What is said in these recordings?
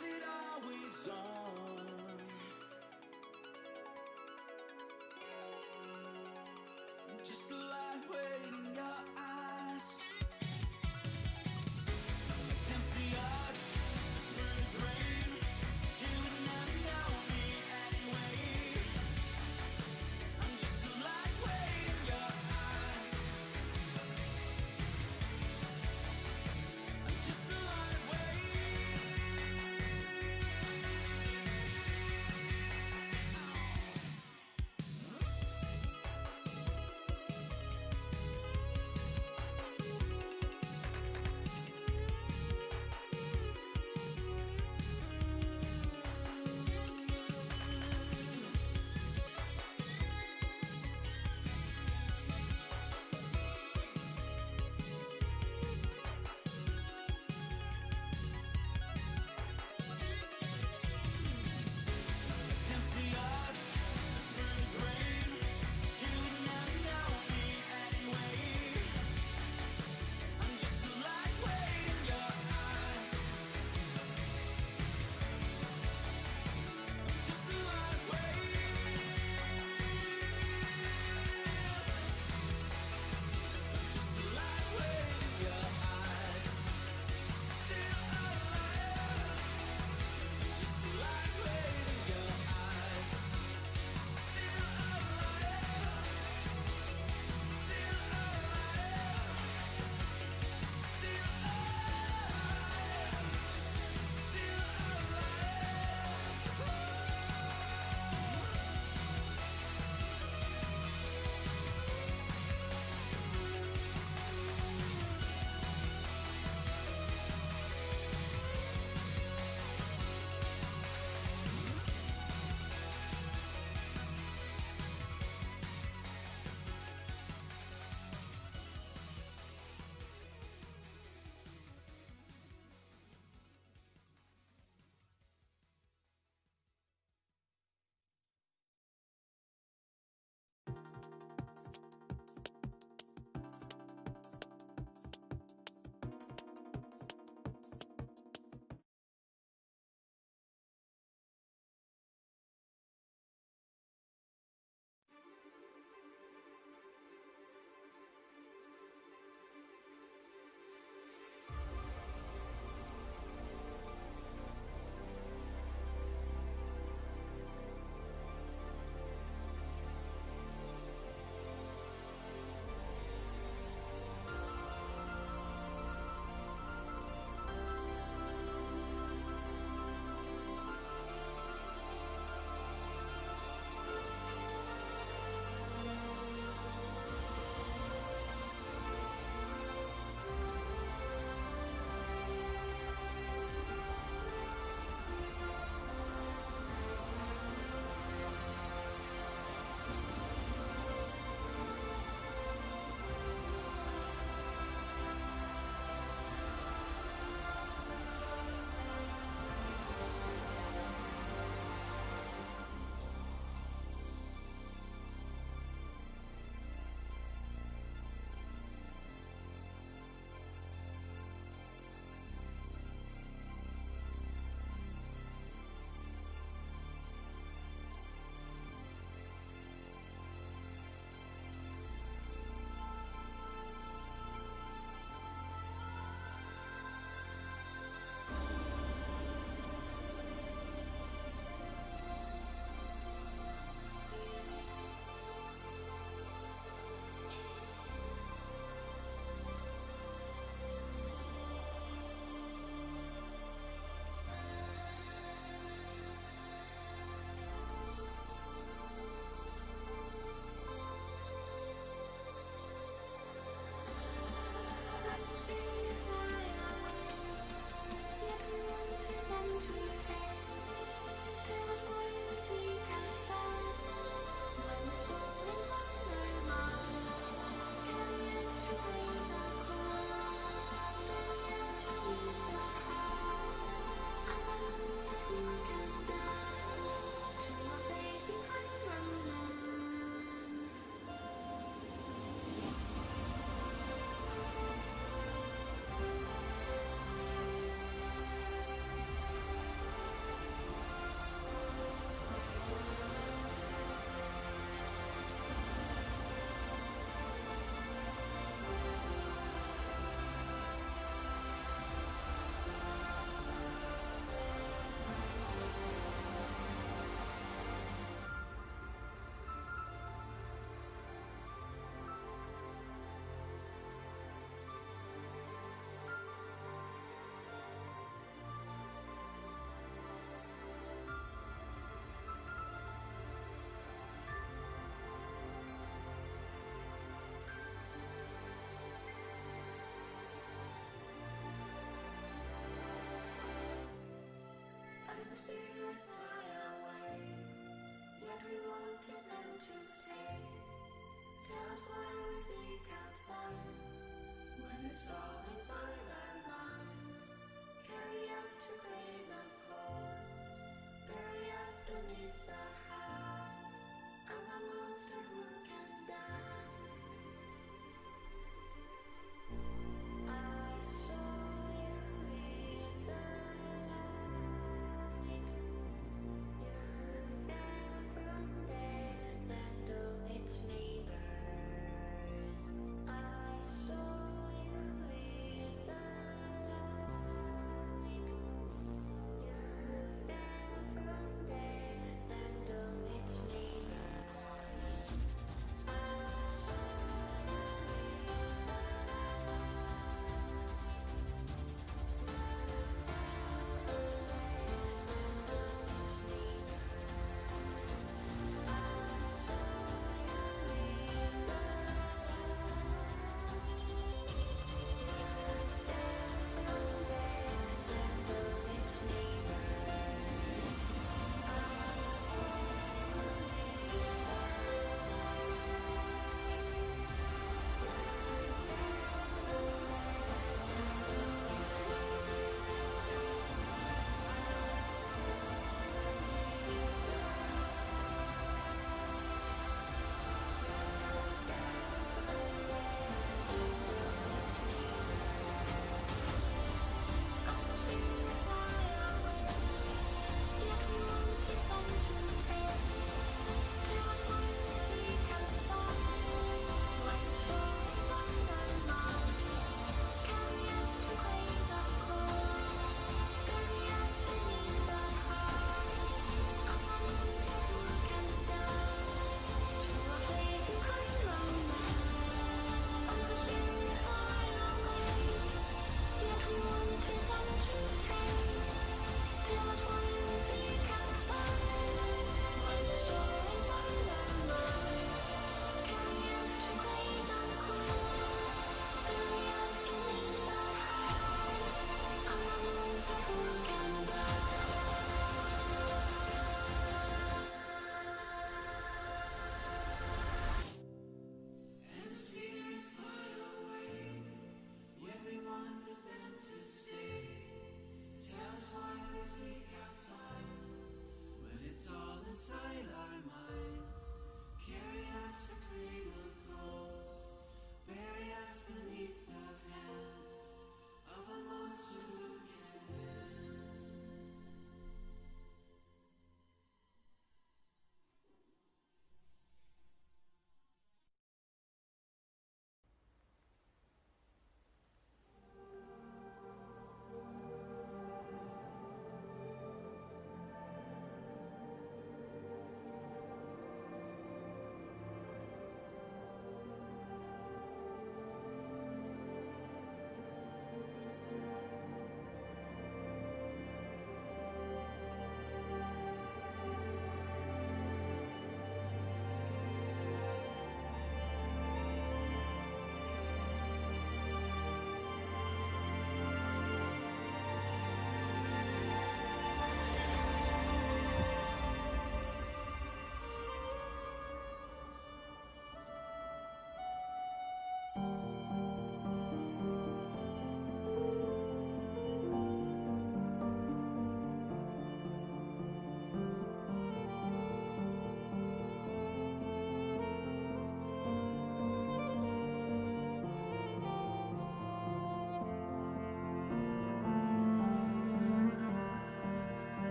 is it always on? Just a light weight in your eyes. Against the odds, through the grain, you would never know me anyway. I'm just a light weight in your eyes. I'm just a light weight.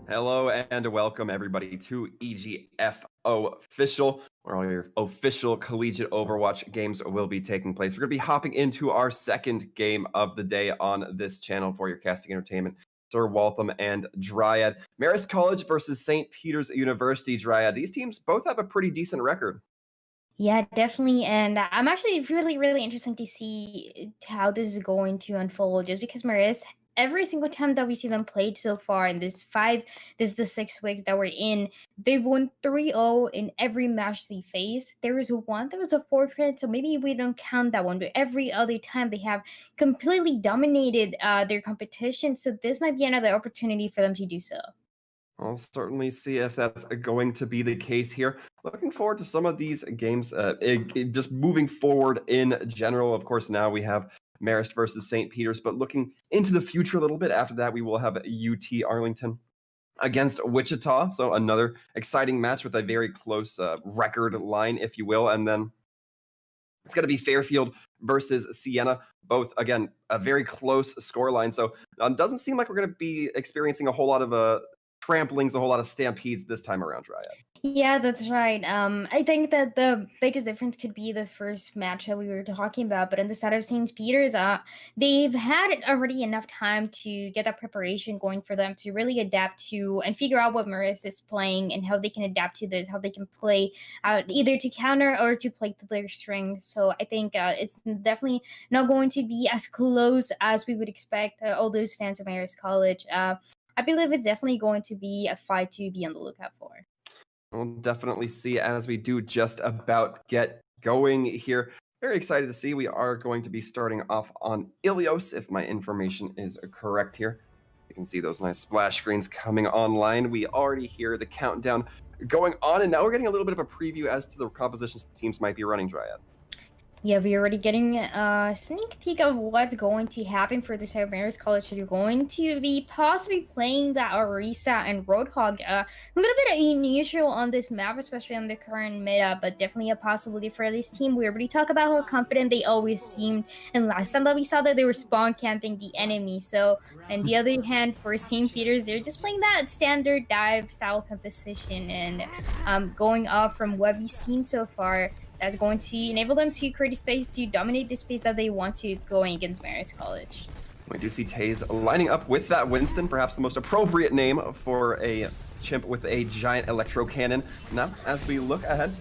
Hello and welcome everybody to EGF Official, where all your official collegiate Overwatch games will be taking place. We're going to be hopping into our second game of the day on this channel for your casting entertainment. Sir Waltham and Dryad. Marist College versus St. Peter's University Dryad. These teams both have a pretty decent record. Yeah, definitely. And I'm actually really interested to see how this is going to unfold just because Marist, every single time that we see them played so far in this is the 6 weeks that we're in, they've won 3-0 in every match they face. There was one that was a forfeit, so maybe we don't count that one, but every other time they have completely dominated their competition. So this might be another opportunity for them to do so. I'll certainly see if that's going to be the case here. Looking forward to some of these games, just moving forward in general. Of course, now we have Marist versus St. Peter's, but looking into the future a little bit after that, we will have UT Arlington against Wichita. So another exciting match with a very close record line, if you will. And then it's going to be Fairfield versus Siena. Both, again, a very close scoreline. So doesn't seem like we're going to be experiencing a whole lot of tramplings, a whole lot of stampedes this time around, Dryad. Yeah, that's right. I think that the biggest difference could be the first match that we were talking about. But on the side of St. Peter's, they've had already enough time to get that preparation going for them to really adapt to and figure out what Marist is playing and how they can adapt to this, how they can play either to counter or to play to their strengths. So I think it's definitely not going to be as close as we would expect all those fans of Marist College. I believe it's definitely going to be a fight to be on the lookout for. We'll definitely see as we do just about get going here. Very excited to see. We are going to be starting off on Ilios, if my information is correct here. You can see those nice splash screens coming online. We already hear the countdown going on, and now we're getting a little bit of a preview as to the compositions teams might be running, Dryad. Yeah, we're already getting a sneak peek of what's going to happen for the Marist College. They're going to be possibly playing that Arisa and Roadhog. A little bit unusual on this map, especially on the current meta, but definitely a possibility for this team. We already talked about how confident they always seemed, and last time that we saw that they were spawn camping the enemy. So, on the other hand, for St. Peter's, they're just playing that standard dive style composition and going off from what we've seen so far. That's going to enable them to create a space to dominate the space that they want to going against Marist College. We do see Taze lining up with that Winston, perhaps the most appropriate name for a chimp with a giant electro cannon. Now, as we look ahead,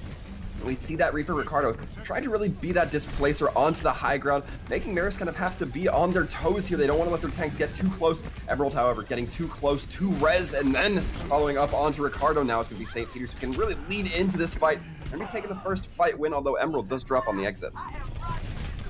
we see that Reaper Ricardo trying to really be that displacer onto the high ground, making Marist kind of have to be on their toes here. They don't want to let their tanks get too close. Emerald, however, getting too close to Rez, and then following up onto Ricardo. Now it's going to be St. Peter's who can really lead into this fight. Going to be taking the first fight win, although Emerald does drop on the exit.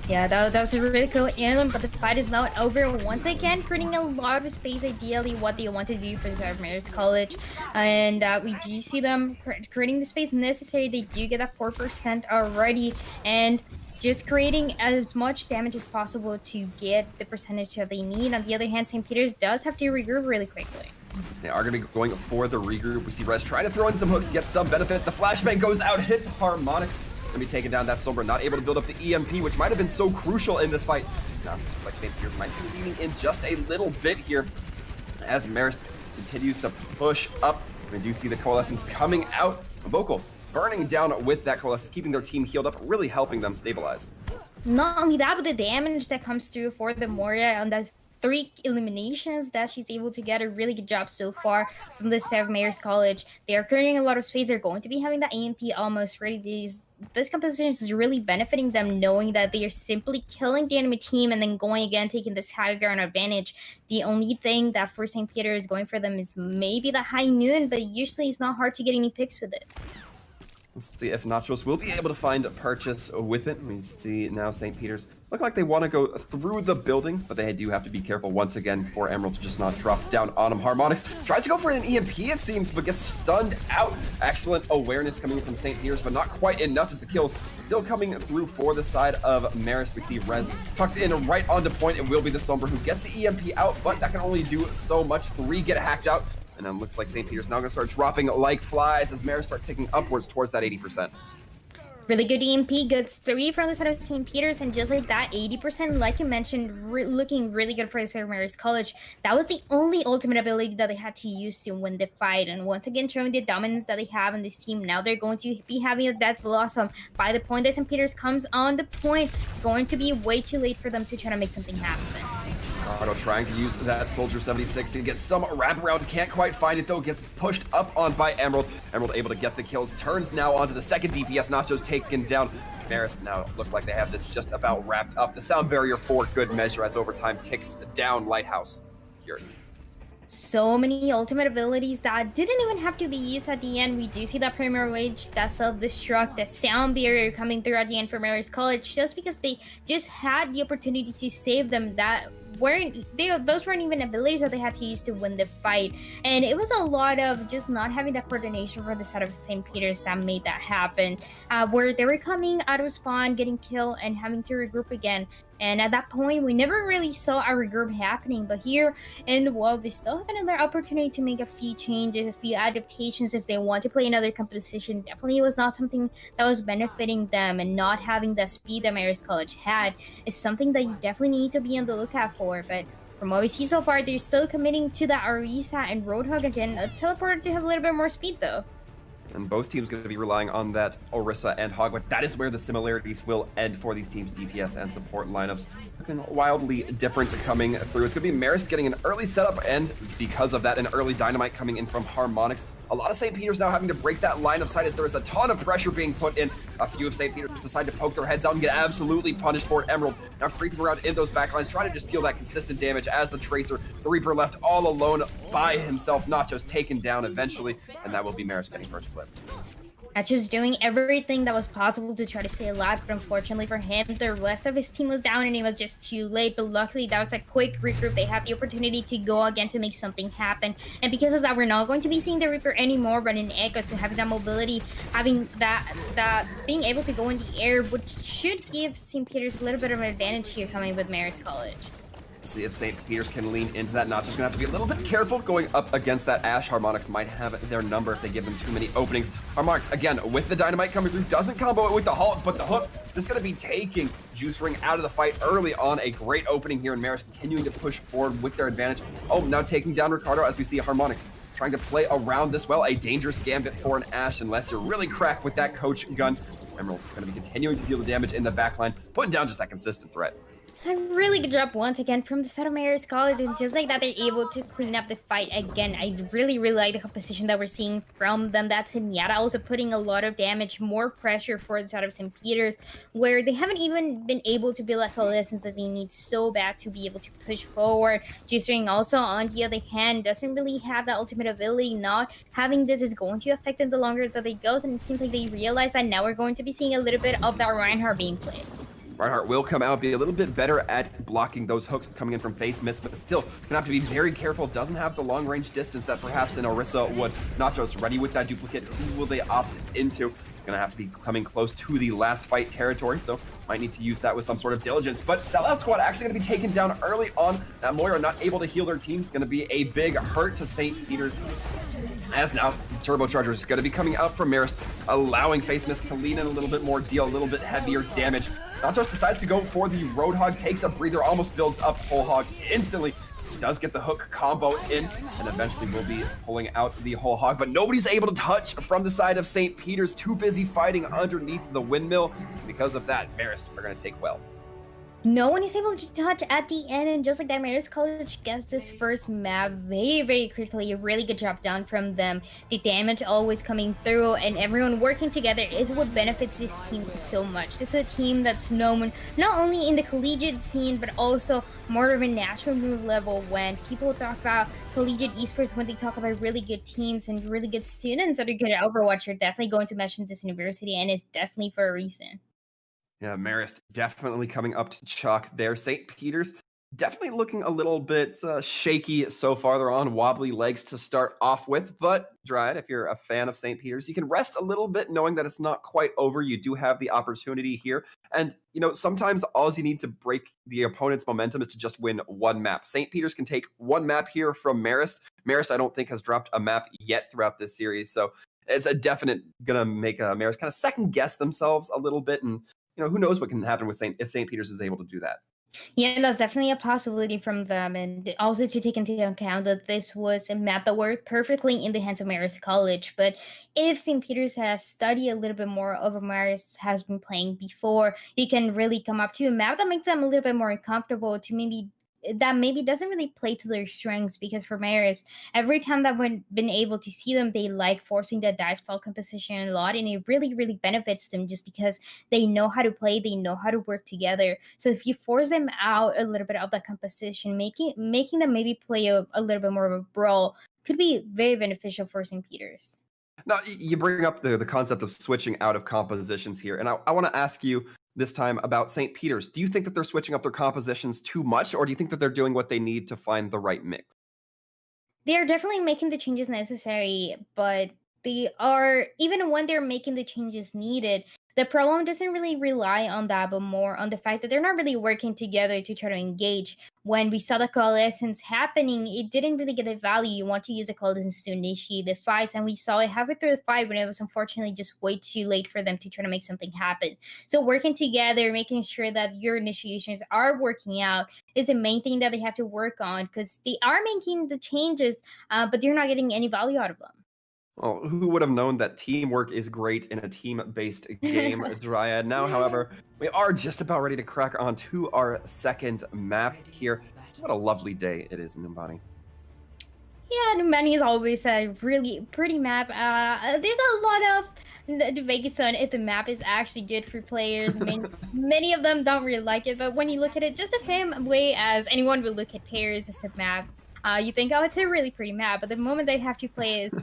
Yeah, that was a really cool anthem, but the fight is not over once again, creating a lot of space, ideally what they want to do for the Marist College. And we do see them creating the space necessary. They do get that 4% already, and just creating as much damage as possible to get the percentage that they need. On the other hand, St. Peter's does have to regroup really quickly. They are going to be going for the regroup. We see Rez trying to throw in some hooks, get some benefit. The flashbang goes out, hits Harmonics. Going to be taking down that Sombra, not able to build up the EMP, which might have been so crucial in this fight. Now, like St. Peter's might be leaning in just a little bit here as Marist continues to push up. We do see the Coalescence coming out. Vocal burning down with that Coalescence, keeping their team healed up, really helping them stabilize. Not only that, but the damage that comes through for the Moria on that 3 eliminations that she's able to get. A really good job so far from the Marist College. They are creating a lot of space. They're going to be having that AMP almost ready. This composition is really benefiting them, knowing that they are simply killing the enemy team and then going again, taking this high ground advantage. The only thing that for St. Peter is going for them is maybe the high noon, but usually it's not hard to get any picks with it. Let's see if Nachos will be able to find a purchase with it. We see now St. Peter's look like they want to go through the building, but they do have to be careful once again for Emerald to just not drop down on him. Harmonics tries to go for an EMP, it seems, but gets stunned out. Excellent awareness coming from St. Peter's, but not quite enough as the kills still coming through for the side of Marist. We see Rez tucked in right onto point. It will be the Sombra who gets the EMP out, but that can only do so much. 3 get hacked out. And then looks like St. Peter's now going to start dropping like flies as Marist start ticking upwards towards that 80%. Really good EMP, gets 3 from the side of St. Peter's, and just like that, 80%, like you mentioned, looking really good for the St. Mary's College. That was the only ultimate ability that they had to use to win the fight, and once again, showing the dominance that they have in this team. Now they're going to be having a Death Blossom. By the point that St. Peter's comes on the point, it's going to be way too late for them to try to make something happen. Ricardo trying to use that Soldier 76 to get some wraparound. Can't quite find it though. Gets pushed up on by Emerald. Emerald able to get the kills. Turns now onto the second DPS. Nachos taken down. Marist now look like they have this just about wrapped up. The sound barrier for good measure as overtime ticks down. Lighthouse here. So many ultimate abilities that didn't even have to be used at the end. We do see that Premier Wage, that self-destruct, that sound barrier coming through at the end for Mary's College, just because they just had the opportunity to save them. That those weren't even abilities that they had to use to win the fight, and it was a lot of just not having that coordination for the side of St. Peter's that made that happen, where they were coming out of spawn, getting killed, and having to regroup again. And at that point, we never really saw a regroup happening. But here in the world, they still have another opportunity to make a few changes, a few adaptations if they want to play another composition. Definitely was not something that was benefiting them, and not having the speed that Marist College had is something that you definitely need to be on the lookout for. But from what we see so far, they're still committing to that Arisa and Roadhog again. A teleporter to have a little bit more speed though. And both teams going to be relying on that Orisa and Hogwarts. That is where the similarities will end for these teams' DPS and support lineups. Looking wildly different coming through. It's going to be Marist getting an early setup, and because of that, an early dynamite coming in from Harmonix. A lot of St. Peter's now having to break that line of sight as there is a ton of pressure being put in. A few of St. Peter's decide to poke their heads out and get absolutely punished for it. Emerald now creeping around in those backlines, trying to just deal that consistent damage as the Tracer, the Reaper left all alone by himself. Nachos taken down eventually, and that will be Marist getting first flipped. Just doing everything that was possible to try to stay alive, but unfortunately for him, the rest of his team was down and it was just too late. But luckily, that was a quick regroup. They have the opportunity to go again to make something happen, and because of that, we're not going to be seeing the Reaper anymore, but in Echo, so having that mobility, having that being able to go in the air, which should give St. Peter's a little bit of an advantage here coming with Marist College. See if St. Peter's can lean into that. Not just going to have to be a little bit careful going up against that Ash. Harmonix might have their number if they give them too many openings. Harmonix, again, with the dynamite coming through, doesn't combo it with the Hulk, but the hook just going to be taking Juice Ring out of the fight early on. A great opening here, and Marist continuing to push forward with their advantage. Oh, now taking down Ricardo as we see Harmonix trying to play around this well. A dangerous gambit for an Ash unless you're really cracked with that coach gun. Emerald going to be continuing to deal the damage in the backline, putting down just that consistent threat. A really good job once again from the side of Marist College, and just like that, they're able to clean up the fight again. I really like the composition that we're seeing from them. That's Zenyatta also putting a lot of damage, more pressure for the side of St. Peter's, where they haven't even been able to build that coalescence that they need so bad to be able to push forward. G-String also, on the other hand, doesn't really have that ultimate ability. Not having this is going to affect them the longer that they go, and it seems like they realize that now we're going to be seeing a little bit of that Reinhardt being played. Reinhardt will come out, be a little bit better at blocking those hooks coming in from face miss, but still gonna have to be very careful. Doesn't have the long range distance that perhaps an Orisa would. Nachos ready with that duplicate. Who will they opt into? Gonna have to be coming close to the last fight territory, so might need to use that with some sort of diligence. But Sellout Squad actually gonna be taken down early on. That Moira not able to heal their teams, gonna be a big hurt to St. Peter's. As now, Turbocharger is going to be coming out from Marist, allowing Face Mist to lean in a little bit more, deal a little bit heavier damage. Nachos decides to go for the Roadhog, takes a breather, almost builds up Whole Hog instantly. Does get the hook combo in, and eventually will be pulling out the Whole Hog, but nobody's able to touch from the side of St. Peter's, too busy fighting underneath the windmill. Because of that, Marist are going to take well. No one is able to touch at the end, and just like that, Marist College gets this first map very quickly. A really good job done from them. The damage always coming through, and everyone working together is what benefits this team so much. This is a team that's known not only in the collegiate scene, but also more of a national move level. When people talk about collegiate esports, when they talk about really good teams and really good students that are good at Overwatch, you're definitely going to mention this university, and it's definitely for a reason. Yeah, Marist definitely coming up to chalk there. St. Peter's definitely looking a little bit shaky so far. They're on wobbly legs to start off with, but Dryad, if you're a fan of St. Peter's, you can rest a little bit knowing that it's not quite over. You do have the opportunity here. And, you know, sometimes all you need to break the opponent's momentum is to just win one map. St. Peter's can take one map here from Marist. Marist, I don't think, has dropped a map yet throughout this series, so it's a definite gonna make Marist kind of second guess themselves a little bit, and who knows what can happen with if St. Peter's is able to do that. Yeah, that's definitely a possibility from them, and also to take into account that this was a map that worked perfectly in the hands of Marist College. But if St. Peter's has studied a little bit more of what Marist has been playing before, you can really come up to a map that makes them a little bit more comfortable to maybe doesn't really play to their strengths, because for Marist, every time that we've been able to see them, they like forcing the dive stall composition a lot, and it really, really benefits them just because they know how to play, they know how to work together. So if you force them out a little bit of that composition, making them maybe play a little bit more of a brawl could be very beneficial for St. Peter's. Now, you bring up the concept of switching out of compositions here, and I want to ask you this time about St. Peter's. Do you think that they're switching up their compositions too much, or do you think that they're doing what they need to find the right mix? They are definitely making the changes necessary, but they are, even when they're making the changes needed, the problem doesn't really rely on that, but more on the fact that they're not really working together to try to engage. When we saw the coalescence happening, it didn't really get the value. You want to use the coalescence to initiate the fights, and we saw it halfway through the fight when it was unfortunately just way too late for them to try to make something happen. So working together, making sure that your initiations are working out is the main thing that they have to work on, because they are making the changes, but they're not getting any value out of them. Well, who would have known that teamwork is great in a team-based game, Dryad? Now, however, we are just about ready to crack onto our second map here. What a lovely day it is in Numbani. Yeah, Numbani is always a really pretty map. There's a lot of debate on if the map is actually good for players. I mean, many of them don't really like it, but when you look at it just the same way as anyone would look at Paris as a map, you think, oh, it's a really pretty map, but the moment they have to play is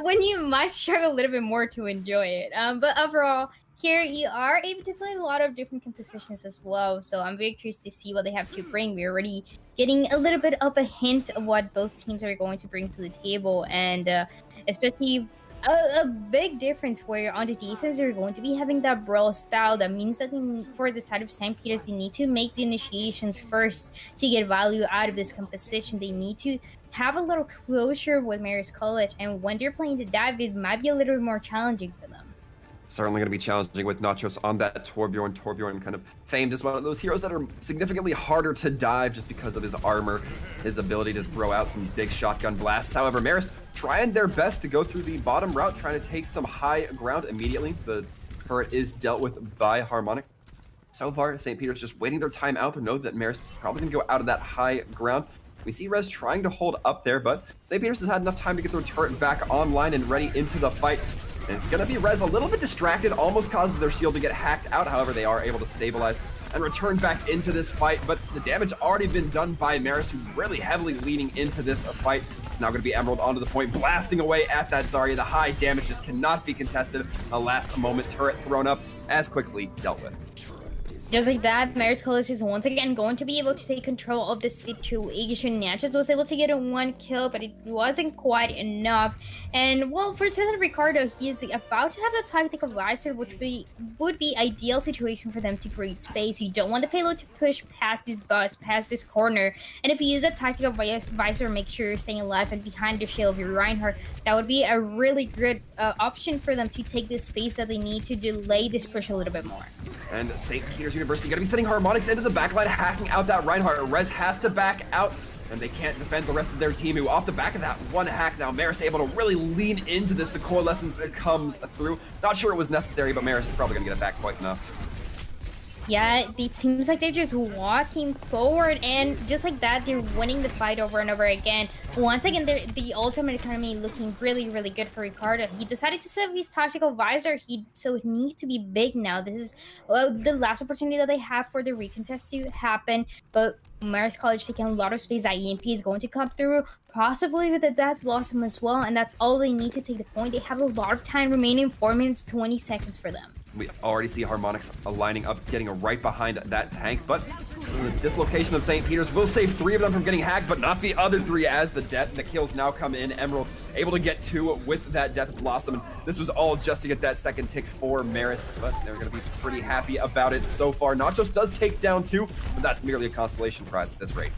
when you might struggle a little bit more to enjoy it. But overall, here you are able to play a lot of different compositions as well, so I'm very curious to see what they have to bring. We're already getting a little bit of a hint of what both teams are going to bring to the table, and especially a big difference where on the defense you're going to be having that brawl style. That means that for the side of St. Peter's, they need to make the initiations first to get value out of this composition. They need to have a little closure with Marist College, and when they're playing the dive, it might be a little bit more challenging for them. Certainly going to be challenging with Nachos on that Torbjorn. Torbjorn kind of famed as one of those heroes that are significantly harder to dive just because of his armor, his ability to throw out some big shotgun blasts. However, Marist trying their best to go through the bottom route, trying to take some high ground immediately. The turret is dealt with by Harmonics. So far, St. Peter's just waiting their time out, but know that Marist is probably going to go out of that high ground. We see Rez trying to hold up there, but St. Peter's has had enough time to get their turret back online and ready into the fight. And it's going to be Rez a little bit distracted, almost causes their shield to get hacked out. However, they are able to stabilize and return back into this fight. But the damage already been done by Marist, who's really heavily leaning into this fight. It's now going to be Emerald onto the point, blasting away at that Zarya. The high damage just cannot be contested. A last moment turret thrown up, as quickly dealt with. Just like that, Marist College is once again going to be able to take control of the situation. Natchez was able to get a 1 kill, but it wasn't quite enough. And, well, for Cesar Ricardo, he's about to have the tactical visor, which would be ideal situation for them to create space. You don't want the payload to push past this bus, past this corner. And if you use a tactical visor, make sure you're staying alive and behind the shield of your Reinhardt. That would be a really good option for them to take the space that they need to delay this push a little bit more. And St. Peter's University going to be sending Harmonics into the backline, hacking out that Reinhardt. Rez has to back out, and they can't defend the rest of their team, who off the back of that one hack now, Marist able to really lean into this. The coalescence comes through. Not sure it was necessary, but Marist is probably going to get it back quite enough. Yeah, it seems like they're just walking forward, and just like that, they're winning the fight over and over again. Once again, the ultimate economy looking really, really good for Ricardo. He decided to save his tactical visor, so it needs to be big now. This is the last opportunity that they have for the recontest to happen, but Marist College taking a lot of space. That EMP is going to come through, possibly with the Death Blossom as well, and that's all they need to take the point. They have a lot of time remaining, 4 minutes, 20 seconds for them. We already see Harmonics lining up, getting right behind that tank, but the dislocation of St. Peter's will save 3 of them from getting hacked, but not the other 3 as the kills now come in. Emerald able to get 2 with that Death Blossom, and this was all just to get that second tick for Marist, but they're going to be pretty happy about it so far. Nachos does take down 2, but that's merely a consolation prize at this rate.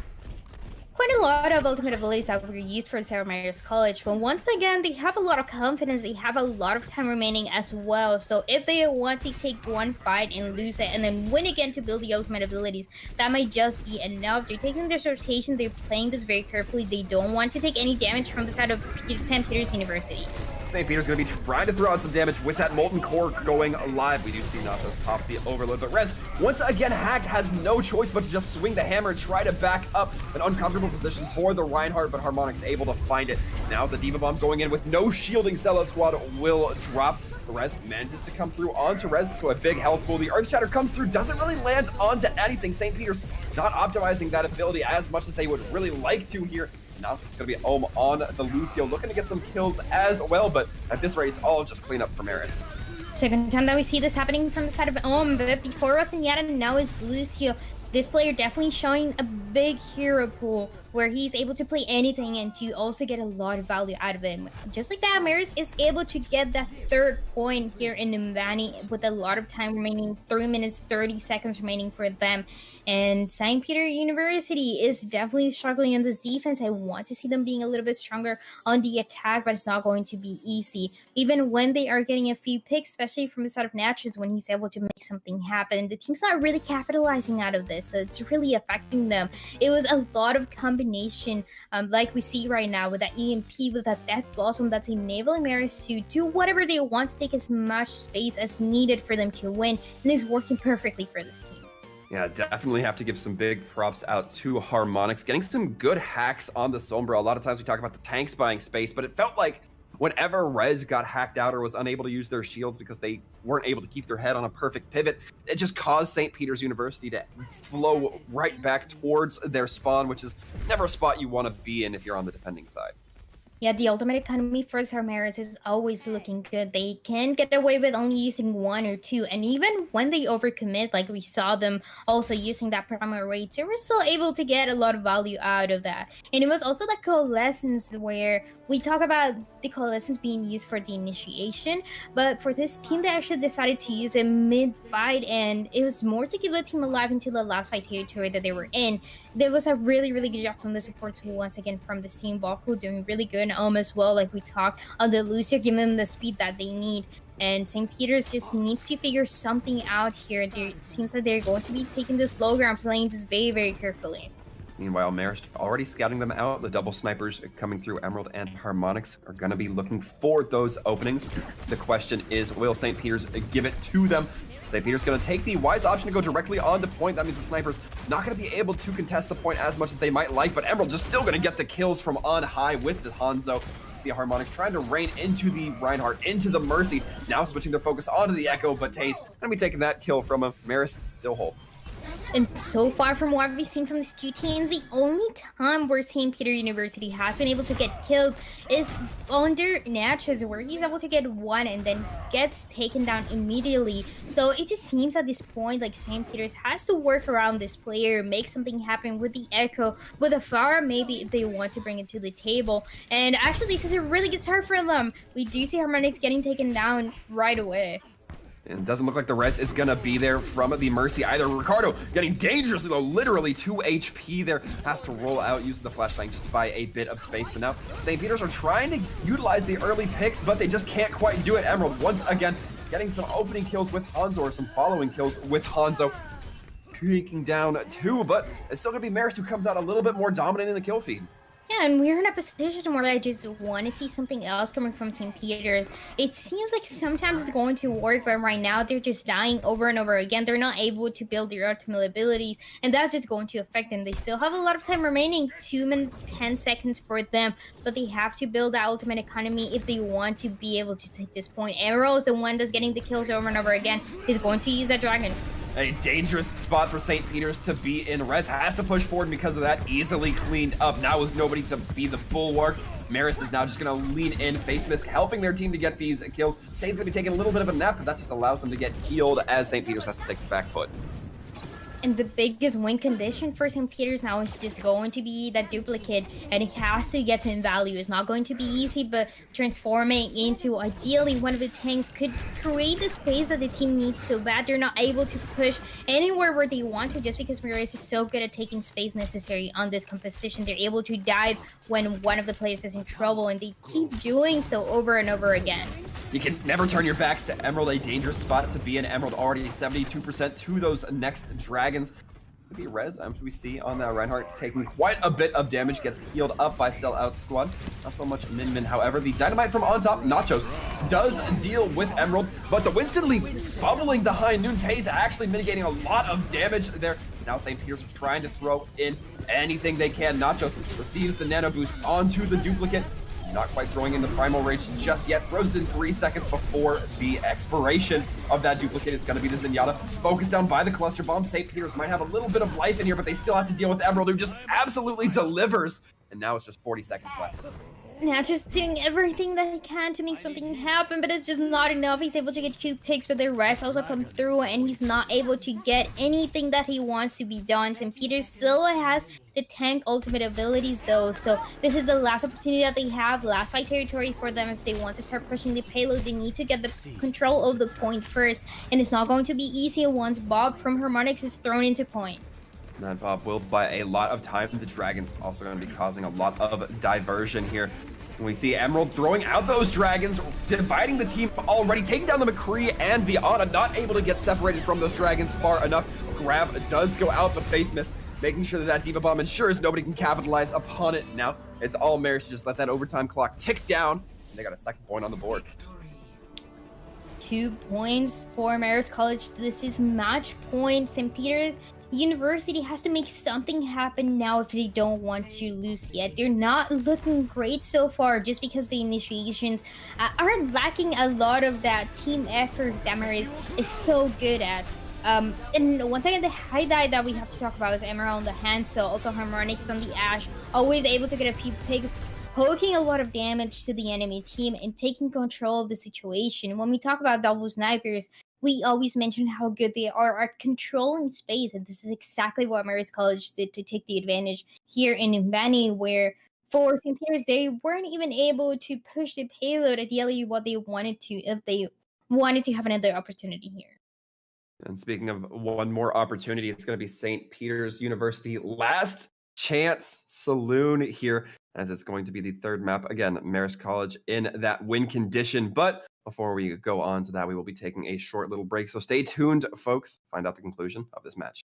quite a lot of ultimate abilities that were used for St. Mary's College, but once again, they have a lot of confidence, they have a lot of time remaining as well, so if they want to take one fight and lose it and then win again to build the ultimate abilities, that might just be enough. They're taking this rotation, they're playing this very carefully, they don't want to take any damage from the side of St. Peter's University. St. Peter's going to be trying to throw out some damage with that Molten Core going live. We do see Nathos pop the overload, but Rez, once again, Hacked has no choice but to just swing the hammer and try to back up an uncomfortable position for the Reinhardt, but Harmonix able to find it. Now the Diva Bomb going in with no shielding, Sellout Squad will drop. Rez manages to come through onto Rez, so a big health pool. The Earth Shatter comes through, doesn't really land onto anything. St. Peter's not optimizing that ability as much as they would really like to here. Now it's going to be Ohm on the Lucio, looking to get some kills as well, but at this rate, it's all just cleanup for Marist. Second time that we see this happening from the side of Ohm, but before us and Yada, now is Lucio. This player definitely showing a big hero pool where he's able to play anything and to also get a lot of value out of him. Just like that, Marist is able to get that third point here in Numbani with a lot of time remaining, 3 minutes, 30 seconds remaining for them. And St. Peter University is definitely struggling in this defense. I want to see them being a little bit stronger on the attack, but it's not going to be easy. Even when they are getting a few picks, especially from the side of Natchez, when he's able to make something happen, the team's not really capitalizing out of this, so it's really affecting them. It was a lot of combination, like we see right now with that EMP, with that Death Blossom that's enabling Marist to do whatever they want to take as much space as needed for them to win, and it's working perfectly for this team. Yeah, definitely have to give some big props out to Harmonix, getting some good hacks on the Sombra. A lot of times we talk about the tanks buying space, but it felt like whenever Rez got hacked out or was unable to use their shields because they weren't able to keep their head on a perfect pivot, it just caused St. Peter's University to flow right back towards their spawn, which is never a spot you want to be in if you're on the defending side. Yeah, the ultimate economy for Sarmaris is always looking good. They can get away with only using 1 or 2, and even when they overcommit, like we saw them also using that primary rate, they were still able to get a lot of value out of that. And it was also the coalescence where we talk about the coalescence being used for the initiation, but for this team, they actually decided to use it mid-fight, and it was more to keep the team alive until the last fight territory that they were in. There was a really, really good job from the supports once again from this team. Baku doing really good, and as well, like we talked on the Lucio, giving them the speed that they need. And St. Peter's just needs to figure something out here. It seems like they're going to be taking this low ground, playing this very, very carefully. Meanwhile, Marist already scouting them out. The double snipers coming through Emerald and Harmonix are going to be looking for those openings. The question is, will St. Peter's give it to them? St. Peter's going to take the wise option to go directly on to point. That means the snipers not going to be able to contest the point as much as they might like, but Emerald just still going to get the kills from on high with the Hanzo. See Harmonix trying to rain into the Reinhardt, into the Mercy. Now switching their focus onto the Echo, but Taze going to be taking that kill from him. Marist still whole. And so far from what we've seen from these two teams, the only time where St. Peter University has been able to get killed is under Natchez, where he's able to get 1 and then gets taken down immediately. So it just seems at this point like St. Peter's has to work around this player, make something happen with the Echo, with the Pharah maybe if they want to bring it to the table. And actually this is a really good start for them. We do see Harmonix getting taken down right away. And it doesn't look like the rest is going to be there from the Mercy either. Ricardo getting dangerously low, literally 2 HP there. Has to roll out, uses the flashbang just to buy a bit of space. But now St. Peter's are trying to utilize the early picks, but they just can't quite do it. Emerald once again getting some opening kills with Hanzo, or some following kills with Hanzo. Peeking down 2, but it's still going to be Marist who comes out a little bit more dominant in the kill feed. Yeah, and we're in a position where I just want to see something else coming from St. Peter's. It seems like sometimes it's going to work, but right now they're just dying over and over again. They're not able to build their ultimate abilities, and that's just going to affect them. They still have a lot of time remaining, 2 minutes, 10 seconds for them, but they have to build that ultimate economy if they want to be able to take this point. Arrow is the one that's getting the kills over and over again. He's going to use that dragon. A dangerous spot for St. Peter's to be in. Rez has to push forward because of that. Easily cleaned up. Now with nobody to be the bulwark. Marist is now just going to lean in. Face Mist helping their team to get these kills. Tate's going to be taking a little bit of a nap, but that just allows them to get healed as St. Peter's has to take the back foot. And the biggest win condition for St. Peter's now is just going to be that duplicate, and it has to get some value. It's not going to be easy, but transforming into ideally one of the tanks could create the space that the team needs so bad. They're not able to push anywhere where they want to just because Marist is so good at taking space necessary on this composition. They're able to dive when one of the players is in trouble, and they keep doing so over and over again. You can never turn your backs to Emerald, a dangerous spot to be in. Emerald already 72% to those next dragons. Could be res, as we see on that Reinhardt taking quite a bit of damage, gets healed up by Sell Out Squad. Not so much Min. However, the dynamite from on top, Nachos, does deal with Emerald, but the Winston Leap bubbling the high noon Taze actually mitigating a lot of damage there. Now St. Peter's are trying to throw in anything they can. Nachos receives the nano boost onto the duplicate. Not quite throwing in the primal rage just yet. Throws it in 3 seconds before the expiration of that duplicate. It's going to be the Zenyatta. Focused down by the cluster bomb. St. Peter's might have a little bit of life in here, but they still have to deal with Emerald, who just absolutely delivers. And now it's just 40 seconds left. Now just doing everything that he can to make something happen, but it's just not enough. He's able to get 2 picks, but the rest also come through, and he's not able to get anything that he wants to be done. St. Peter's still has the tank ultimate abilities though, so this is the last opportunity that they have, last fight territory for them. If they want to start pushing the payload, they need to get the control of the point first, and it's not going to be easy once Bob from Harmonix is thrown into point. That Bob will buy a lot of time. The Dragons also going to be causing a lot of diversion here. We see Emerald throwing out those Dragons, dividing the team already, taking down the McCree and the Ana, not able to get separated from those Dragons far enough. Grab does go out, but face miss, making sure that Diva Bomb ensures nobody can capitalize upon it. Now it's all Marist to just let that overtime clock tick down, and they got a second point on the board. 2 points for Marist College. This is match point. St. Peter's University has to make something happen now if they don't want to lose yet. They're not looking great so far just because the initiations are lacking a lot of that team effort that Marist is so good at. And once again, the highlight that we have to talk about is Emerald on the Hansel, also Harmonix on the Ashe, always able to get a few picks, poking a lot of damage to the enemy team and taking control of the situation. When we talk about double snipers, we always mention how good they are at controlling space, and this is exactly what Marist College did to take the advantage here in Umbani, where for St. Peter's, they weren't even able to push the payload ideally what they wanted to if they wanted to have another opportunity here. And speaking of one more opportunity, it's going to be St. Peter's University last chance saloon here, as it's going to be the third map. Again, Marist College in that win condition. But before we go on to that, we will be taking a short little break. So stay tuned, folks. Find out the conclusion of this match.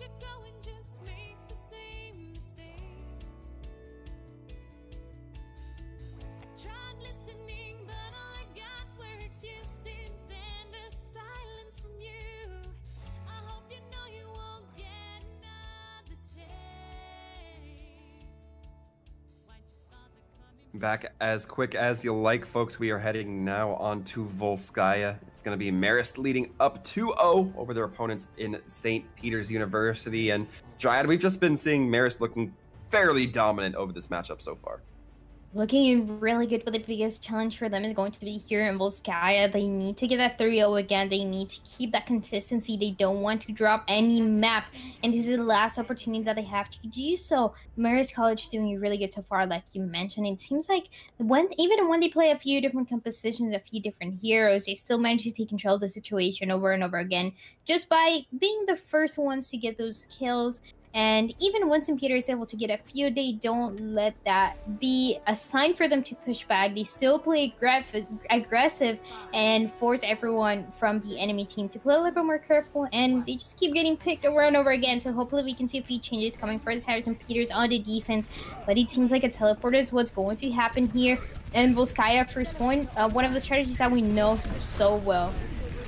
you go and just make the same mistakes. I tried listening, but all I got were excuses and a silence from you. I hope you know you won't get another take. Why'd you bother coming Back as quick as you like, folks. We are heading now on to Volskaya. It's going to be Marist leading up 2-0 over their opponents in St. Peter's University. And Dryad, we've just been seeing Marist looking fairly dominant over this matchup so far. Looking really good, but the biggest challenge for them is going to be here in Volskaya. They need to get that 3-0 again. They need to keep that consistency. They don't want to drop any map, and this is the last opportunity that they have to do so. Marist College is doing really good so far, like you mentioned. It seems like even when they play a few different compositions, a few different heroes, they still manage to take control of the situation over and over again, just by being the first ones to get those kills. And even when St. Peter is able to get a few, they don't let that be a sign for them to push back. They still play aggressive and force everyone from the enemy team to play a little bit more careful, and they just keep getting picked over and over again. So hopefully we can see a few changes coming for St. Peter's on the defense, but it seems like a teleport is what's going to happen here. And Volskaya, first point, one of the strategies that we know so well.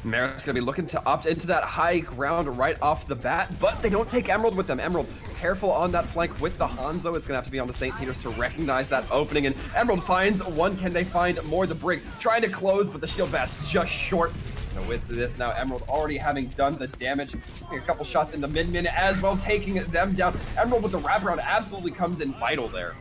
Marist's going to be looking to opt into that high ground right off the bat, but they don't take Emerald with them. Emerald, careful on that flank with the Hanzo. It's going to have to be on the St. Peter's to recognize that opening, and Emerald finds one. Can they find more? The Brig trying to close, but the shield bash just short. And with this now, Emerald already having done the damage. A couple shots in the mid as well, taking them down. Emerald with the wraparound absolutely comes in vital there.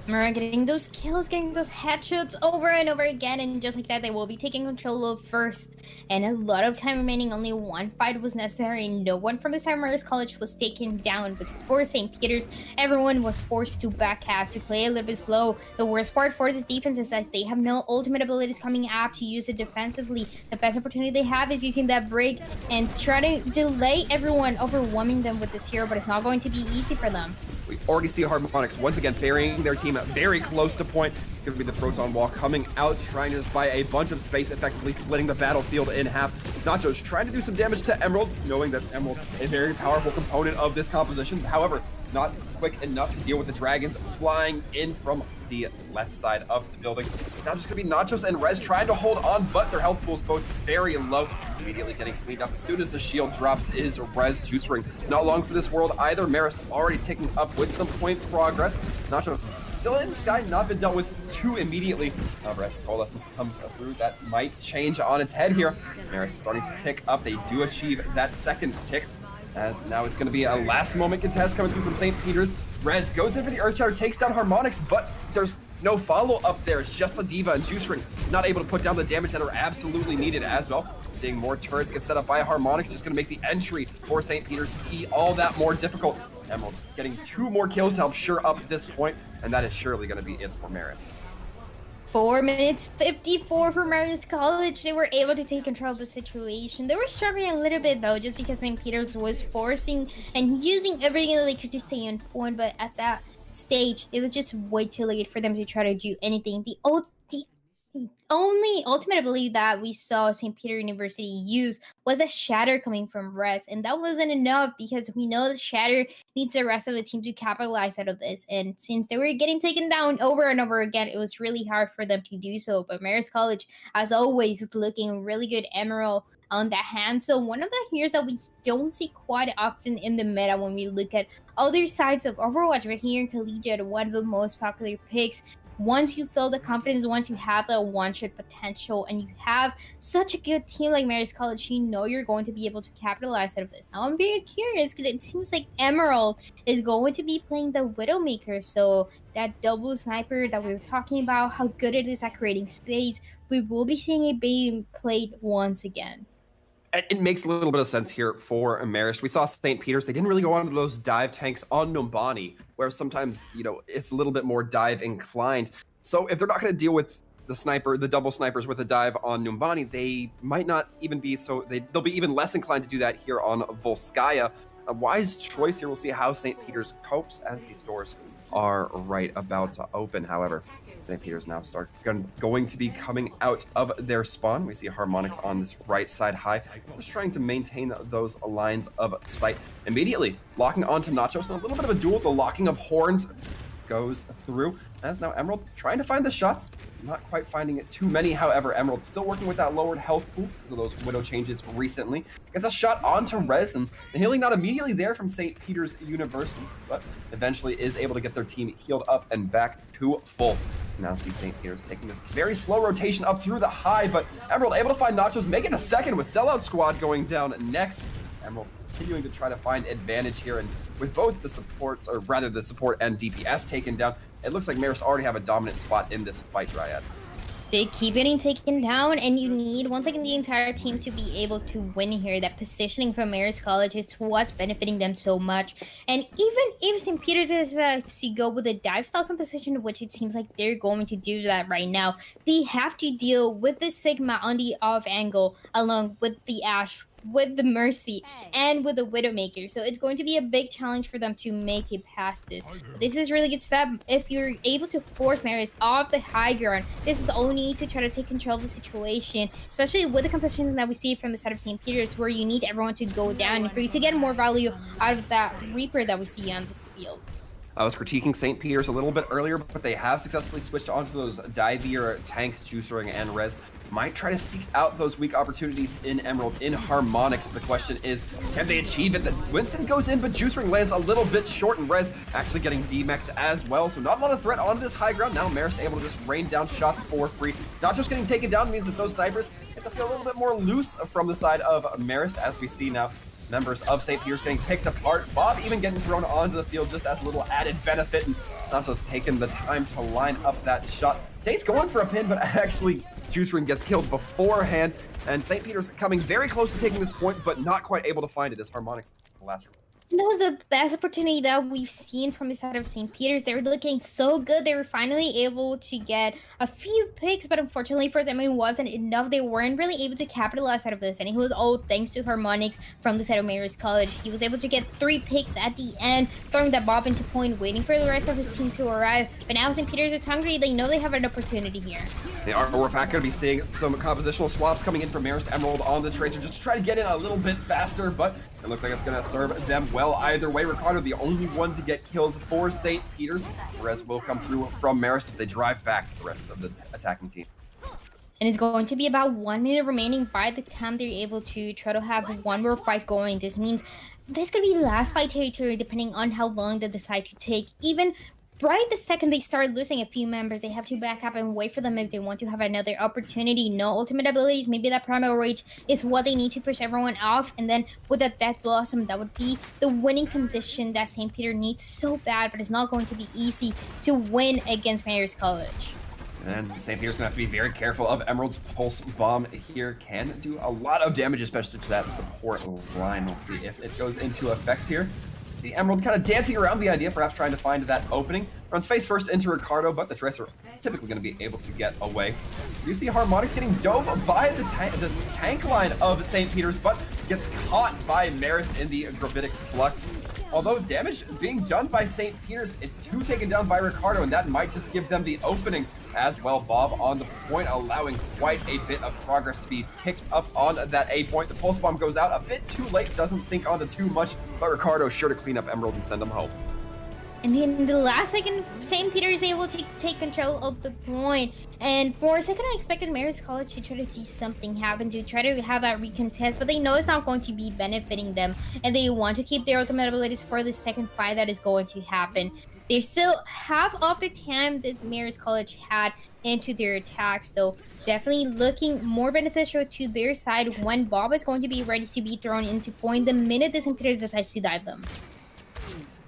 Mara getting those kills, getting those headshots over and over again, and just like that, they will be taking control of first. And a lot of time remaining, only one fight was necessary. No one from the Marist College was taken down, but for St. Peter's, everyone was forced to back half to play a little bit slow. The worst part for this defense is that they have no ultimate abilities coming up to use it defensively. The best opportunity they have is using that break and try to delay everyone, overwhelming them with this hero, but it's not going to be easy for them. We already see Harmonics once again burying their team very close to point. It's going to be the Proton Wall coming out, trying to just buy a bunch of space, effectively splitting the battlefield in half. Nachos trying to do some damage to Emeralds, knowing that Emerald is a very powerful component of this composition. However, not quick enough to deal with the dragons flying in from the left side of the building. It's now just going to be Nachos and Rez trying to hold on, but their health pool is both very low. Immediately getting cleaned up as soon as the shield drops is Rez Juice Ring. Not long for this world either. Marist already taking up with some point progress. Nachos still in the sky, not been dealt with too immediately. However, as Coalescence comes through, that might change on its head here. Marist starting to tick up. They do achieve that second tick, as now it's going to be a last moment contest coming through from St. Peter's. Rez goes in for the Earthshatter, takes down Harmonics, but there's no follow-up there. It's just the Diva and Juice Ring not able to put down the damage that are absolutely needed as well. Seeing more turrets get set up by Harmonics, just going to make the entry for St. Peter's all that more difficult. Emerald getting 2 more kills to help shore up this point, and that is surely going to be it for Marist. 4 minutes 54 for Marist College. They were able to take control of the situation. They were struggling a little bit though, just because St. Peter's was forcing and using everything that they could to stay on point. But at that stage, it was just way too late for them to try to do anything. The only ultimate ability that we saw St. Peter University use was a Shatter coming from Rez, and that wasn't enough because we know the Shatter needs the rest of the team to capitalize out of this. And since they were getting taken down over and over again, it was really hard for them to do so. But Marist College, as always, is looking really good. Emerald on that hand. So one of the heroes that we don't see quite often in the meta when we look at other sides of Overwatch, right here in Collegiate, one of the most popular picks. Once you feel the confidence, once you have the one-shot potential, and you have such a good team like Marist College, you know you're going to be able to capitalize out of this. Now, I'm very curious because it seems like Emerald is going to be playing the Widowmaker, so that double sniper that we were talking about, how good it is at creating space, we will be seeing it being played once again. It makes a little bit of sense here for Marist. We saw St. Peter's. They didn't really go on to those dive tanks on Numbani, where sometimes, you know, it's a little bit more dive inclined. So if they're not going to deal with the sniper, the double snipers with a dive on Numbani, they might not even be so, they'll be even less inclined to do that here on Volskaya. A wise choice here. We'll see how St. Peter's copes as these doors are right about to open, however. St. Peter's now going to be coming out of their spawn. We see Harmonix on this right side high, just trying to maintain those lines of sight. Immediately locking onto Nachos, and a little bit of a duel. The locking of horns goes through. As now Emerald trying to find the shots, not quite finding it too many. However, Emerald still working with that lowered health pool because of those Widow changes recently. Gets a shot onto Rez, and the healing not immediately there from St. Peter's University, but eventually is able to get their team healed up and back to full. Now see St. Peter's taking this very slow rotation up through the high, but Emerald able to find Nachos, making a second with Sellout Squad going down next. Emerald continuing to try to find advantage here, and with both the supports, or rather the support and DPS taken down, it looks like Marist already have a dominant spot in this fight, Dryad. They keep getting taken down, and you need, once again, the entire team to be able to win here. That positioning from Marist College is what's benefiting them so much. And even if St. Peter's is to go with a dive style composition, which it seems like they're going to do that right now, they have to deal with the Sigma on the off angle, along with the Ashe, with the Mercy, and with the Widowmaker. So it's going to be a big challenge for them to make it past this. But this is really good step. If you're able to force Marist off the high ground, this is all you need to try to take control of the situation, especially with the composition that we see from the side of St. Peter's, where you need everyone to go down and for you to get more value out of that Reaper that we see on this field. I was critiquing St. Peter's a little bit earlier, but they have successfully switched onto those divier tanks, Juice Ring, and Rez. Might try to seek out those weak opportunities in Emerald, in Harmonix. The question is, can they achieve it? Winston goes in, but Juice Ring lands a little bit short, and Rez actually getting demeched as well. So not a lot of threat on this high ground. Now Marist able to just rain down shots for free. Not just getting taken down means that those snipers get to feel a little bit more loose from the side of Marist, as we see now members of St. Peter's getting picked apart. Bob even getting thrown onto the field just as a little added benefit, and Santos taking the time to line up that shot. Date's going for a pin, but actually Juice Ring gets killed beforehand, and St. Peter's coming very close to taking this point, but not quite able to find it as Harmonix the last round. That was the best opportunity that we've seen from the side of St. Peter's. They were looking so good. They were finally able to get a few picks, but unfortunately for them, it wasn't enough. They weren't really able to capitalize out of this, and it was all thanks to Harmonix from the side of Marist College. He was able to get 3 picks at the end, throwing that bomb into point, waiting for the rest of his team to arrive. But now St. Peter's is hungry. They know they have an opportunity here. They are, we're back going to be seeing some compositional swaps coming in from Marist Emerald on the Tracer, just to try to get in a little bit faster, but it looks like it's going to serve them well either way. Ricardo, the only one to get kills for St. Peter's. The rest will come through from Marist as they drive back the rest of the attacking team. And it's going to be about 1 minute remaining by the time they're able to try to have one more fight going. This means this could be last fight territory, depending on how long they decide to take. Even right the second they start losing a few members, they have to back up and wait for them if they want to have another opportunity. No ultimate abilities, maybe that Primal Rage is what they need to push everyone off, and then with that Death Blossom, that would be the winning condition that St. Peter needs so bad, but it's not going to be easy to win against Marist College. And St. Peter's gonna have to be very careful of Emerald's Pulse Bomb here. Can do a lot of damage, especially to that support line. We'll see if it goes into effect here. See Emerald kind of dancing around the idea, perhaps trying to find that opening. Runs face first into Ricardo, but the Tracer typically going to be able to get away. You see Harmonix getting dove by the tank line of St. Peter's, but gets caught by Marist in the Gravitic Flux. Although damage being done by St. Peter's, it's 2 taken down by Ricardo, and that might just give them the opening as well. Bob on the point, allowing quite a bit of progress to be ticked up on that A point. The Pulse Bomb goes out a bit too late, doesn't sink onto too much, but Ricardo sure to clean up Emerald and send them home. And then in the last second, St. Peter is able to take control of the point. And for a second, I expected Marist College to try to see something happen, to try to have that recontest, but they know it's not going to be benefiting them. And they want to keep their ultimate abilities for the second fight that is going to happen. They still half of the time this Marist College had into their attacks, so definitely looking more beneficial to their side when Bob is going to be ready to be thrown into point the minute the St. Peter's decides to dive them.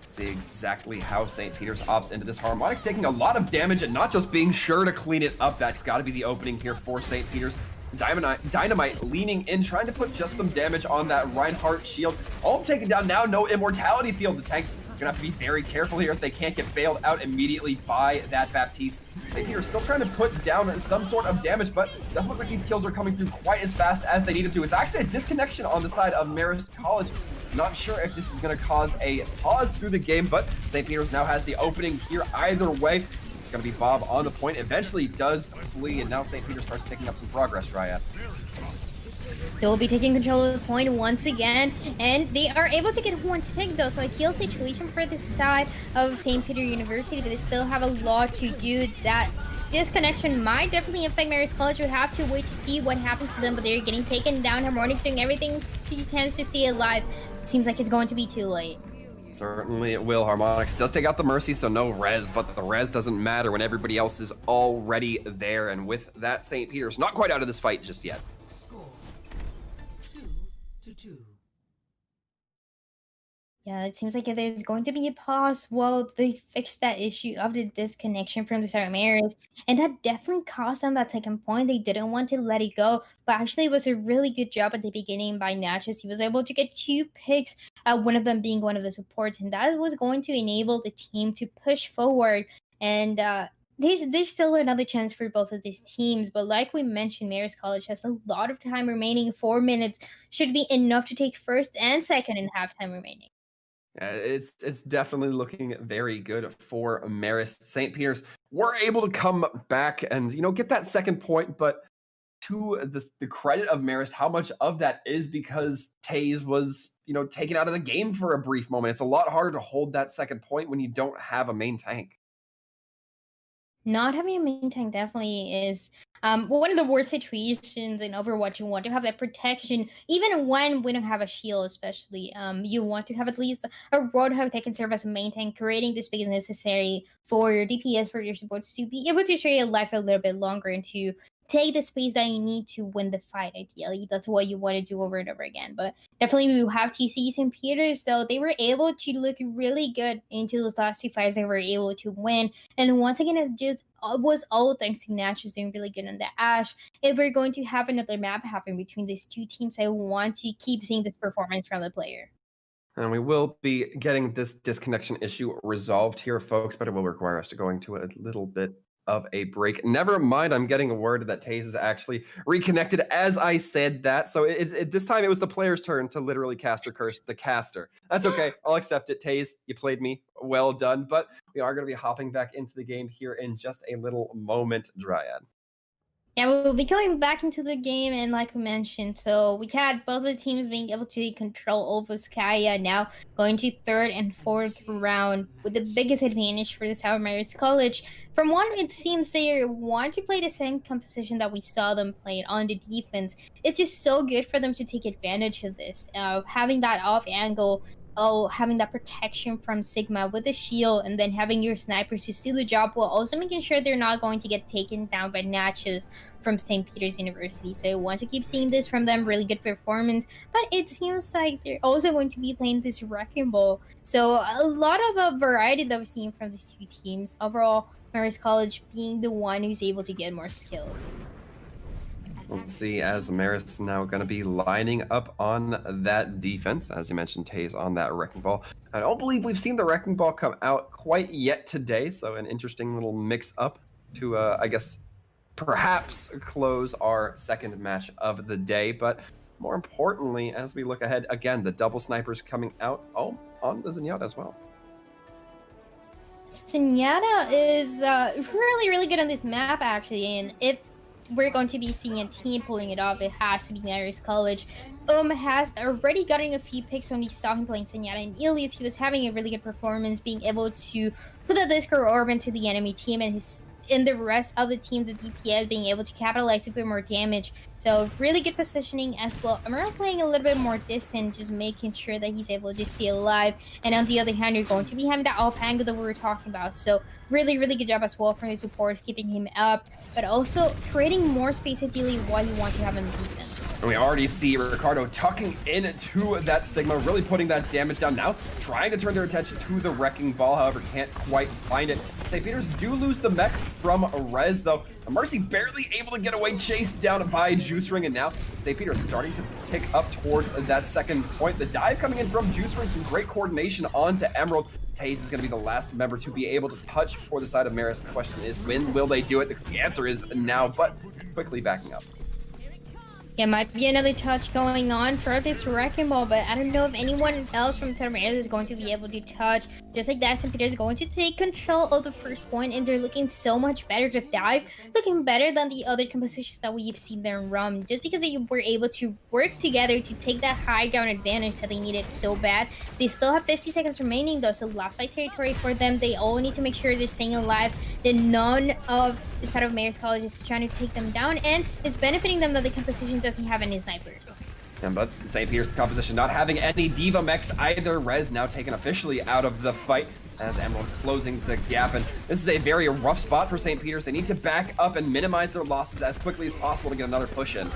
See exactly how St. Peter's opts into this. Harmonix taking a lot of damage and not just being sure to clean it up. That's got to be the opening here for St. Peter's. Dynamite leaning in, trying to put just some damage on that Reinhardt shield. All taken down now, no immortality field. The tanks gonna have to be very careful here as they can't get bailed out immediately by that Baptiste. St. Peter's still trying to put down some sort of damage, but it doesn't look like these kills are coming through quite as fast as they need them to. It's actually a disconnection on the side of Marist College. Not sure if this is going to cause a pause through the game, but St. Peter's now has the opening here either way. going to be Bob on the point. Eventually does flee, and now St. Peter starts taking up some progress, Dryad. They will be taking control of the point once again, and they are able to get one tick though. So ideal situation for the side of St. Peter University, but they still have a lot to do. That disconnection might definitely affect Marist College. We have to wait to see what happens to them, but they're getting taken down. Harmonix doing everything she can to stay alive. Seems like it's going to be too late. Certainly it will. Harmonix does take out the Mercy, so no res, but the res doesn't matter when everybody else is already there. And with that, St. Peter's not quite out of this fight just yet. Score 2-2. Yeah, it seems like there's going to be a pause while they fix that issue of the disconnection from the start of Marist. And that definitely cost them that second point. They didn't want to let it go. But actually, it was a really good job at the beginning by Natchez. He was able to get 2 picks, one of them being one of the supports. And that was going to enable the team to push forward. And there's still another chance for both of these teams. But like we mentioned, Marist College has a lot of time remaining. 4 minutes should be enough to take first and second in halftime remaining. It's definitely looking very good for Marist. St. Peter's were able to come back and, get that second point, but to the credit of Marist, how much of that is because Taze was, taken out of the game for a brief moment. It's a lot harder to hold that second point when you don't have a main tank. Not having a main tank definitely is one of the worst situations in Overwatch. You want to have that protection, even when we don't have a shield, especially. You want to have at least a Roadhog that can serve as a main tank, creating the space necessary for your DPS, for your supports to be able to stay alive a little bit longer and to take the space that you need to win the fight, ideally. That's what you want to do over and over again. But definitely we have to see St. Peter's, though. They were able to look really good into those last 2 fights. They were able to win. And once again, it just was all thanks to Natchez doing really good on the Ash. If we're going to have another map happen between these 2 teams, I want to keep seeing this performance from the player. And we will be getting this disconnection issue resolved here, folks, but it will require us to go into a little bit of a break. Never mind, I'm getting a word that Taze is actually reconnected as I said that. So this time it was the player's turn to literally caster curse the caster. That's okay. I'll accept it. Taze, you played me. Well done. But we are going to be hopping back into the game here in just a little moment, Dryad. Yeah, we'll be going back into the game, and like we mentioned, so we had both of the teams being able to control Ovoskaya, now going to 3rd and 4th round with the biggest advantage for the South Marist College. From one, it seems they want to play the same composition that we saw them play on the defense. It's just so good for them to take advantage of this, having that off angle, having that protection from Sigma with the shield, and then having your snipers to do the job while also making sure they're not going to get taken down by Natchez from St. Peter's University. So I want to keep seeing this from them, really good performance. But it seems like they're also going to be playing this Wrecking Ball. So a lot of a variety that we've seen from these 2 teams. Overall, Marist College being the one who's able to get more skills. Let's see, as Marist now going to be lining up on that defense. As you mentioned, Taze on that Wrecking Ball. I don't believe we've seen the Wrecking Ball come out quite yet today, so an interesting little mix-up to, I guess, perhaps close our second match of the day. But more importantly, as we look ahead, again, the double snipers coming out on the Zenyatta as well. Zenyatta is really, really good on this map, actually, and if we're going to be seeing a team pulling it off, it has to be Marist College. Has already gotten a few picks when we saw him playing Siena, and Ilias, he was having a really good performance, being able to put a Discord orb into the enemy team, and the rest of the team, the DPS, being able to capitalize to put more damage. So really good positioning as well. Amaro playing a little bit more distant, just making sure that he's able to stay alive. And on the other hand, you're going to be having that off angle that we were talking about. So really, really good job as well from the supports, keeping him up, but also creating more space ideally while you want to have on the defense. And we already see Ricardo tucking into that Sigma, really putting that damage down now, trying to turn their attention to the Wrecking Ball, however, can't quite find it. St. Peter's do lose the mech from Rez, though. Mercy barely able to get away, chased down by Juice Ring, and now St. Peter's starting to tick up towards that second point. The dive coming in from Juice Ring, some great coordination onto Emerald. Taze is going to be the last member to be able to touch for the side of Marist. The question is, when will they do it? The answer is now, but quickly backing up. Yeah, might be another touch going on for this Wrecking Ball, but I don't know if anyone else from Santa Maria is going to be able to touch. Just like that, St. Peter's going to take control of the first point, and they're looking so much better to dive, looking better than the other compositions that we've seen them run, just because they were able to work together to take that high ground advantage that they needed so bad. They still have 50 seconds remaining though, so last fight territory for them. They all need to make sure they're staying alive, that none of the side of Marist College is trying to take them down, and it's benefiting them that the composition doesn't have any snipers. And but St. Peter's composition not having any Diva mechs either. Rez now taken officially out of the fight as Emerald closing the gap. And this is a very rough spot for St. Peter's. They need to back up and minimize their losses as quickly as possible to get another push in.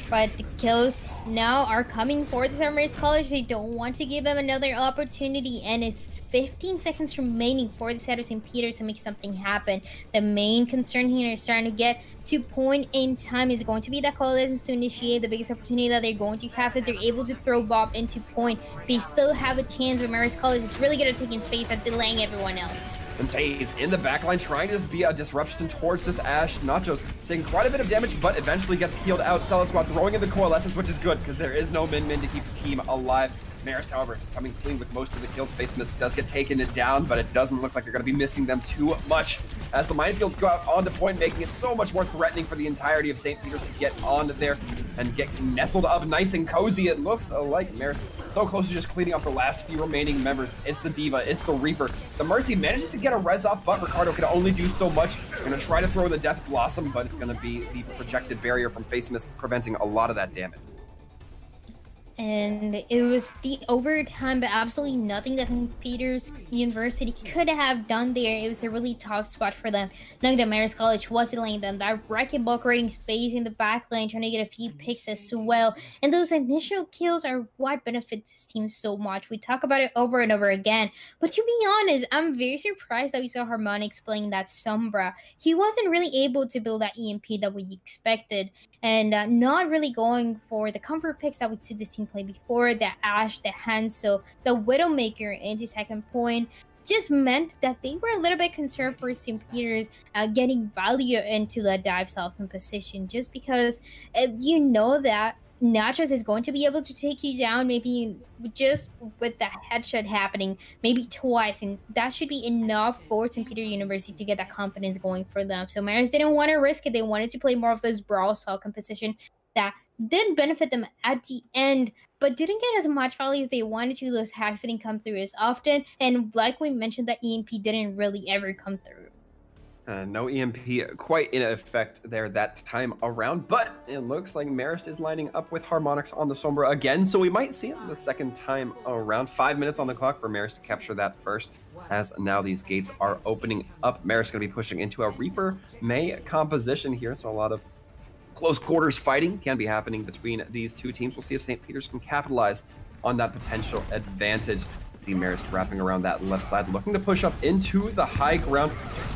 But the kills now are coming for the Santa Maria College. They don't want to give them another opportunity, and it's 15 seconds remaining for the side of St. Peter's to make something happen. The main concern here is trying to get to point in time is going to be that coalescence to initiate the biggest opportunity that they're going to have if they're able to throw Bob into point. They still have a chance, but Marist College is really good at taking space and delaying everyone else. And Taze in the backline trying to just be a disruption towards this Ashe. Nachos taking quite a bit of damage, but eventually gets healed out. Sella Squad throwing in the Coalescence, which is good because there is no Min to keep the team alive. Marist, however, coming clean with most of the kills. Face Mist does get taken down, but it doesn't look like they're going to be missing them too much as the minefields go out on the point, making it so much more threatening for the entirety of St. Peter's to get on there and get nestled up nice and cozy. It looks like Marist so close to just cleaning up the last few remaining members. It's the Diva, it's the Reaper. The Mercy manages to get a res off, but Ricardo can only do so much. They're going to try to throw the Death Blossom, but it's going to be the projected barrier from Face Mist preventing a lot of that damage. And it was the overtime, but absolutely nothing that St. Peter's University could have done there. It was a really tough spot for them, knowing that Marist College was delaying them. That Wrecking Ball creating space in the back lane, trying to get a few picks as well. And those initial kills are what benefits this team so much. We talk about it over and over again. But to be honest, I'm very surprised that we saw Harmonix playing that Sombra. He wasn't really able to build that EMP that we expected, and not really going for the comfort picks that we see this team play before. The Ashe, the Hanzo, the Widowmaker into second point just meant that they were a little bit concerned for St. Peter's getting value into the dive style composition, just because you know that Nachos is going to be able to take you down, maybe just with the headshot happening maybe twice, and that should be enough for St. Peter University to get that confidence going for them. So Marist didn't want to risk it. They wanted to play more of this brawl style composition that did benefit them at the end, but didn't get as much value as they wanted to. Those hacks didn't come through as often, and like we mentioned, that EMP didn't really ever come through. No EMP quite in effect there that time around, but it looks like Marist is lining up with Harmonix on the Sombra again, so we might see it the second time around. 5 minutes on the clock for Marist to capture that first, as now these gates are opening up. Marist going to be pushing into a Reaper May composition here, so a lot of close quarters fighting can be happening between these two teams. We'll see if St. Peter's can capitalize on that potential advantage. See Marist wrapping around that left side, looking to push up into the high ground.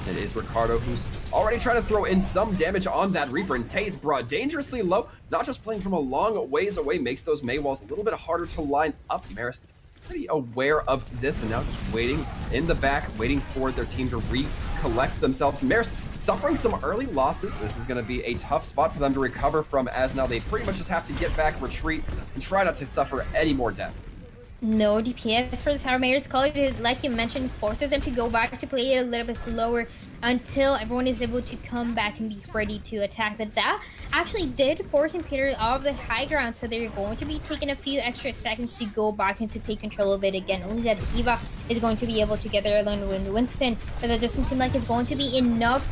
It is Ricardo who's already trying to throw in some damage on that Reaper, and Taze brought dangerously low. Not just playing from a long ways away makes those May walls a little bit harder to line up. Marist pretty aware of this and now just waiting in the back, waiting for their team to recollect themselves. Marist suffering some early losses. This is going to be a tough spot for them to recover from, as now they pretty much just have to get back, retreat, and try not to suffer any more death. No DPS for the Santa Maria College, like you mentioned, forces them to go back to play it a little bit slower until everyone is able to come back and be ready to attack. But that actually did force St. Peter off the high ground, so they're going to be taking a few extra seconds to go back and to take control of it again. Only that Diva is going to be able to get there alone with Winston, but that doesn't seem like it's going to be enough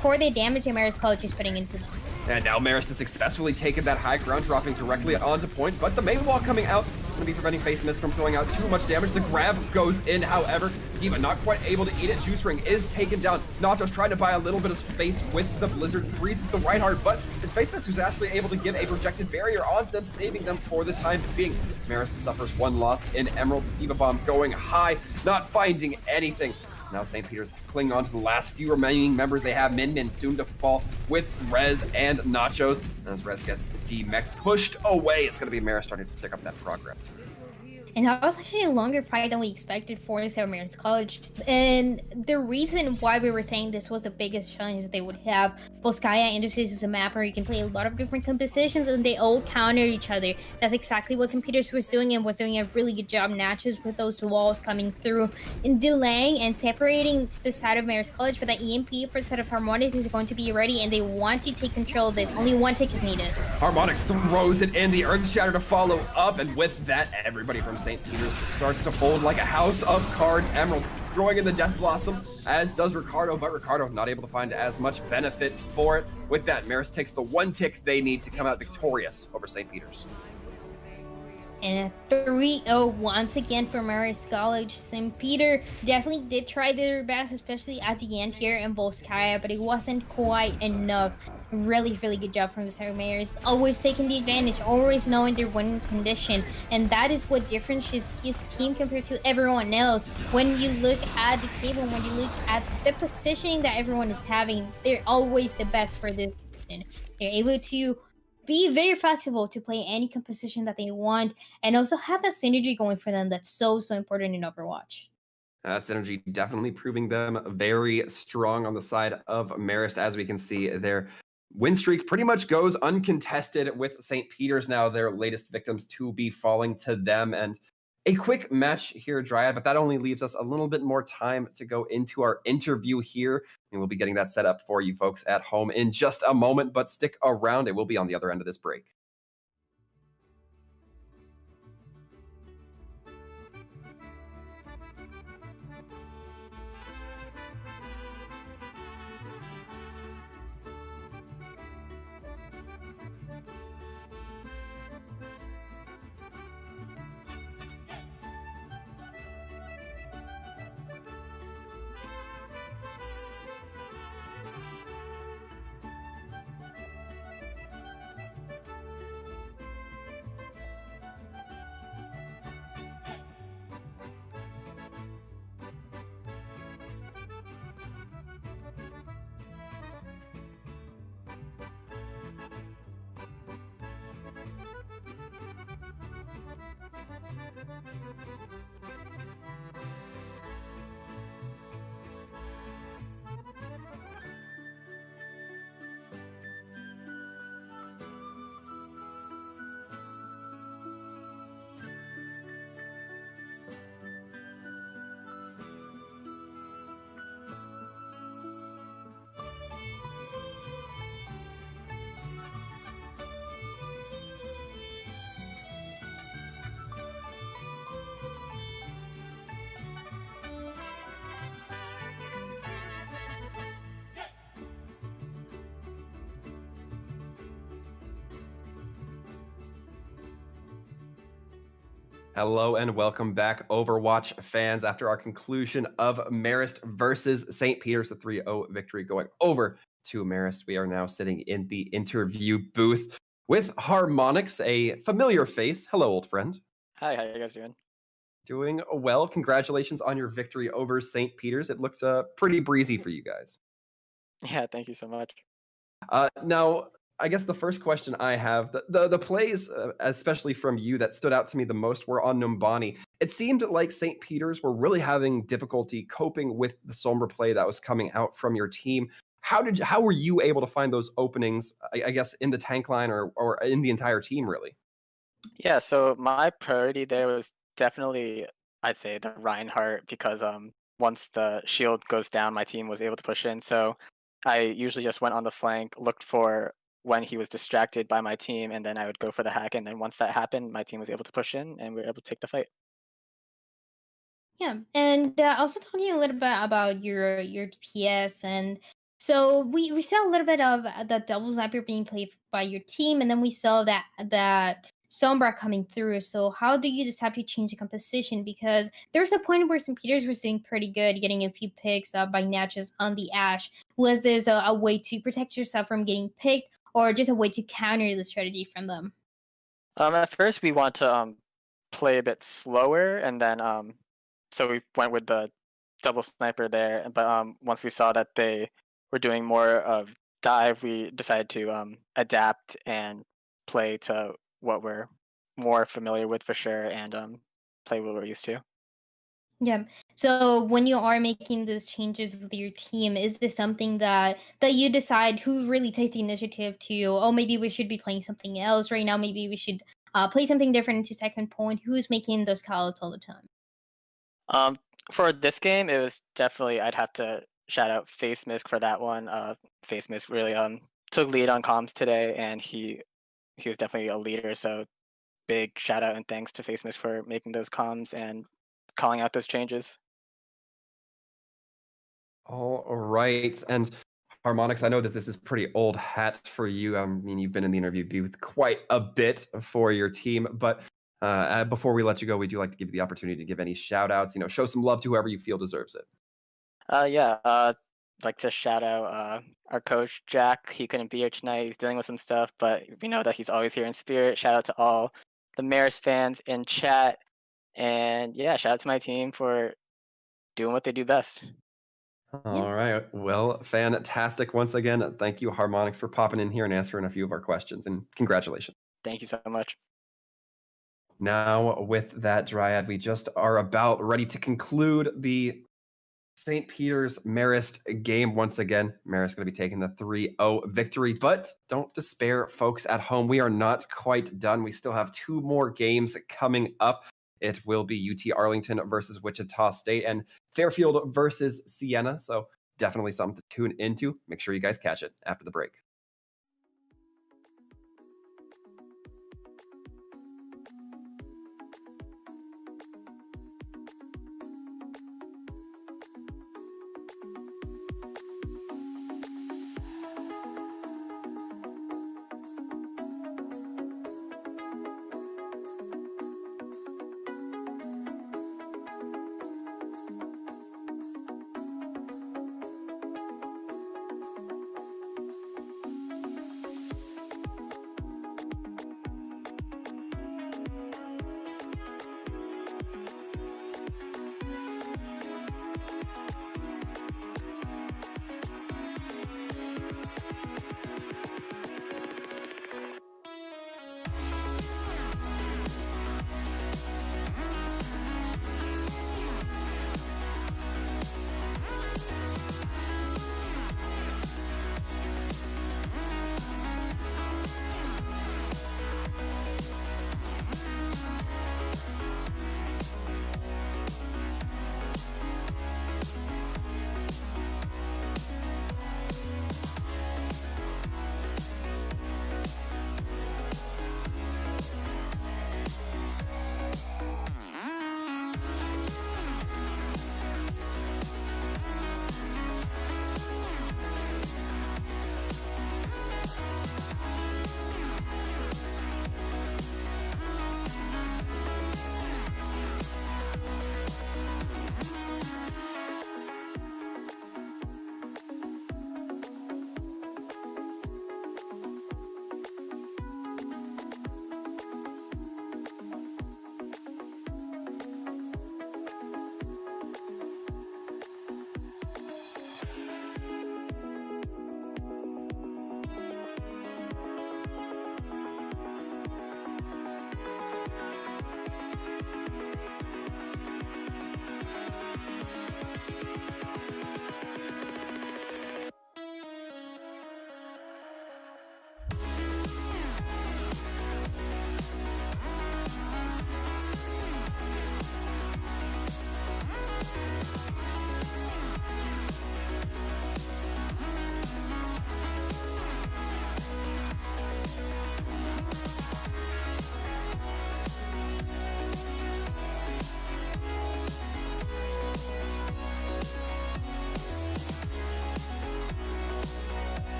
for the damage that Marist College is putting into them. And now Marist has successfully taken that high ground, dropping directly onto point, but the main wall coming out is going to be preventing Face Mist from throwing out too much damage. The grab goes in, however, Diva not quite able to eat it. Juice Ring is taken down. Nachos trying to buy a little bit of space with the Blizzard, freezes the right heart, but it's Face Mist who's actually able to give a projected barrier onto them, saving them for the time being. Marist suffers one loss in Emerald. Diva Bomb going high, not finding anything. Now St. Peter's clinging on to the last few remaining members they have. Min soon to fall with Rez and Nachos. As Rez gets D-Mech pushed away. It's going to be Marist starting to pick up that progress. And that was actually a longer fight than we expected for the St. Marist College. And the reason why we were saying this was the biggest challenge that they would have, Volskaya Industries is a map where you can play a lot of different compositions and they all counter each other. That's exactly what St. Peter's was doing and was doing a really good job, not just with those walls coming through and delaying and separating the side of Marist College. But the EMP for the side of Harmonics is going to be ready and they want to take control of this. Only one tick is needed. Harmonics throws it in, the Earth Shatter to follow up, and with that, everybody from St. Peter's starts to fold like a house of cards. Emerald throwing in the Death Blossom, as does Ricardo, but Ricardo not able to find as much benefit for it. With that, Marist takes the one tick they need to come out victorious over St. Peter's. And a 3-0 once again for Marist College. St. Peter definitely did try their best, especially at the end here in Volskaya, but it wasn't quite enough. Really, really good job from the St. Marist. Always taking the advantage, always knowing their winning condition. And that is what differentiates this team compared to everyone else. When you look at the table, when you look at the positioning that everyone is having, they're always the best for this season. They're able to be very flexible to play any composition that they want and also have that synergy going for them that's so important in Overwatch. That synergy definitely proving them very strong on the side of Marist. As we can see, their win streak pretty much goes uncontested with St. Peter's now their latest victims to be falling to them. And a quick match here, Dryad, but that only leaves us a little bit more time to go into our interview here. And we'll be getting that set up for you folks at home in just a moment, but stick around. It will be on the other end of this break. Hello and welcome back, Overwatch fans. After our conclusion of Marist versus St. Peter's, the 3-0 victory going over to Marist, we are now sitting in the interview booth with Harmonics, a familiar face. Hello, old friend. Hi, how you guys doing? Doing well. Congratulations on your victory over St. Peter's. It looked pretty breezy for you guys. Yeah, thank you so much. Now, I guess the first question I have, the plays, especially from you, that stood out to me the most were on Numbani. It seemed like St. Peter's were really having difficulty coping with the Sombra play that was coming out from your team. How were you able to find those openings, I guess, in the tank line or in the entire team, really? Yeah, so my priority there was definitely, I'd say, the Reinhardt, because once the shield goes down, my team was able to push in. So I usually just went on the flank, looked for when he was distracted by my team, and then I would go for the hack. And then once that happened, my team was able to push in, and we were able to take the fight. Yeah, and also talking a little bit about your DPS, and so we saw a little bit of the double sniper being played by your team, and then we saw that Sombra coming through. So how do you just have to change the composition? Because there's a point where St. Peter's was doing pretty good, getting a few picks by Natchez on the Ashe. Was this a way to protect yourself from getting picked, or just a way to counter the strategy from them? At first, we want to play a bit slower, and then so we went with the double sniper there. But once we saw that they were doing more of dive, we decided to adapt and play to what we're more familiar with for sure, and play what we're used to. Yeah. So when you are making these changes with your team, is this something that you decide who really takes the initiative to? Oh, maybe we should be playing something else right now. Maybe we should play something different into second point. Who's making those calls all the time? Um, for this game, it was definitely I'd have to shout out Face Misk for that one. Face Misk really took lead on comms today, and he was definitely a leader. So big shout out and thanks to Face Misk for making those comms and calling out those changes. All right. And Harmonix, I know that this is pretty old hat for you. I mean, you've been in the interview booth quite a bit for your team, but before we let you go, we do like to give you the opportunity to give any shout outs, show some love to whoever you feel deserves it. Yeah, like to shout out our coach Jack. He couldn't be here tonight. He's dealing with some stuff, but we know that he's always here in spirit. Shout out to all the Marist fans in chat, and yeah, shout out to my team for doing what they do best. All right. Well, fantastic. Once again, thank you, Harmonix, for popping in here and answering a few of our questions, and congratulations. Thank you so much. Now, with that Dryad, we just are about ready to conclude the St. Peter's Marist game. Once again, Marist going to be taking the 3-0 victory, but don't despair, folks at home. We are not quite done. We still have 2 more games coming up. It will be UT Arlington versus Wichita State and Fairfield versus Siena. So definitely something to tune into. Make sure you guys catch it after the break.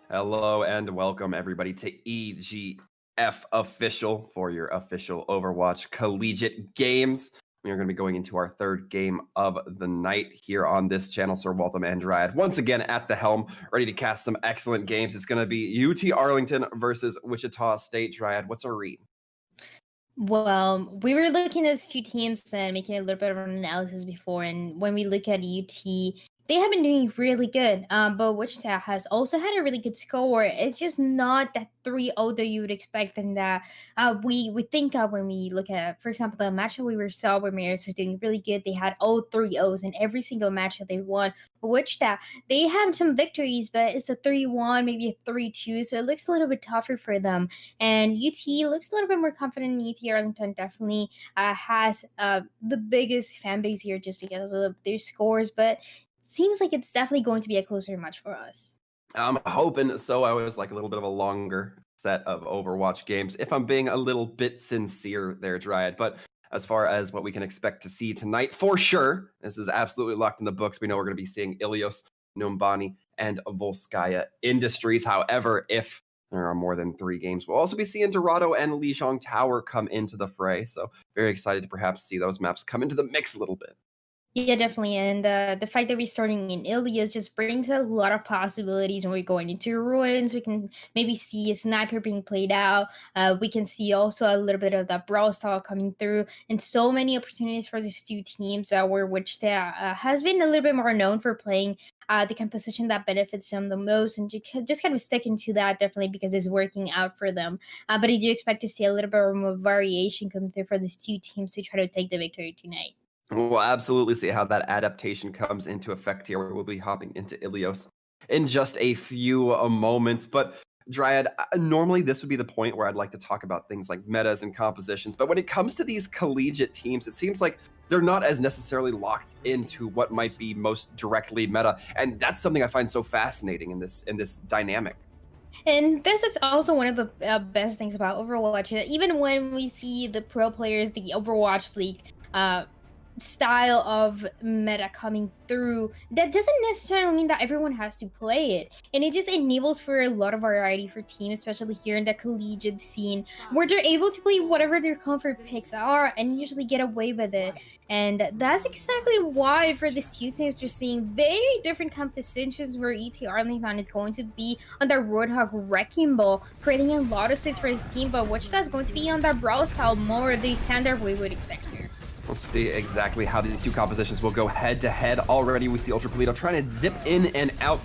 Hello and welcome everybody to EGF Official for your official Overwatch collegiate games. We are going to be going into our third game of the night here on this channel. Sir Waltham and Dryad once again at the helm, ready to cast some excellent games. It's going to be UT Arlington versus Wichita State. Dryad, what's our read? Well, we were looking at these two teams and making a little bit of an analysis before, and when we look at UT, they have been doing really good. But Wichita has also had a really good score. It's just not that 3-0 that you would expect, and that we think of when we look at, for example, the match that we saw where Marist was doing really good. They had all 3-0s in every single match that they won. But Wichita, they have some victories, but it's a 3-1, maybe a 3-2, so it looks a little bit tougher for them. And UT looks a little bit more confident. UT Arlington definitely has the biggest fan base here just because of their scores, but seems like it's definitely going to be a closer match for us. I'm hoping so. I always like a little bit of a longer set of Overwatch games, if I'm being a little bit sincere there, Dryad. But as far as what we can expect to see tonight, for sure, this is absolutely locked in the books. We know we're going to be seeing Ilios, Numbani, and Volskaya Industries. However, if there are more than 3 games, we'll also be seeing Dorado and Lijiang Tower come into the fray. So very excited to perhaps see those maps come into the mix a little bit. Yeah, definitely. And the fact that we're starting in Ilios just brings a lot of possibilities when we're going into ruins. We can maybe see a sniper being played out. We can see also a little bit of that brawl style coming through, and so many opportunities for these two teams where Wichita has been a little bit more known for playing the composition that benefits them the most, and just kind of sticking to that definitely because it's working out for them. But I do expect to see a little bit more variation coming through for these two teams to try to take the victory tonight. We'll absolutely see how that adaptation comes into effect here. We'll be hopping into Ilios in just a few moments. But Dryad, normally this would be the point where I'd like to talk about things like metas and compositions. But when it comes to these collegiate teams, it seems like they're not as necessarily locked into what might be most directly meta. And that's something I find so fascinating in this dynamic. And this is also one of the best things about Overwatch. Even when we see the pro players, the Overwatch League, style of meta coming through, that doesn't necessarily mean that everyone has to play it, and it just enables for a lot of variety for teams, especially here in the collegiate scene, where they're able to play whatever their comfort picks are and usually get away with it. And that's exactly why for these two teams you're seeing very different compositions, where ET Arlington is going to be on the Roadhog Wrecking Ball, creating a lot of space for his team, but Wichita is going to be on the brawl style, more the standard we would expect here. We'll see exactly how these two compositions will go head-to-head. Already we see Ultra Polito trying to zip in and out,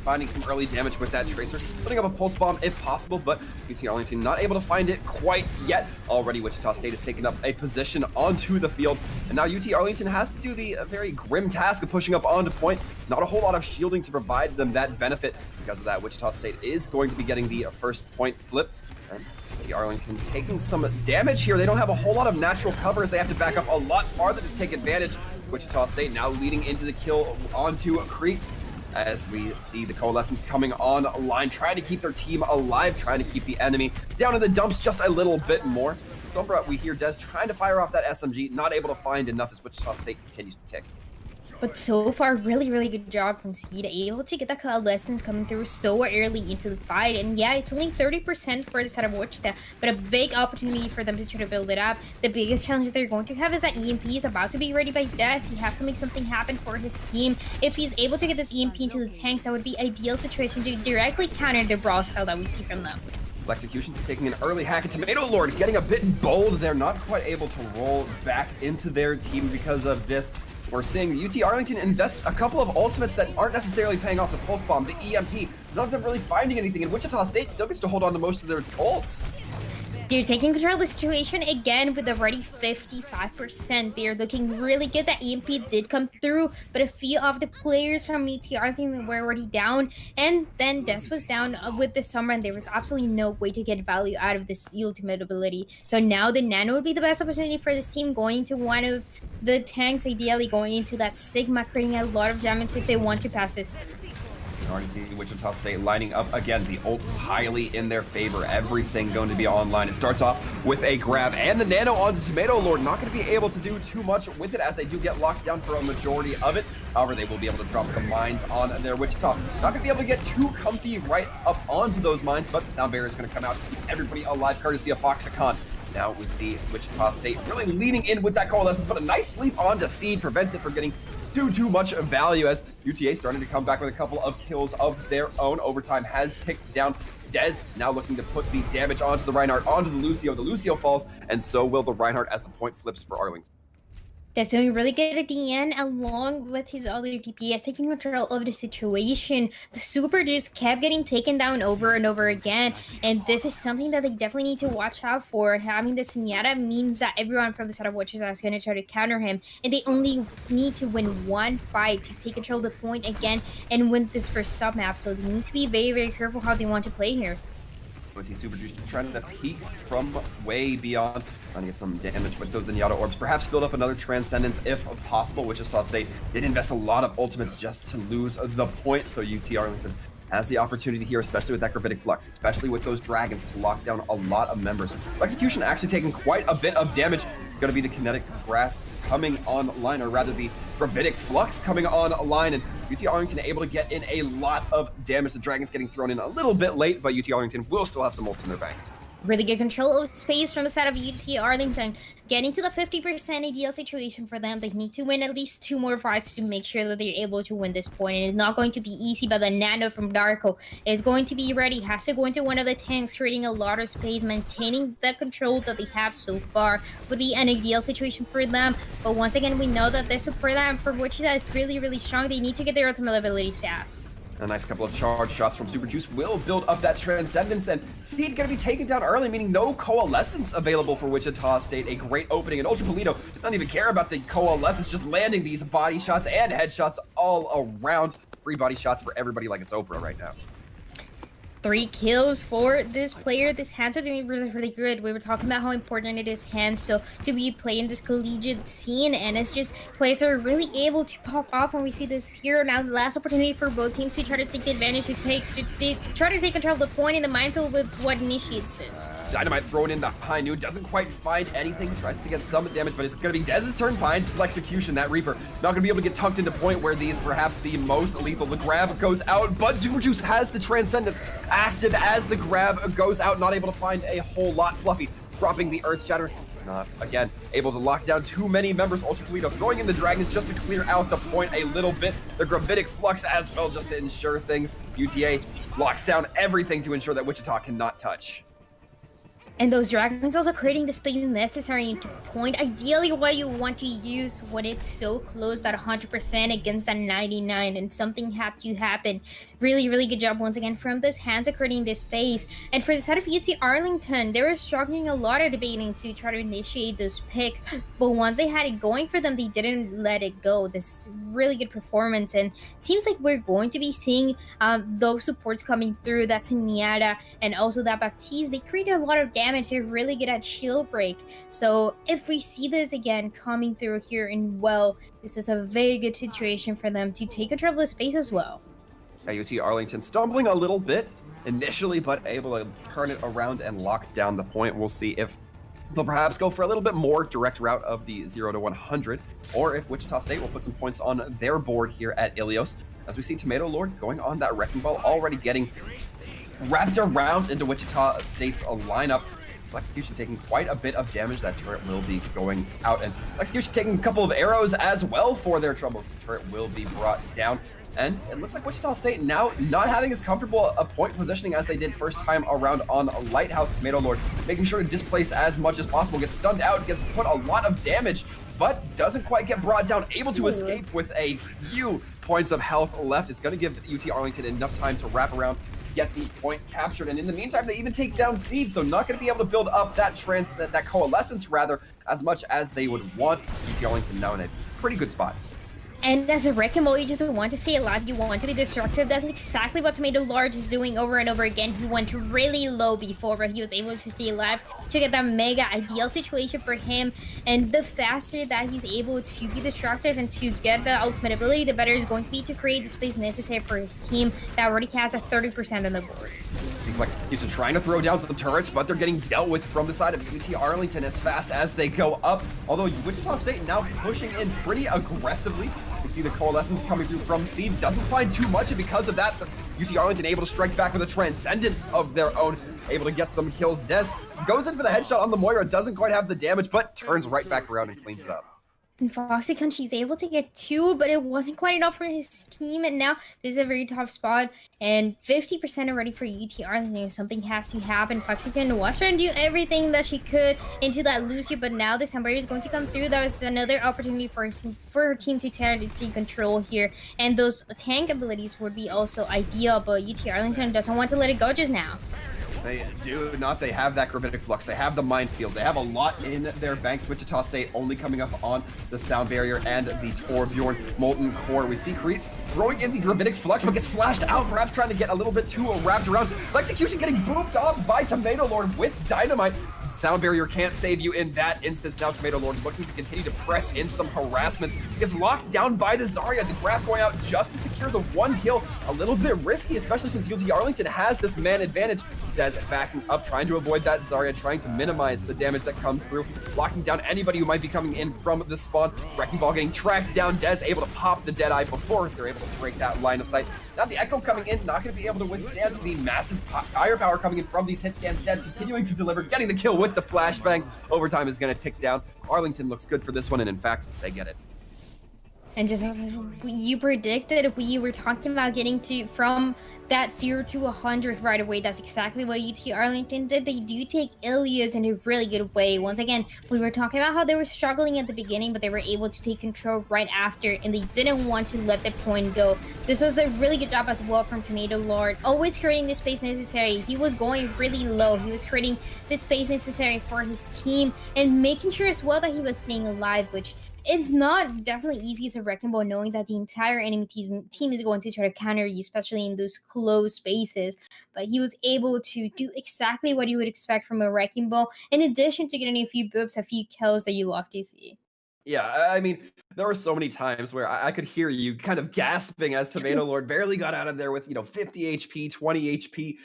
finding some early damage with that Tracer, putting up a Pulse Bomb if possible, but UT Arlington not able to find it quite yet. Already Wichita State has taken up a position onto the field, and now UT Arlington has to do the very grim task of pushing up onto point. Not a whole lot of shielding to provide them that benefit. Because of that, Wichita State is going to be getting the first point flip. And Arlington taking some damage here. They don't have a whole lot of natural covers. They have to back up a lot farther to take advantage. Wichita State now leading into the kill onto Creeks, as we see the Coalescence coming online, trying to keep their team alive, trying to keep the enemy down in the dumps just a little bit more. Sombra, we hear Dez trying to fire off that SMG, not able to find enough as Wichita State continues to tick. But so far, really good job from Siena, able to get the coalescence coming through so early into the fight. And yeah, it's only 30% for the side of Wichita, but a big opportunity for them to try to build it up. The biggest challenge that they're going to have is that EMP is about to be ready by Des. He has to make something happen for his team. If he's able to get this EMP into the tanks, that would be ideal situation to directly counter the brawl style that we see from them. Execution taking an early hack at Tomato Lord, getting a bit bold. They're not quite able to roll back into their team because of this. We're seeing UT Arlington invest a couple of ultimates that aren't necessarily paying off. The Pulse Bomb, the EMP, none of them really finding anything, and Wichita State still gets to hold on to most of their ults. They're taking control of the situation again with already 55%. They're looking really good. That EMP did come through, but a few of the players from UTR think were already down. And then Des was down with the summer, and there was absolutely no way to get value out of this ultimate ability. So now the Nano would be the best opportunity for this team, going to one of the tanks, ideally going into that Sigma, creating a lot of damage if they want to pass this. Already see Wichita State lining up again. The ult's highly in their favor. Everything going to be online. It starts off with a grab and the Nano onto Tomato Lord. Not going to be able to do too much with it as they do get locked down for a majority of it. However, they will be able to drop the mines on their Wichita. Not going to be able to get too comfy right up onto those mines, but the sound barrier is going to come out to keep everybody alive, courtesy of Foxicon. Now we see Wichita State really leaning in with that coalescence, but a nice sleep onto Seed prevents it from getting too much value as UTA starting to come back with a couple of kills of their own. Overtime has ticked down. Dez now looking to put the damage onto the Reinhardt, onto the Lucio. The Lucio falls, and so will the Reinhardt as the point flips for Arlington. That's doing really good at the end, along with his other DPS, taking control of the situation. The Super just kept getting taken down over and over again, and this is something that they definitely need to watch out for. Having the Siena means that everyone from the side of Wichita is going to try to counter him, and they only need to win one fight to take control of the point again and win this first sub-map, so they need to be very careful how they want to play here. With the Super Juice trying to peek from way beyond, trying to get some damage with those Zenyatta orbs. Perhaps build up another Transcendence if possible. Wichita State did invest a lot of ultimates just to lose the point, so UT Arlington has the opportunity here, especially with that Gravitic Flux, especially with those dragons, to lock down a lot of members. Execution actually taking quite a bit of damage. Going to be the Kinetic Grasp coming online, or rather the Gravitic Flux coming online, and UT Arlington able to get in a lot of damage. The Dragons getting thrown in a little bit late, but UT Arlington will still have some ults in their bank. Really good control of space from the side of UT Arlington. Getting to the 50% ideal situation for them. They need to win at least 2 more fights to make sure that they're able to win this point. And it's not going to be easy, but the Nano from Darko is going to be ready. Has to go into one of the tanks, creating a lot of space, maintaining the control that they have so far. Would be an ideal situation for them. But once again, we know that the support line for Wichita is really strong. They need to get their ultimate abilities fast. A nice couple of charge shots from Super Juice will build up that Transcendence, and Seed going to be taken down early, meaning no Coalescence available for Wichita State. A great opening, and Ultra Polito doesn't even care about the Coalescence, just landing these body shots and headshots all around. Free body shots for everybody like it's Oprah right now. 3 kills for this player. This hands are doing really good. We were talking about how important it is hands, so to be playing this collegiate scene, and it's just players are really able to pop off when we see this here. Now the last opportunity for both teams to try to take the advantage, to try to take control of the point in the minefield with what initiates this. Dynamite thrown in the high noon, doesn't quite find anything, tries to get some damage, but it's going to be Dez's turn, finds full execution. That Reaper not going to be able to get tucked into point where these perhaps the most lethal. The grab goes out, but Super Juice has the Transcendence active as the grab goes out, not able to find a whole lot. Fluffy dropping the Earth Shatter, not again able to lock down too many members. Ultra Polito throwing in the Dragons just to clear out the point a little bit. The Gravitic Flux as well, just to ensure things. UTA locks down everything to ensure that Wichita cannot touch. And those Dragons also creating the space necessary to point. Ideally what you want to use when it's so close, that 100% against that 99, and something had to happen. Really good job once again from this hands of creating this space. And for the side of UT Arlington, they were struggling a lot of debating to try to initiate those picks, but once they had it going for them, they didn't let it go. This really good performance, and it seems like we're going to be seeing those supports coming through. That's Zenyatta and also that Baptiste. They created a lot of damage. They're really good at shield break. So if we see this again coming through here in well, this is a very good situation for them to take control of the space as well. UT Arlington stumbling a little bit initially, but able to turn it around and lock down the point. We'll see if they'll perhaps go for a little bit more direct route of the 0 to 100, or if Wichita State will put some points on their board here at Ilios, as we see Tomato Lord going on that Wrecking Ball, already getting wrapped around into Wichita State's lineup. Execution taking quite a bit of damage. That turret will be going out, and Execution taking a couple of arrows as well for their trouble. The turret will be brought down, and it looks like Wichita State now not having as comfortable a point positioning as they did first time around on Lighthouse. Tomato Lord making sure to displace as much as possible, gets stunned out, gets put a lot of damage, but doesn't quite get brought down, able to escape with a few points of health left. It's going to give UT Arlington enough time to wrap around, get the point captured, and in the meantime they even take down Seed, so not going to be able to build up that coalescence rather as much as they would want. UT Arlington now in a pretty good spot. And as a Wrecking Ball, you just want to stay alive, you want to be destructive. That's exactly what Tomato Lord is doing over and over again. He went really low before, but he was able to stay alive to get that mega ideal situation for him. And the faster that he's able to be destructive and to get the ultimate ability, the better it's going to be to create the space necessary for his team that already has a 30% on the board. Execution trying to throw down some turrets, but they're getting dealt with from the side of UT Arlington as fast as they go up. Although Wichita State now pushing in pretty aggressively. You see the coalescence coming through from Seed, doesn't find too much, and because of that, UT Arlington able to strike back with a transcendence of their own, able to get some kills. Dez goes in for the headshot on the Moira, doesn't quite have the damage, but turns right back around and cleans it up. And Foxycon, she's able to get 2, but it wasn't quite enough for his team. And now this is a very tough spot. And 50% already for UT Arlington. Something has to happen. Foxycon was trying to do everything that she could into that Lucio, but now the Sunbury is going to come through. That was another opportunity for her team to take control here. And those tank abilities would be also ideal, but UT Arlington doesn't want to let it go just now. They do not. They have that Gravitic Flux. They have the Minefield. They have a lot in their banks. Wichita State only coming up on the Sound Barrier and the Torbjorn Molten Core. We see Creets throwing in the Gravitic Flux, but gets flashed out, perhaps trying to get a little bit too wrapped around. Execution getting booped off by Tomato Lord with Dynamite. Sound Barrier can't save you in that instance. Now Tomato Lord looking to continue to press in some harassments. Gets locked down by the Zarya. The graph going out just to secure the 1 kill. A little bit risky, especially since UT Arlington has this man advantage. Dez backing up, trying to avoid that Zarya, trying to minimize the damage that comes through. Locking down anybody who might be coming in from the spawn. Wrecking Ball getting tracked down. Dez able to pop the Deadeye before they're able to break that line of sight. Now the Echo coming in, not going to be able to withstand the massive firepower coming in from these hit scans. Dez continuing to deliver, getting the kill with the flashbang. Overtime is going to tick down. Arlington looks good for this one, and in fact, they get it. And just you predicted, we were talking about getting from that 0 to 100 right away. That's exactly what UT Arlington did. They do take Ilios in a really good way. Once again, we were talking about how they were struggling at the beginning, but they were able to take control right after, and they didn't want to let the point go. This was a really good job as well from Tomato Lord, always creating the space necessary. He was going really low. He was creating the space necessary for his team and making sure as well that he was staying alive, which it's not definitely easy as a Wrecking Ball, knowing that the entire enemy team is going to try to counter you, especially in those close spaces. But he was able to do exactly what you would expect from a Wrecking Ball, in addition to getting a few boops, a few kills that you love to see. Yeah, I mean, there were so many times where I could hear you kind of gasping as Tomato Lord barely got out of there with, 50 HP, 20 HP.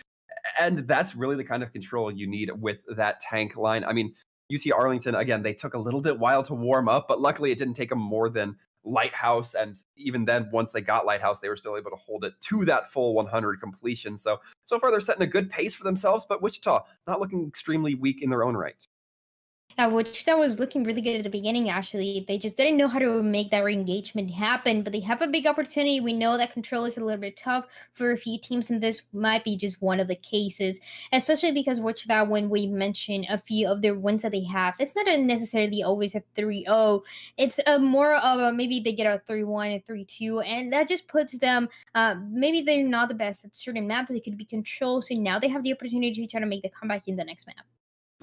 And that's really the kind of control you need with that tank line. I mean, UT Arlington, again, they took a little bit while to warm up, but luckily it didn't take them more than Lighthouse. And even then, once they got Lighthouse, they were still able to hold it to that full 100 completion. So far they're setting a good pace for themselves, but Wichita not looking extremely weak in their own right. Yeah, Wichita was looking really good at the beginning, actually. They just didn't know how to make that re-engagement happen, but they have a big opportunity. We know that control is a little bit tough for a few teams, and this might be just one of the cases, especially because Wichita, when we mention a few of their wins that they have, it's not necessarily always a 3-0. It's more of maybe they get a 3-1, a 3-2, and that just puts them, maybe they're not the best at certain maps. They could be control, so now they have the opportunity to try to make the comeback in the next map.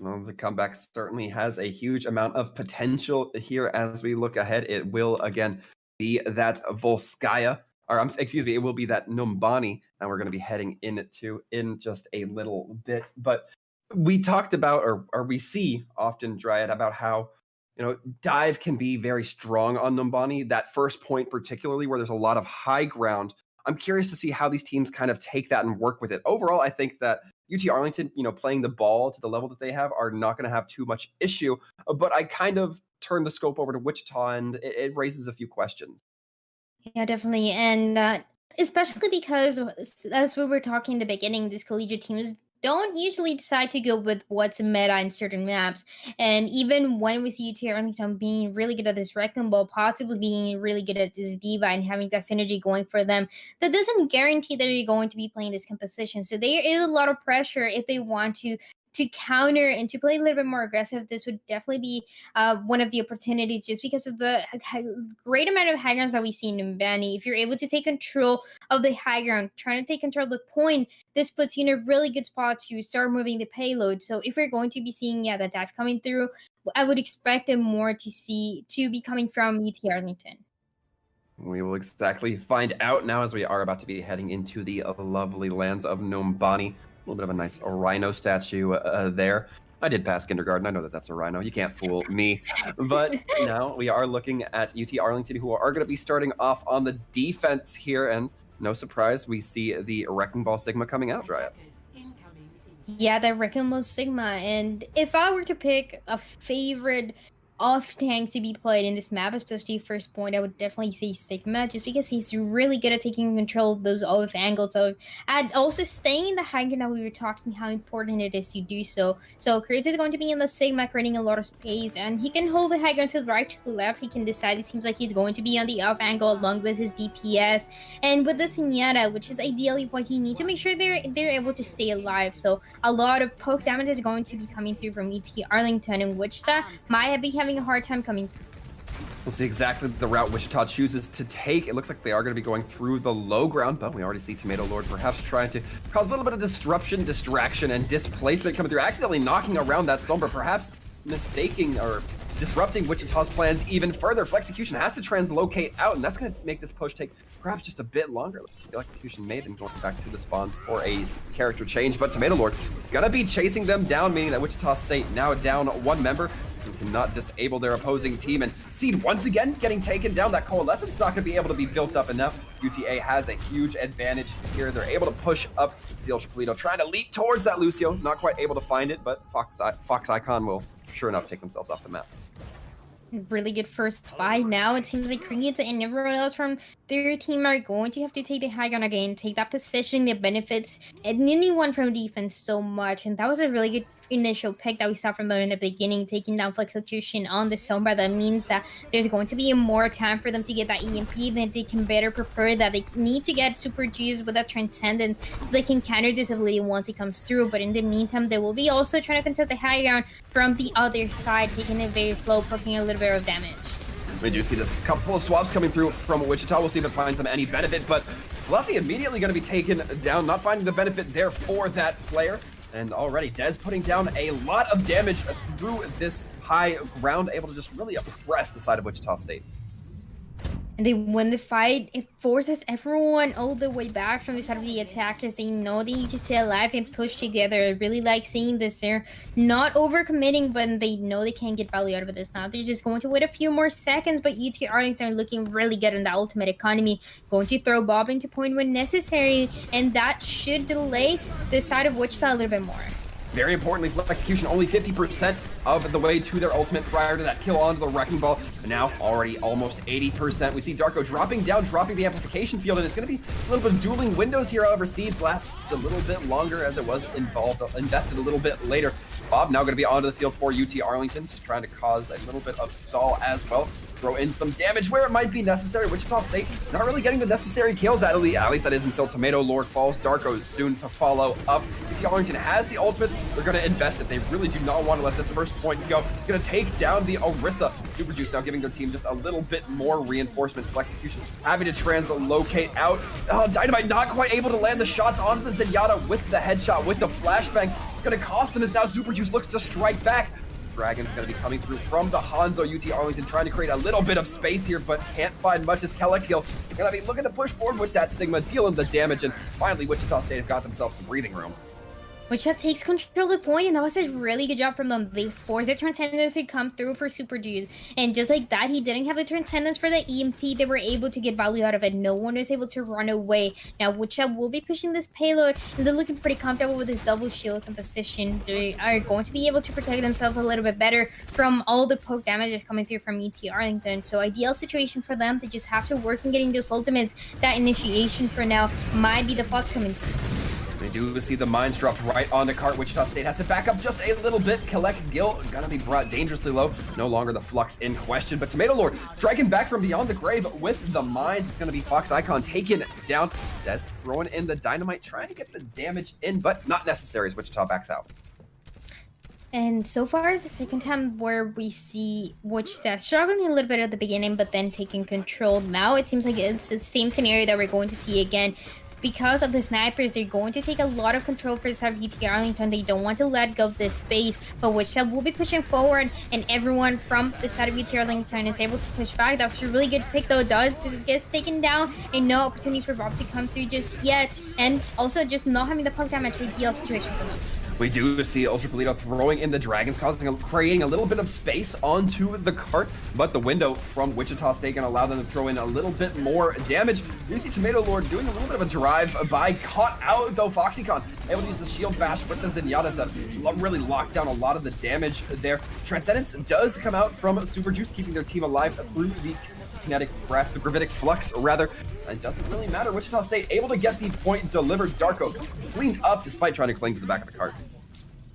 Well, the comeback certainly has a huge amount of potential here as we look ahead. It will, again, be that Volskaya, it will be that Numbani, and we're going to be heading into in just a little bit. But we talked about, or we see often, Dryad, about how, dive can be very strong on Numbani, that first point particularly, where there's a lot of high ground. I'm curious to see how these teams kind of take that and work with it. Overall, I think that UT Arlington, playing the ball to the level that they have are not going to have too much issue. But I kind of turn the scope over to Wichita, and it raises a few questions. Yeah, definitely. And especially because, as we were talking in the beginning, these collegiate teams don't usually decide to go with what's meta in certain maps. And even when we see UT Arlington being really good at this Wrecking Ball, possibly being really good at this Diva and having that synergy going for them, that doesn't guarantee that you're going to be playing this composition. So there is a lot of pressure if they want to counter and to play a little bit more aggressive. This would definitely be one of the opportunities, just because of the great amount of high grounds that we've seen in Banny. If you're able to take control of the high ground, trying to take control of the point, this puts you in a really good spot to start moving the payload. So if we're going to be seeing that dive coming through, I would expect them more to be coming from UT Arlington. We will exactly find out now, as we are about to be heading into the lovely lands of Nombani. A little bit of a nice rhino statue there. I did pass kindergarten. I know that that's a rhino. You can't fool me. But now we are looking at UT Arlington, who are going to be starting off on the defense here. And no surprise, we see the Wrecking Ball Sigma coming out, Dryad. Yeah, the Wrecking Ball Sigma. And if I were to pick a favorite off tank to be played in this map, especially first point, I would definitely say Sigma, just because he's really good at taking control of those off angles and also staying in the high ground that we were talking how important it is to do so. So Kratos is going to be in the Sigma, creating a lot of space, and he can hold the high ground to the right, to the left. He can decide. It seems like he's going to be on the off angle along with his DPS, and with the Siena, which is ideally what you need to make sure they're able to stay alive. So a lot of poke damage is going to be coming through from UT Arlington, and Wichita might be having a hard time coming through. We'll see exactly the route Wichita chooses to take. It looks like they are going to be going through the low ground, but we already see Tomato Lord perhaps trying to cause a little bit of disruption, distraction, and displacement coming through, accidentally knocking around that Sombra, perhaps mistaking or disrupting Wichita's plans even further. Flexecution has to translocate out, and that's going to make this push take perhaps just a bit longer. The Electrocution may have been going back to the spawns for a character change, but Tomato Lord gonna be chasing them down, meaning that Wichita State now down one member who cannot disable their opposing team. And Seed once again getting taken down. That Coalescence not going to be able to be built up enough. UTA has a huge advantage here. They're able to push up. Zeal Shapolito trying to leap towards that Lucio. Not quite able to find it, but Fox Icon will sure enough take themselves off the map. Really good first fight. Now it seems like Creeds and everyone else from their team are going to have to take the high ground again, take that position that benefits anyone from defense so much. And that was a really good initial pick that we saw from them in the beginning, taking down Flexecution on the Sombra. That means that there's going to be more time for them to get that EMP, then they can better prepare that. They need to get Super Juice with that Transcendence so they can counter this ability once it comes through. But in the meantime, they will be also trying to contest the high ground from the other side, taking it very slow, poking a little bit of damage. We do see this couple of swaps coming through from Wichita. We'll see if it finds them any benefit, but Fluffy immediately going to be taken down, not finding the benefit there for that player. And already Dez putting down a lot of damage through this high ground, able to just really oppress the side of Wichita State. And they win the fight. It forces everyone all the way back from the side of the attackers. They know they need to stay alive and push together. I really like seeing this. They're not overcommitting, but they know they can't get value out of this now. They're just going to wait a few more seconds, but UT Arlington looking really good in the ultimate economy. Going to throw Bob into point when necessary, and that should delay the side of Wichita a little bit more. Very importantly, Flexecution only 50% of the way to their ultimate prior to that kill onto the Wrecking Ball. And now already almost 80%. We see Darko dropping down, dropping the amplification field, and it's going to be a little bit of dueling windows here. However, Seeds lasts a little bit longer as it was invested a little bit later. Bob now going to be onto the field for UT Arlington, just trying to cause a little bit of stall as well. Throw in some damage where it might be necessary. Wichita State not really getting the necessary kills, at least that is until Tomato Lord falls. Darko is soon to follow up. UT Arlington has the ultimates. They're going to invest it. They really do not want to let this first point go. It's going to take down the Orisa. Super Juice now giving their team just a little bit more reinforcement. Flexecution having to translocate out. Dynamite not quite able to land the shots onto the Zenyatta with the headshot, with the flashbang. It's going to cost him as now Super Juice looks to strike back. Dragon's going to be coming through from the Hanzo. UT Arlington trying to create a little bit of space here, but can't find much as Kelekil going to be looking to push forward with that Sigma, dealing the damage, and finally Wichita State have got themselves some breathing room. Wichita takes control of the point, and that was a really good job from them. They forced the Transcendence to come through for Super Juice, and just like that, he didn't have the Transcendence for the EMP. They were able to get value out of it. No one was able to run away. Now, Wichita will be pushing this payload, and they're looking pretty comfortable with this double shield composition. They are going to be able to protect themselves a little bit better from all the poke damages coming through from ET Arlington. So, ideal situation for them. They just have to work on getting those ultimates. That initiation for now might be the Fox coming through. We do see the mines dropped right onto cart. Wichita State has to back up just a little bit. Collect Gil gonna be brought dangerously low. No longer the Flux in question, but Tomato Lord striking back from beyond the grave with the mines. It's gonna be Fox Icon taken down. Des throwing in the dynamite, trying to get the damage in, but not necessary as Wichita backs out. And so far, it's the second time where we see Wichita struggling a little bit at the beginning, but then taking control. Now it seems like it's the same scenario that we're going to see again. Because of the snipers, they're going to take a lot of control for the side of UT Arlington. They don't want to let go of this space, but Wichita will be pushing forward, and everyone from the side of UT Arlington is able to push back. That was a really good pick, though. Does gets taken down, and no opportunity for Bob to come through just yet, and also just not having the poke damage ideal situation for them. We do see Ultra Polito throwing in the dragons, creating a little bit of space onto the cart, but the window from Wichita State can allow them to throw in a little bit more damage. You see Tomato Lord doing a little bit of a drive by, caught out though. Foxycon able to use the shield bash with the Zenyatta to really lock down a lot of the damage there. Transcendence does come out from Super Juice, keeping their team alive through the kinetic grasp, the gravitic flux rather. It doesn't really matter. Wichita State able to get the point delivered. Darko cleaned up despite trying to cling to the back of the cart.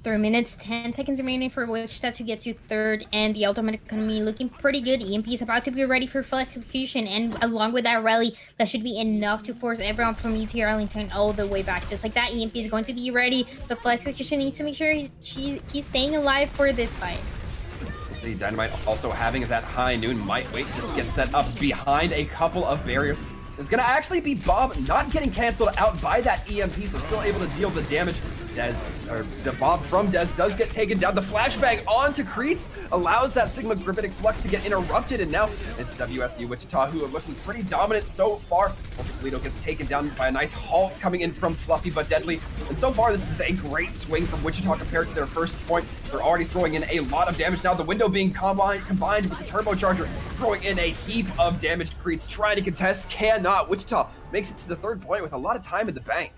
3 minutes, 10 seconds remaining for Wichita to get to third, and the ultimate economy looking pretty good. EMP is about to be ready for full execution, and along with that rally, that should be enough to force everyone from UT Arlington all the way back. Just like that, EMP is going to be ready. The full execution needs to make sure he's staying alive for this fight. The Dynamite also having that high noon might wait to just get set up behind a couple of barriers. It's gonna actually be Bob not getting canceled out by that EMP, so still able to deal the damage. The Bob from Des does get taken down. The flashbang onto Creets allows that Sigma Gravitic Flux to get interrupted, and now it's WSU Wichita who are looking pretty dominant so far. Ultra Polito gets taken down by a nice halt coming in from Fluffy but Deadly, and so far this is a great swing from Wichita compared to their first point. They're already throwing in a lot of damage now. The window being combined with the turbocharger, throwing in a heap of damage. Creets trying to contest, cannot. Wichita makes it to the third point with a lot of time in the bank.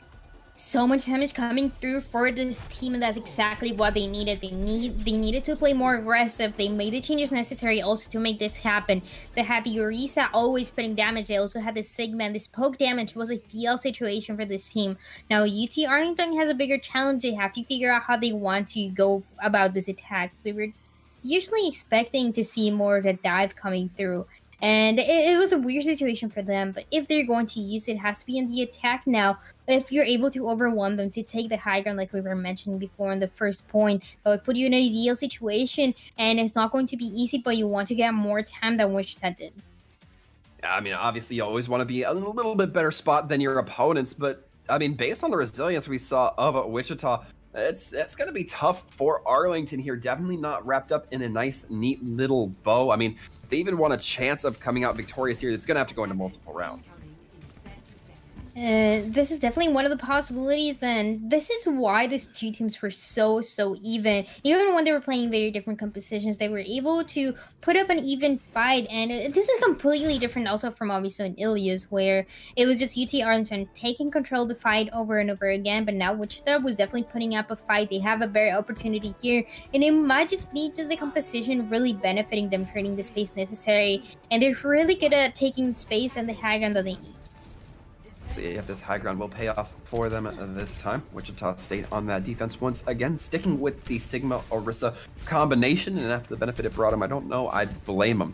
So much damage coming through for this team, and that's exactly what they needed. They needed to play more aggressive. They made the changes necessary also to make this happen. They had the Orisa always putting damage. They also had the Sigma, and this poke damage was a DL situation for this team. Now UT Arlington has a bigger challenge. They have to figure out how they want to go about this attack. We were usually expecting to see more of the dive coming through, and it was a weird situation for them. But if they're going to use it, it has to be in the attack now. If you're able to overwhelm them to take the high ground, like we were mentioning before in the first point, that would put you in an ideal situation, and it's not going to be easy, but you want to get more time than Wichita did. I mean, obviously you always want to be a little bit better spot than your opponents, but I mean, based on the resilience we saw of Wichita, it's going to be tough for Arlington here. Definitely not wrapped up in a nice, neat little bow. I mean, if they even want a chance of coming out victorious here, it's going to have to go into multiple rounds. This is definitely one of the possibilities, and this is why these two teams were so even. Even when they were playing very different compositions, they were able to put up an even fight, and this is completely different also from obviously in Ilias, where it was just UT Arlington taking control of the fight over and over again, but now Wichita was definitely putting up a fight. They have a better opportunity here, and it might just be just the composition really benefiting them, creating the space necessary, and they're really good at taking space and the high ground that they need. See if this high ground will pay off for them this time. Wichita State on that defense once again, sticking with the Sigma Orisa combination, and after the benefit it brought him, I don't know, I'd blame him.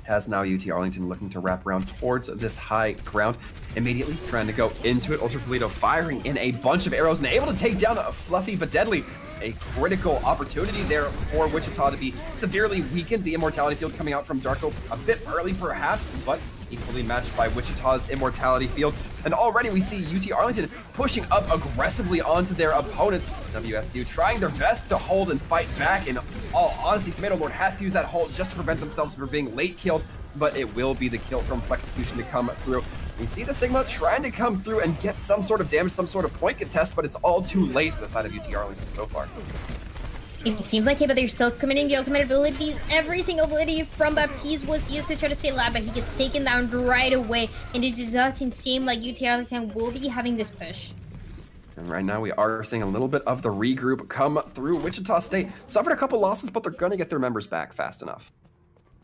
Has now UT Arlington looking to wrap around towards this high ground, immediately trying to go into it. Ultra Polito firing in a bunch of arrows and able to take down a Fluffy but Deadly. A critical opportunity there for Wichita to be severely weakened. The Immortality Field coming out from Darko a bit early perhaps, but equally matched by Wichita's Immortality Field. And already we see UT Arlington pushing up aggressively onto their opponents. WSU trying their best to hold and fight back. In all honesty, Tomato Lord has to use that hold just to prevent themselves from being late killed, but it will be the kill from Flexecution to come through. You see the Sigma trying to come through and get some sort of damage, some sort of point contest, but it's all too late for the side of UT Arlington so far. It seems like it, but they're still committing the ultimate abilities. Every single ability from Baptiste was used to try to stay alive, but he gets taken down right away. And it just doesn't seem like UT Arlington will be having this push. And right now we are seeing a little bit of the regroup come through. Wichita State suffered a couple losses, but they're going to get their members back fast enough.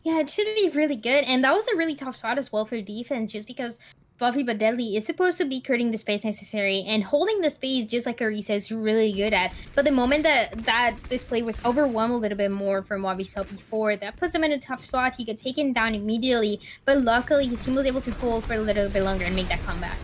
Yeah, it should be really good. And that was a really tough spot as well for defense, just because Fluffy but Deadly is supposed to be creating the space necessary, and holding the space just like Arisa is really good at. But the moment that this play was overwhelmed a little bit more from what we saw before, that puts him in a tough spot. He got taken down immediately, but luckily his team was able to hold for a little bit longer and make that comeback.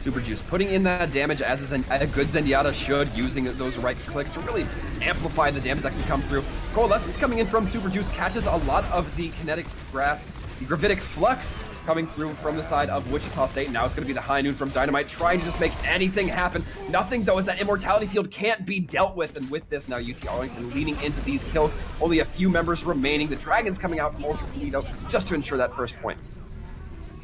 Super Juice putting in that damage as a good Zenyatta should, using those right clicks to really amplify the damage that can come through. Coalescence coming in from Super Juice catches a lot of the kinetic grasp, the gravitic flux coming through from the side of Wichita State. Now it's going to be the High Noon from Dynamite trying to just make anything happen. Nothing, though, as that Immortality Field can't be dealt with. And with this, now UT Arlington leaning into these kills. Only a few members remaining. The Dragons coming out from Ultra Tornado just to ensure that first point.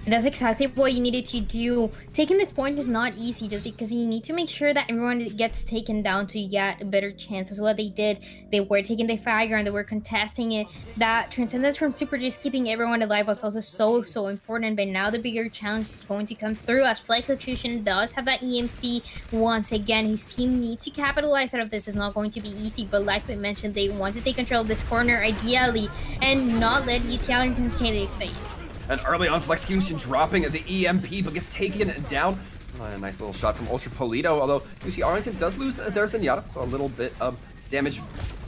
And that's exactly what you needed to do. Taking this point is not easy, just because you need to make sure that everyone gets taken down so you get a better chance. As what they did. They were taking the fire and they were contesting it. That transcendence from Super just keeping everyone alive was also so important. But now the bigger challenge is going to come through, as Flex Electrocution does have that EMP once again. His team needs to capitalize out of this. It's not going to be easy, but like we mentioned, they want to take control of this corner ideally and not let UT Arlington take their space. And early on, Flexecution dropping the EMP, but gets taken down. A nice little shot from Ultra Polito, although UT Arlington does lose their Zenyatta, so a little bit of damage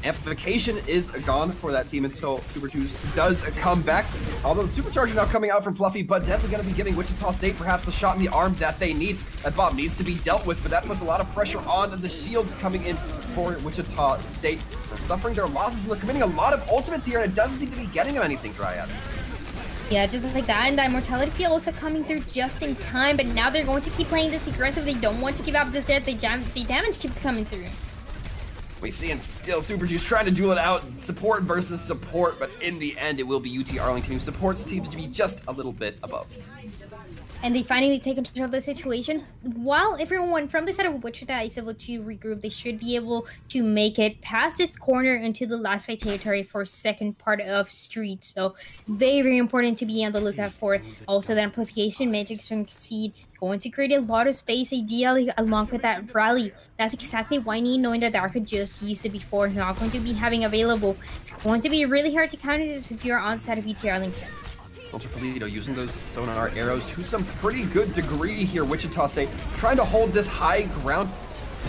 amplification is gone for that team until Super Juice does come back. Although the Supercharger now coming out from Fluffy, but definitely going to be giving Wichita State perhaps the shot in the arm that they need. That bomb needs to be dealt with, but that puts a lot of pressure on the shields coming in for Wichita State. They're suffering their losses and they're committing a lot of ultimates here, and it doesn't seem to be getting them anything, Dryad. Yeah, just like that, and that Immortality Field also coming through just in time, but now they're going to keep playing this aggressive. They don't want to give up this death. The damage keeps coming through. We see and still Super Juice trying to duel it out, support versus support, but in the end it will be UT Arlington, who supports seems to be just a little bit above. And they finally take control of the situation. While everyone from the side of Wichita is able to regroup, they should be able to make it past this corner into the last fight territory for second part of Street. So very important to be on the lookout for. Also, the amplification matrix from Seed going to create a lot of space, ideally along with that rally. That's exactly why I need, knowing that Darko just used it before, not going to be having available. It's going to be really hard to counter this if you're on the side of UT Arlington. Ultra Polito using those sonar arrows to some pretty good degree here. Wichita State trying to hold this high ground.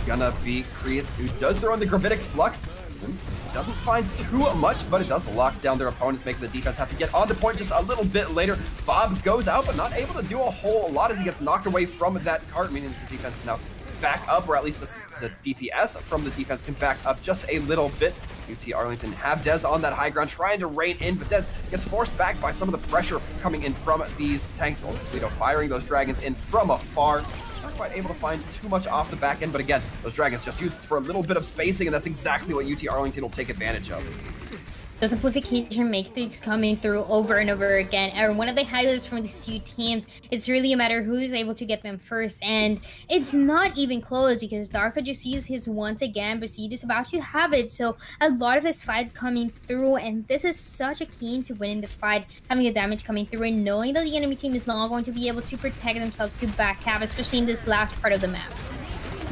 Gonna be Creates, who does throw in the gravitic flux. Doesn't find too much, but it does lock down their opponents, making the defense have to get onto point just a little bit later. Bob goes out, but not able to do a whole lot as he gets knocked away from that cart, meaning the defense now back up, or at least the DPS from the defense can back up just a little bit. UT Arlington have Dez on that high ground, trying to rein in, but Dez gets forced back by some of the pressure coming in from these tanks. Toledo firing those dragons in from afar. Not quite able to find too much off the back end, but again, those dragons just used for a little bit of spacing, and that's exactly what UT Arlington will take advantage of. The simplification matrix coming through over and over again. And one of the highlights from these two teams, it's really a matter who's able to get them first. And it's not even close, because Darko just used his once again, but Seed is about to have it. So a lot of this fight coming through, and this is such a key into winning the fight, having the damage coming through and knowing that the enemy team is not going to be able to protect themselves to back-cap, especially in this last part of the map.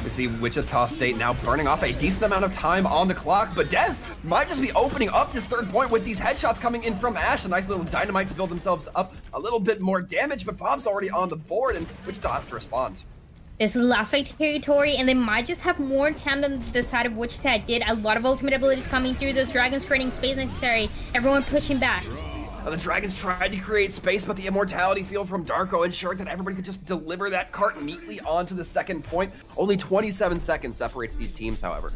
We see Wichita State now burning off a decent amount of time on the clock, but Dez might just be opening up this third point with these headshots coming in from Ash. A nice little dynamite to build themselves up a little bit more damage, but Bob's already on the board, and Wichita has to respond. This is the last fight territory, and they might just have more time than the side of Wichita did. A lot of ultimate abilities coming through, those dragons creating space necessary, everyone pushing back. The Dragons tried to create space, but the Immortality Field from Darko ensured that everybody could just deliver that cart neatly onto the second point. Only 27 seconds separates these teams, however.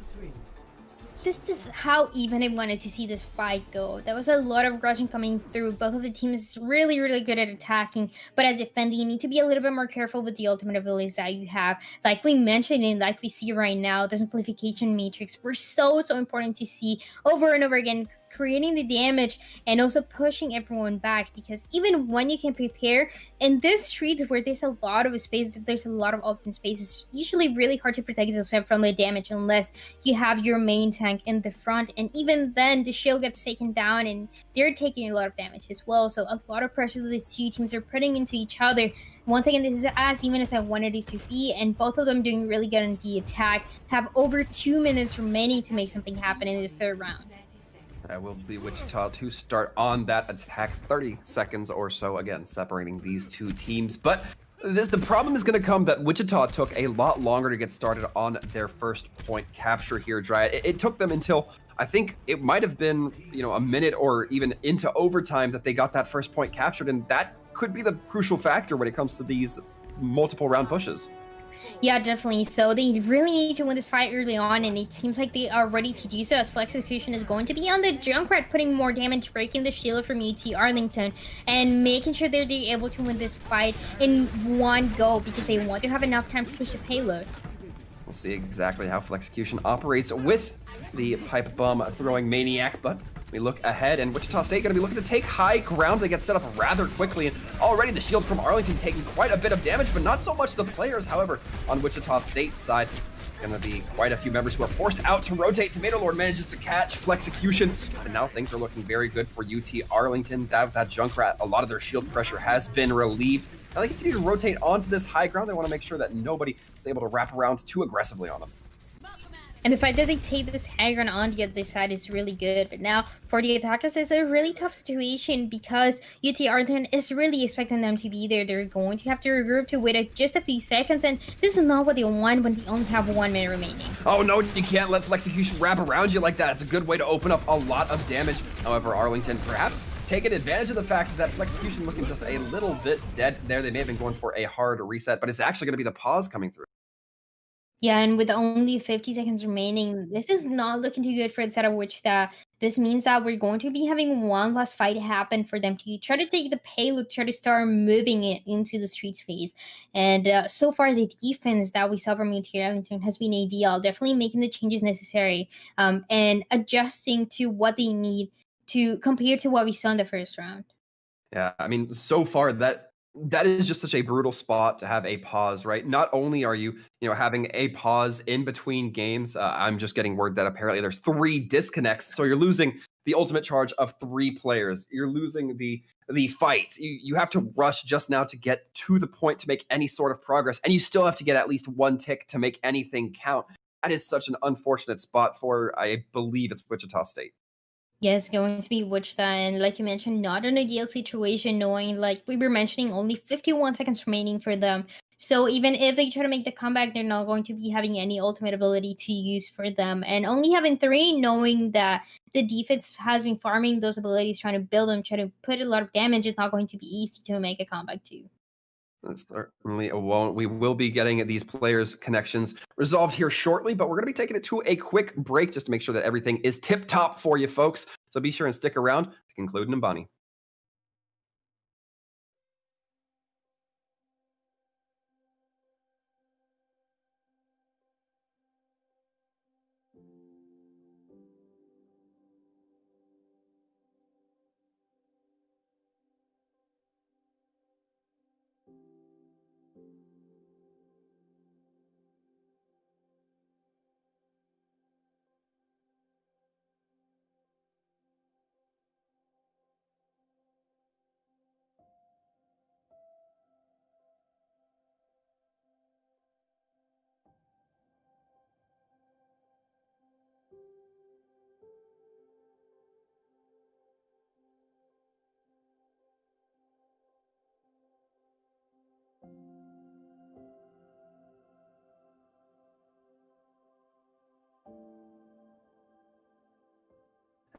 This is how even I wanted to see this fight go. There was a lot of rushing coming through. Both of the teams really good at attacking, but at defending, you need to be a little bit more careful with the ultimate abilities that you have. Like we mentioned and like we see right now, the simplification matrix were so important to see over and over again, creating the damage and also pushing everyone back, because even when you can prepare in this streets where there's a lot of space, there's a lot of open space, it's usually really hard to protect yourself from the damage unless you have your main tank in the front, and even then the shield gets taken down and they're taking a lot of damage as well. So a lot of pressure these two teams are putting into each other. Once again, this is as even as I wanted it to be, and both of them doing really good on the attack. Have over 2 minutes remaining to make something happen in this third round. That will be Wichita to start on that attack. 30 seconds or so, again, separating these two teams. But the problem is going to come that Wichita took a lot longer to get started on their first point capture here, Dryad. It took them until, I think it might have been, a minute or even into overtime that they got that first point captured, and that could be the crucial factor when it comes to these multiple round pushes. Yeah, definitely. So they really need to win this fight early on, and it seems like they are ready to do so, as Flex Execution is going to be on the Junkrat, putting more damage, breaking the shield from UT Arlington, and making sure they're able to win this fight in one go, because they want to have enough time to push the payload. We'll see exactly how Flexecution operates with the pipe bomb throwing maniac, but we look ahead, and Wichita State going to be looking to take high ground. They get set up rather quickly, and already the shield from Arlington taking quite a bit of damage, but not so much the players. However, on Wichita State's side, it's going to be quite a few members who are forced out to rotate. Tomato Lord manages to catch Flexecution, and now things are looking very good for UT Arlington. That Junkrat, a lot of their shield pressure has been relieved. Now they continue to rotate onto this high ground. They want to make sure that nobody is able to wrap around too aggressively on them. And the fact that they take this high ground on the other side is really good. But now, for the attackers, it's a really tough situation because UT Arlington is really expecting them to be there. They're going to have to regroup to wait just a few seconds, and this is not what they want when they only have 1 minute remaining. Oh no, you can't let Flexecution wrap around you like that. It's a good way to open up a lot of damage. However, Arlington perhaps taking advantage of the fact that Flexecution looking just a little bit dead there. They may have been going for a hard reset, but it's actually going to be the pause coming through. Yeah, and with only 50 seconds remaining, this is not looking too good for the setup, which this means that we're going to be having one last fight happen for them to try to take the payload, try to start moving it into the streets phase. And so far, the defense that we saw from UT Arlington has been ideal, definitely making the changes necessary and adjusting to what they need to compare to what we saw in the first round. Yeah, I mean, so far that is just such a brutal spot to have a pause, right? Not only are you, having a pause in between games, I'm just getting word that apparently there's 3 disconnects. So you're losing the ultimate charge of 3 players. You're losing the fight. You have to rush just now to get to the point to make any sort of progress. And you still have to get at least 1 tick to make anything count. That is such an unfortunate spot for, I believe it's Wichita State. Yes, going to be Wichita, and like you mentioned, not an ideal situation, knowing, like we were mentioning, only 51 seconds remaining for them. So even if they try to make the comeback, they're not going to be having any ultimate ability to use for them. And only having 3, knowing that the defense has been farming those abilities, trying to build them, trying to put a lot of damage, is not going to be easy to make a comeback too. That certainly won't. We will be getting these players' connections resolved here shortly, but we're going to be taking it to a quick break just to make sure that everything is tip-top for you folks. So be sure and stick around to conclude Nimbani.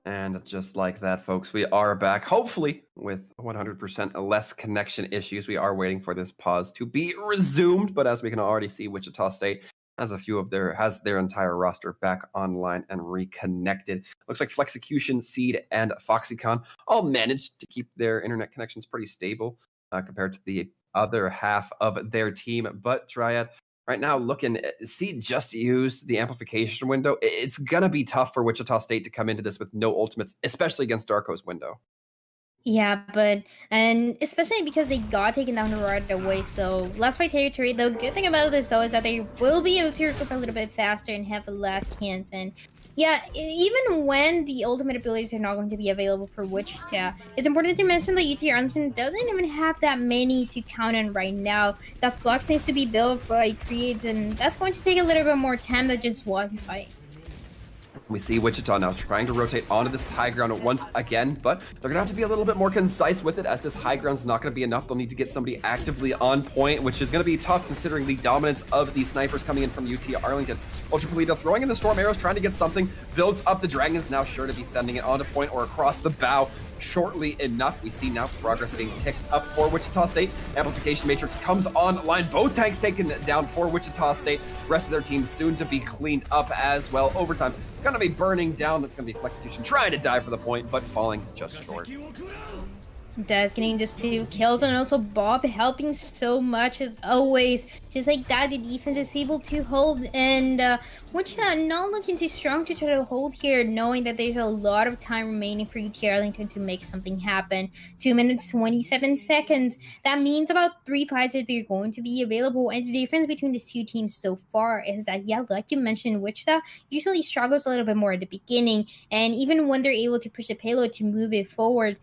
And just like that, folks, we are back, hopefully with 100% less connection issues. We are waiting for this pause to be resumed, but as we can already see, Wichita State has their entire roster back online and reconnected. Looks like Flexecution, Seed, and Foxycon all managed to keep their internet connections pretty stable compared to the other half of their team. But Triad, right now looking, Seed just used the amplification window. It's going to be tough for Wichita State to come into this with no ultimates, especially against Darko's window. Yeah, and especially because they got taken down right away. So last fight territory. The good thing about this though is that they will be able to recoup a little bit faster and have a last chance. And yeah, even when the ultimate abilities are not going to be available for Wichita, it's important to mention that UT Arlington doesn't even have that many to count on right now. That flux needs to be built by creeds, and that's going to take a little bit more time than just one fight. We see Wichita now trying to rotate onto this high ground once again, but they're going to have to be a little bit more concise with it, as this high ground's not going to be enough. They'll need to get somebody actively on point, which is going to be tough considering the dominance of the snipers coming in from UT Arlington. Ultra Polito throwing in the storm arrows, trying to get something, builds up the Dragons, now sure to be sending it onto point or across the bow shortly enough. We see now progress being ticked up for Wichita State. Amplification Matrix comes online. Both tanks taken down for Wichita State. The rest of their team soon to be cleaned up as well. Overtime gonna be burning down. That's gonna be Flexecution trying to dive for the point, but falling just short. Dez getting just 2 kills, and also Bob helping so much as always. Just like that, the defense is able to hold, and Wichita not looking too strong to try to hold here, knowing that there's a lot of time remaining for UT Arlington to make something happen. 2 minutes, 27 seconds. That means about 3 fights that they're going to be available, and the difference between these two teams so far is that, yeah, like you mentioned, Wichita usually struggles a little bit more at the beginning, and even when they're able to push the payload to move it forward,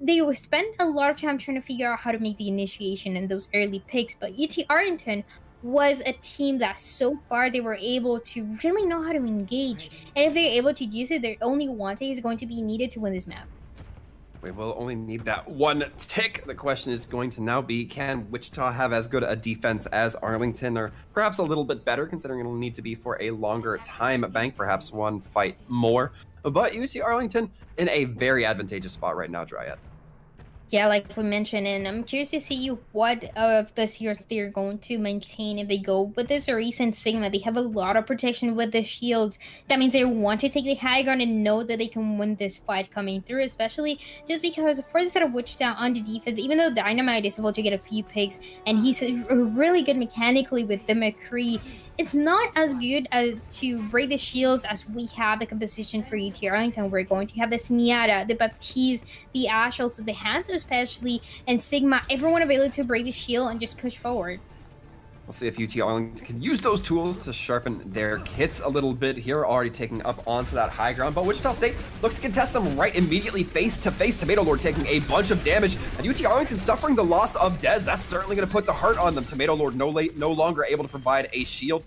they will spend a lot of time trying to figure out how to make the initiation and those early picks. But UT Arlington was a team that so far they were able to really know how to engage. And if they're able to use it, their only one take is going to be needed to win this map. We will only need that one tick. The question is going to now be, can Wichita have as good a defense as Arlington, or perhaps a little bit better, considering it'll need to be for a longer time bank, perhaps one fight more. But UT Arlington in a very advantageous spot right now, Dryad. Yeah, like we mentioned, and I'm curious to see what of the heroes they're going to maintain if they go with this recent Sigma. They have a lot of protection with the shields. That means they want to take the high ground and know that they can win this fight coming through, especially just because for the set of Wichita on the defense, even though Dynamite is able to get a few picks, and he's really good mechanically with the McCree, it's not as good to break the shields as we have the composition for UT Arlington. We're going to have the Siena, the Baptiste, the Ash, also the Hands especially, and Sigma, everyone available to break the shield and just push forward. We'll see if UT Arlington can use those tools to sharpen their kits a little bit here, already taking up onto that high ground. But Wichita State looks to contest them right immediately, face to face. Tomato Lord taking a bunch of damage, and UT Arlington suffering the loss of Dez. That's certainly going to put the hurt on them. Tomato Lord no longer able to provide a shield.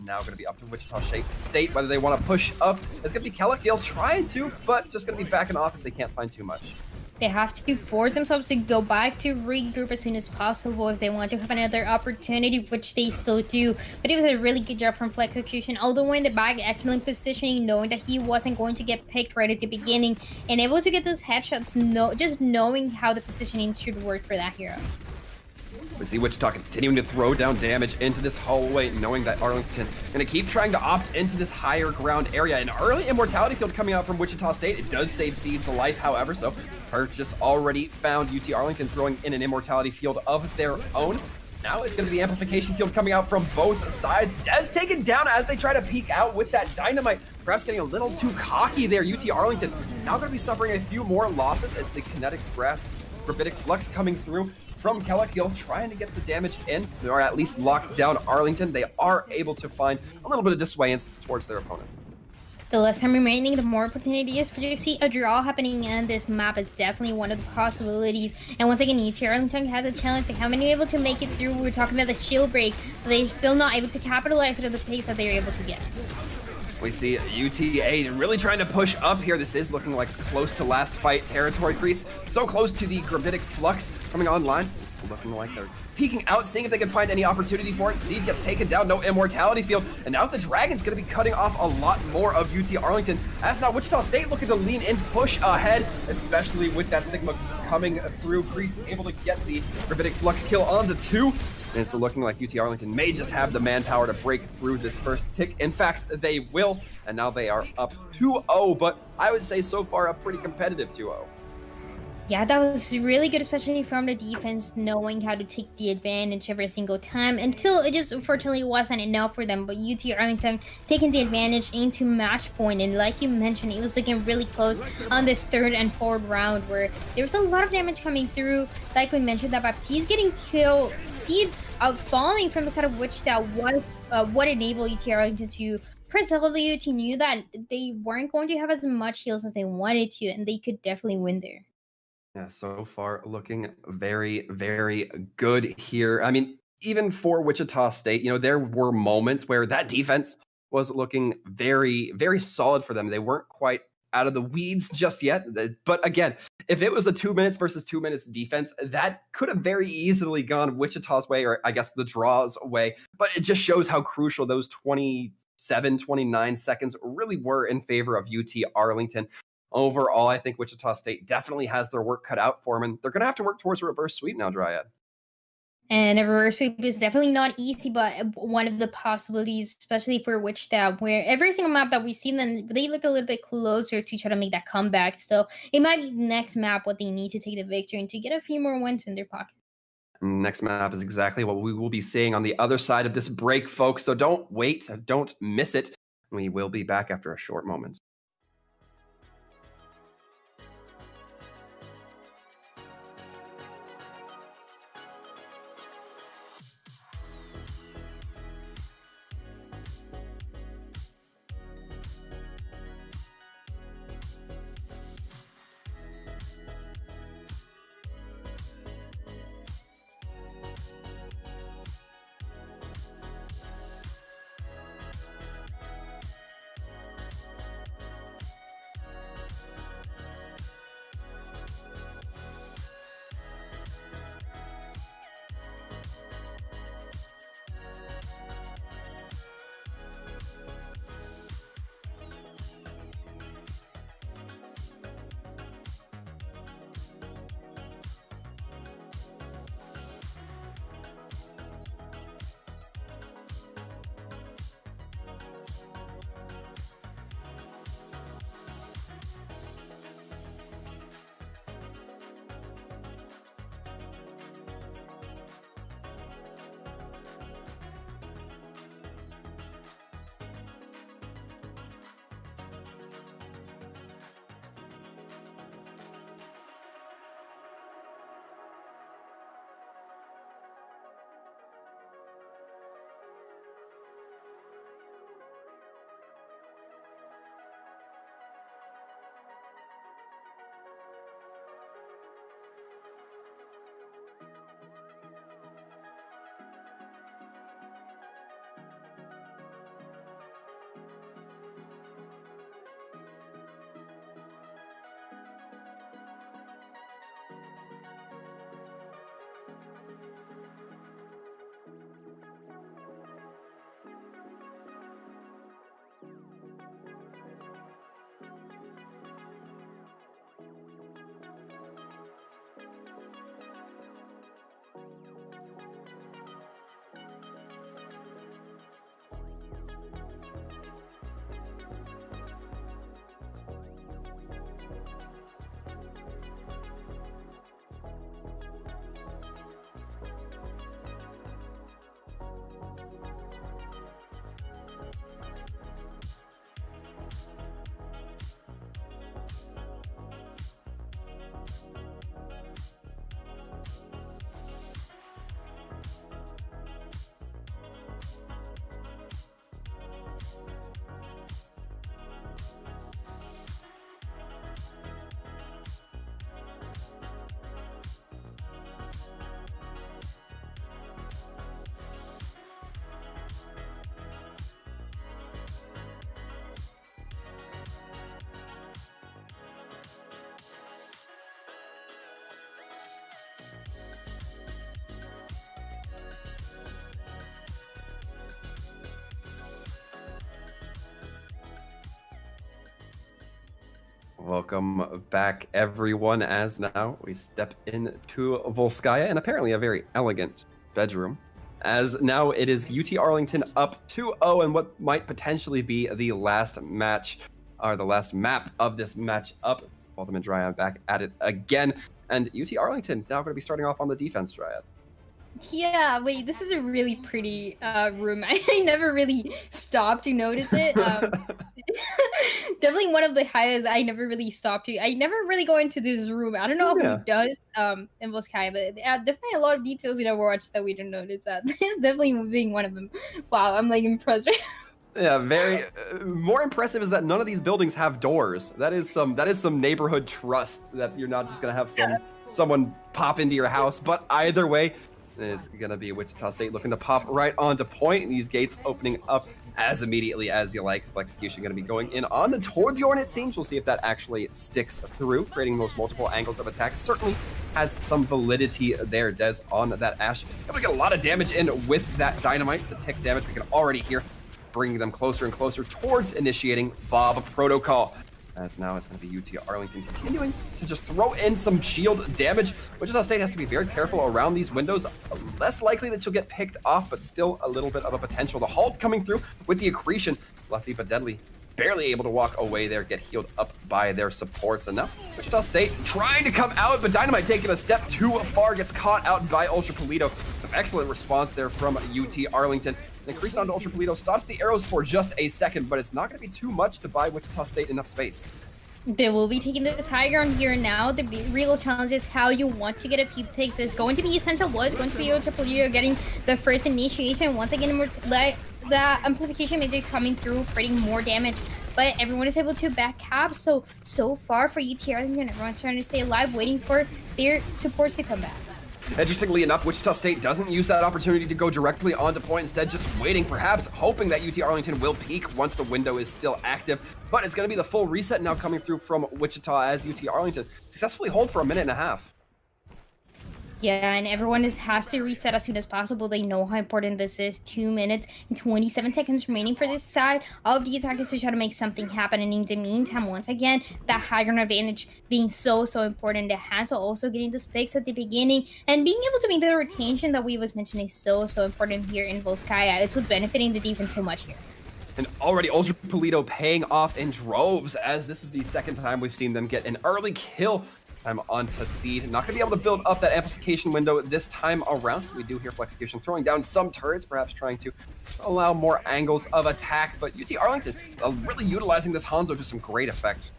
Now going to be up to Wichita State whether they want to push up. It's going to be Kellickdale trying to, but just going to be backing off if they can't find too much. They have to force themselves to go back to regroup as soon as possible if they want to have another opportunity, which they still do. But it was a really good job from Flexecution, all the way in the back, excellent positioning, knowing that he wasn't going to get picked right at the beginning, and able to get those headshots, just knowing how the positioning should work for that hero. We see Wichita continuing to throw down damage into this hallway, knowing that Arlington going to keep trying to opt into this higher ground area. An early immortality field coming out from Wichita State. It does save Seed's life, however, so Purchase already found UT Arlington throwing in an immortality field of their own. Now it's going to be the amplification field coming out from both sides. Dez taken down as they try to peek out with that dynamite. Perhaps getting a little too cocky there. UT Arlington now going to be suffering a few more losses. It's the kinetic grasp, gravitic flux coming through from Kellickdale, trying to get the damage in. They are at least locked down Arlington. They are able to find a little bit of dissuadance towards their opponent. The less time remaining, the more opportunity is for you to see a draw happening in this map. Is definitely one of the possibilities. And once again, UT Arlington has a challenge to how many are able to make it through. We're talking about the shield break, but they're still not able to capitalize on the pace that they're able to get. We see UTA really trying to push up here. This is looking like close to last fight territory creeps. So close to the gravitic flux coming online. Looking like they're peeking out, seeing if they can find any opportunity for it. Seed gets taken down, no immortality field. And now the Dragon's going to be cutting off a lot more of UT Arlington. As now Wichita State looking to lean in, push ahead, especially with that Sigma coming through. Creed's able to get the gravitic flux kill on the 2. And it's looking like UT Arlington may just have the manpower to break through this first tick. In fact, they will. And now they are up 2-0, but I would say so far a pretty competitive 2-0. Yeah, that was really good, especially from the defense, knowing how to take the advantage every single time until it just unfortunately wasn't enough for them. But UT Arlington taking the advantage into match point, and like you mentioned, it was looking really close on this third and fourth round where there was a lot of damage coming through. Like we mentioned, that Baptiste getting killed, Seed falling from the side of Wichita was what enabled UT Arlington to press W. UT knew that they weren't going to have as much heals as they wanted to, and they could definitely win there. Yeah, so far looking very, very good here. I mean, even for Wichita State, you know, there were moments where that defense was looking very, very solid for them. They weren't quite out of the weeds just yet. But again, if it was a 2 minutes versus 2 minutes defense, that could have very easily gone Wichita's way, or I guess the draw's way. But it just shows how crucial those 27, 29 seconds really were in favor of UT Arlington. Overall, I think Wichita State definitely has their work cut out for them, and they're going to have to work towards a reverse sweep now, Dryad. And a reverse sweep is definitely not easy, but one of the possibilities, especially for Wichita, where every single map that we've seen them, they look a little bit closer to try to make that comeback. So it might be next map what they need to take the victory and to get a few more wins in their pocket. Next map is exactly what we will be seeing on the other side of this break, folks. So don't wait, don't miss it. We will be back after a short moment. Welcome back, everyone, as now we step into Volskaya, and apparently a very elegant bedroom, as now it is UT Arlington up 2-0, and what might potentially be the last match, or the last map of this match up. Waltham and Dryan back at it again. And UT Arlington now going to be starting off on the defense, Dryad. Yeah, wait, this is a really pretty room. I never really stopped to notice it. Definitely one of the highlights I never really stopped to. I never really go into this room. I don't know Yeah. who does in Volskaya, but definitely a lot of details in Overwatch that we didn't notice. That this is definitely being one of them. Wow, I'm like impressed. Yeah, very. More impressive is that none of these buildings have doors. That is some neighborhood trust that you're not just gonna have someone pop into your house. But either way, it's gonna be Wichita State looking to pop right onto point, and these gates opening up as immediately as you like. Flexecution gonna be going in on the Torbjorn, it seems. We'll see if that actually sticks through, creating those multiple angles of attack. Certainly has some validity there, Des, on that Ashe. Able to get a lot of damage in with that dynamite. The tick damage we can already hear, bringing them closer and closer towards initiating Bob Protocol. As now it's going to be UT Arlington continuing to just throw in some shield damage. Wichita State has to be very careful around these windows. Less likely that she'll get picked off, but still a little bit of a potential. The Halt coming through with the accretion. Lefty but deadly. Barely able to walk away there, get healed up by their supports. And now Wichita State trying to come out, but Dynamite taking a step too far, gets caught out by Ultra Polito. Some excellent response there from UT Arlington. The increase onto Ultra Polito stops the arrows for just a second, but it's not going to be too much to buy Wichita State enough space. They will be taking this high ground here now. The real challenge is how you want to get a few picks. It's going to be Essential was going to be Ultra Polito getting the first initiation. Once again, the amplification matrix coming through, creating more damage. But everyone is able to back cap. So far for UT Arlington, everyone's trying to stay alive, waiting for their supports to come back. Interestingly enough, Wichita State doesn't use that opportunity to go directly onto point, instead just waiting, perhaps hoping that UT Arlington will peak once the window is still active. But it's going to be the full reset now coming through from Wichita as UT Arlington successfully hold for a minute and a half. Yeah, and everyone has to reset as soon as possible. They know how important this is. 2 minutes and 27 seconds remaining for this side. All of the attackers to try to make something happen. And in the meantime, once again, that high ground advantage being so important. The Hansel also getting those picks at the beginning. And being able to make the rotation that we was mentioning so important here in Volskaya. It's what's benefiting the defense so much here. And already Ultra Polito paying off in droves, as this is the second time we've seen them get an early kill. I'm onto Seed. Not going to be able to build up that amplification window this time around. We do hear Flexecution throwing down some turrets, perhaps trying to allow more angles of attack. But UT Arlington really utilizing this Hanzo to some great effect.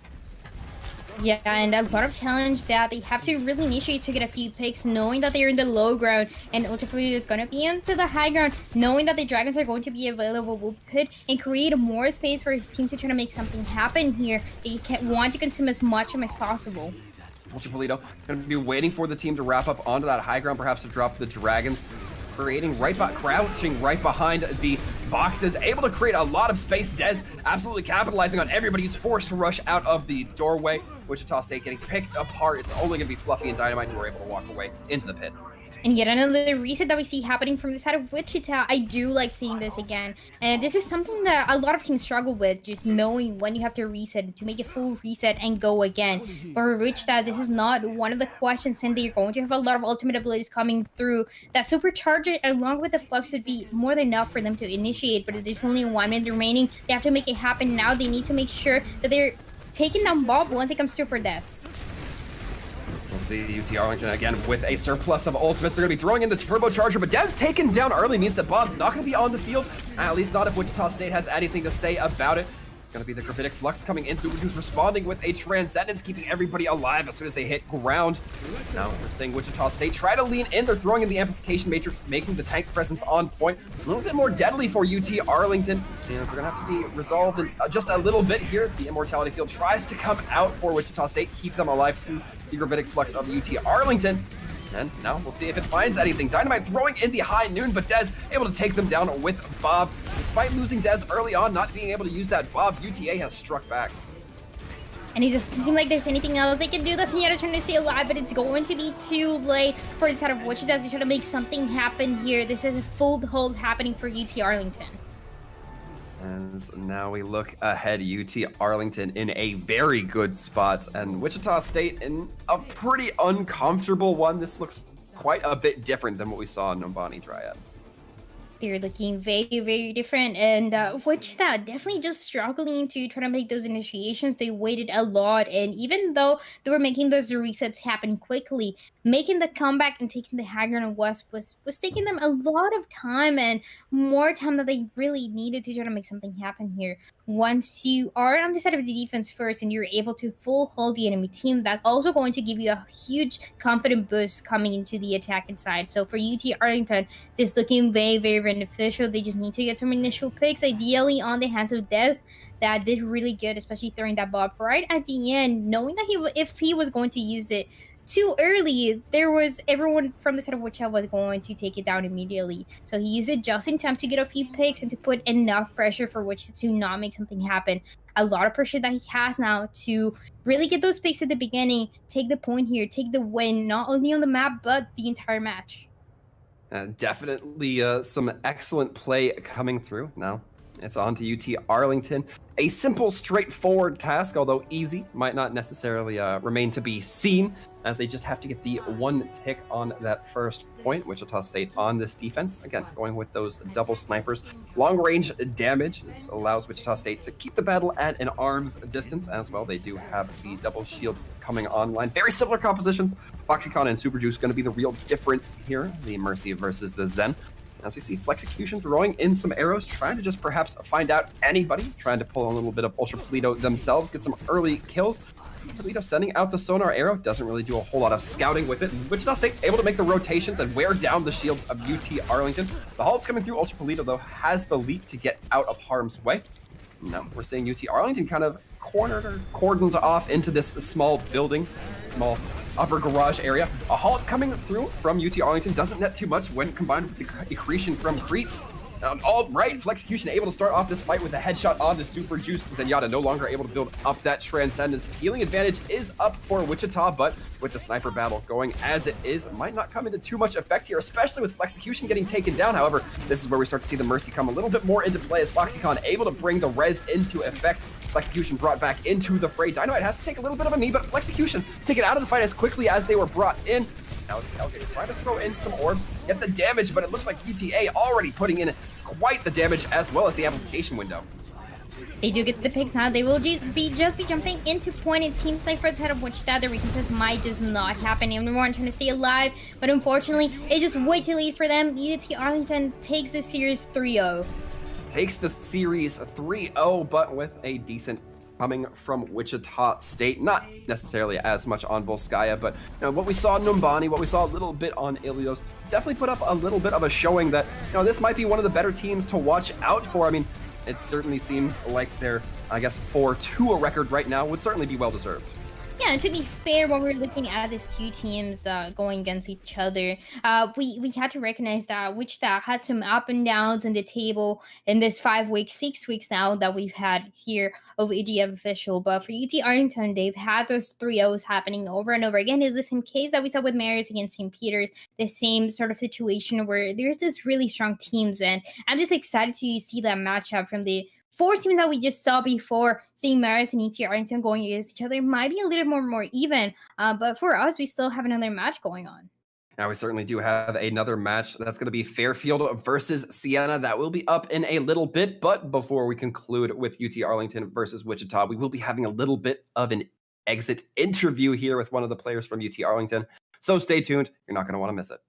Yeah, and a lot of challenge that they have to really initiate to get a few picks, knowing that they're in the low ground, and Ultra Polito is going to be into the high ground, knowing that the Dragons are going to be available, will put and create more space for his team to try to make something happen here. They want to consume as much as possible. Ultra Polito going to be waiting for the team to wrap up onto that high ground, perhaps to drop the Dragons. Crouching right behind the boxes, able to create a lot of space. Dez absolutely capitalizing on everybody who's forced to rush out of the doorway. Wichita State getting picked apart. It's only going to be Fluffy and Dynamite who are able to walk away into the pit. And yet another reset that we see happening from the side of Wichita. I do like seeing this again. And this is something that a lot of teams struggle with, just knowing when you have to reset, to make a full reset and go again. But for Wichita, this is not one of the questions, and they're going to have a lot of ultimate abilities coming through. That supercharger along with the flux would be more than enough for them to initiate, but there's only 1 minute remaining. They have to make it happen now. They need to make sure that they're taking down Bob once it comes through for Des. We'll see UT Arlington again with a surplus of ultimates. They're going to be throwing in the turbocharger, but Des taken down early means that Bob's not going to be on the field, at least not if Wichita State has anything to say about it. Going to be the Gravitic Flux coming in, who's responding with a Transcendence, keeping everybody alive as soon as they hit ground. Now we're seeing Wichita State try to lean in. They're throwing in the Amplification Matrix, making the tank presence on point. A little bit more deadly for UT Arlington. And they're going to have to be resolved in just a little bit here. The Immortality Field tries to come out for Wichita State, keep them alive through the Gravitic Flux of UT Arlington. And now we'll see if it finds anything. Dynamite throwing in the high noon, but Dez able to take them down with Bob. Despite losing Dez early on, not being able to use that Bob, UTA has struck back. And it doesn't seem like there's anything else they can do. That's Siena trying to stay alive, but it's going to be too late for the side of Wichita to try to make something happen here. This is a full hold happening for UT Arlington. As now we look ahead, UT Arlington in a very good spot, and Wichita State in a pretty uncomfortable one. This looks quite a bit different than what we saw in Nombani Dryad. They're looking very, very different, and Wichita definitely just struggling to try to make those initiations. They waited a lot, and even though they were making those resets happen quickly, making the comeback and taking the Haggard and West was taking them a lot of time and more time that they really needed to try to make something happen here. Once you are on the side of the defense first and you're able to full hold the enemy team, that's also going to give you a huge confident boost coming into the attacking side. So for UT Arlington, this looking very, very beneficial. They just need to get some initial picks, ideally on the hands of Des. That did really good, especially throwing that bob right at the end, knowing that if he was going to use it too early, there was everyone from the side of Wichita was going to take it down immediately. So he used it just in time to get a few picks and to put enough pressure for Wichita to not make something happen. A lot of pressure that he has now to really get those picks at the beginning, take the point here, take the win, not only on the map, but the entire match. Definitely some excellent play coming through. Now it's on to UT Arlington. A simple, straightforward task, although easy, might not necessarily remain to be seen, as they just have to get the one tick on that first point. Wichita State on this defense. Again, going with those double snipers. Long-range damage. This allows Wichita State to keep the battle at an arm's distance as well. They do have the double shields coming online. Very similar compositions. Foxycon and Super Juice going to be the real difference here. The Mercy versus the Zen. As we see, Flexecution throwing in some arrows, trying to just perhaps find out anybody, trying to pull a little bit of Ultra Polito themselves, get some early kills. Polito sending out the sonar arrow, doesn't really do a whole lot of scouting with it. Wichita State able to make the rotations and wear down the shields of UT Arlington. The Halt's coming through. Ultra Polito, though, has the leap to get out of harm's way. No, we're seeing UT Arlington kind of cornered or cordoned off into this small building, small upper garage area. A Halt coming through from UT Arlington doesn't net too much when combined with the accretion from Creeps. All right, Flexecution able to start off this fight with a headshot on the Super Juice. Zenyatta no longer able to build up that Transcendence. Healing advantage is up for Wichita, but with the sniper battle going as it is, might not come into too much effect here, especially with Flexecution getting taken down. However, this is where we start to see the Mercy come a little bit more into play as Foxycon able to bring the res into effect. Flexecution brought back into the fray. Dynamite has to take a little bit of a knee, but Flexecution take it out of the fight as quickly as they were brought in. Now it's Calgary trying to throw in some orbs, get the damage, but it looks like UTA already putting in quite the damage as well as the application window. They do get the picks now. They will just be jumping into point. It seems like for the side of Wichita, the recontest might just not happen. Everyone trying to stay alive, but unfortunately, it's just way too late for them. UT Arlington takes the series 3-0. Takes the series 3-0, but with a decent coming from Wichita State. Not necessarily as much on Volskaya, but what we saw in Numbani, what we saw a little bit on Ilios, definitely put up a little bit of a showing that this might be one of the better teams to watch out for. I mean, it certainly seems like they're, I guess, 4-2 a record right now would certainly be well deserved. Yeah, and to be fair, when we're looking at these two teams going against each other, we had to recognize that Wichita had some up and downs in the table in this 5 weeks, 6 weeks now that we've had here of EGF official. But for UT Arlington, they've had those 3-0s happening over and over again. It's the same case that we saw with Marist against St. Peter's, the same sort of situation where there's this really strong teams. And I'm just excited to see that matchup from the 4 teams that we just saw before, seeing Marist and UT Arlington going against each other might be a little more even. But for us, we still have another match going on. Now, we certainly do have another match. That's going to be Fairfield versus Siena. That will be up in a little bit. But before we conclude with UT Arlington versus Wichita, we will be having a little bit of an exit interview here with one of the players from UT Arlington. So stay tuned. You're not going to want to miss it.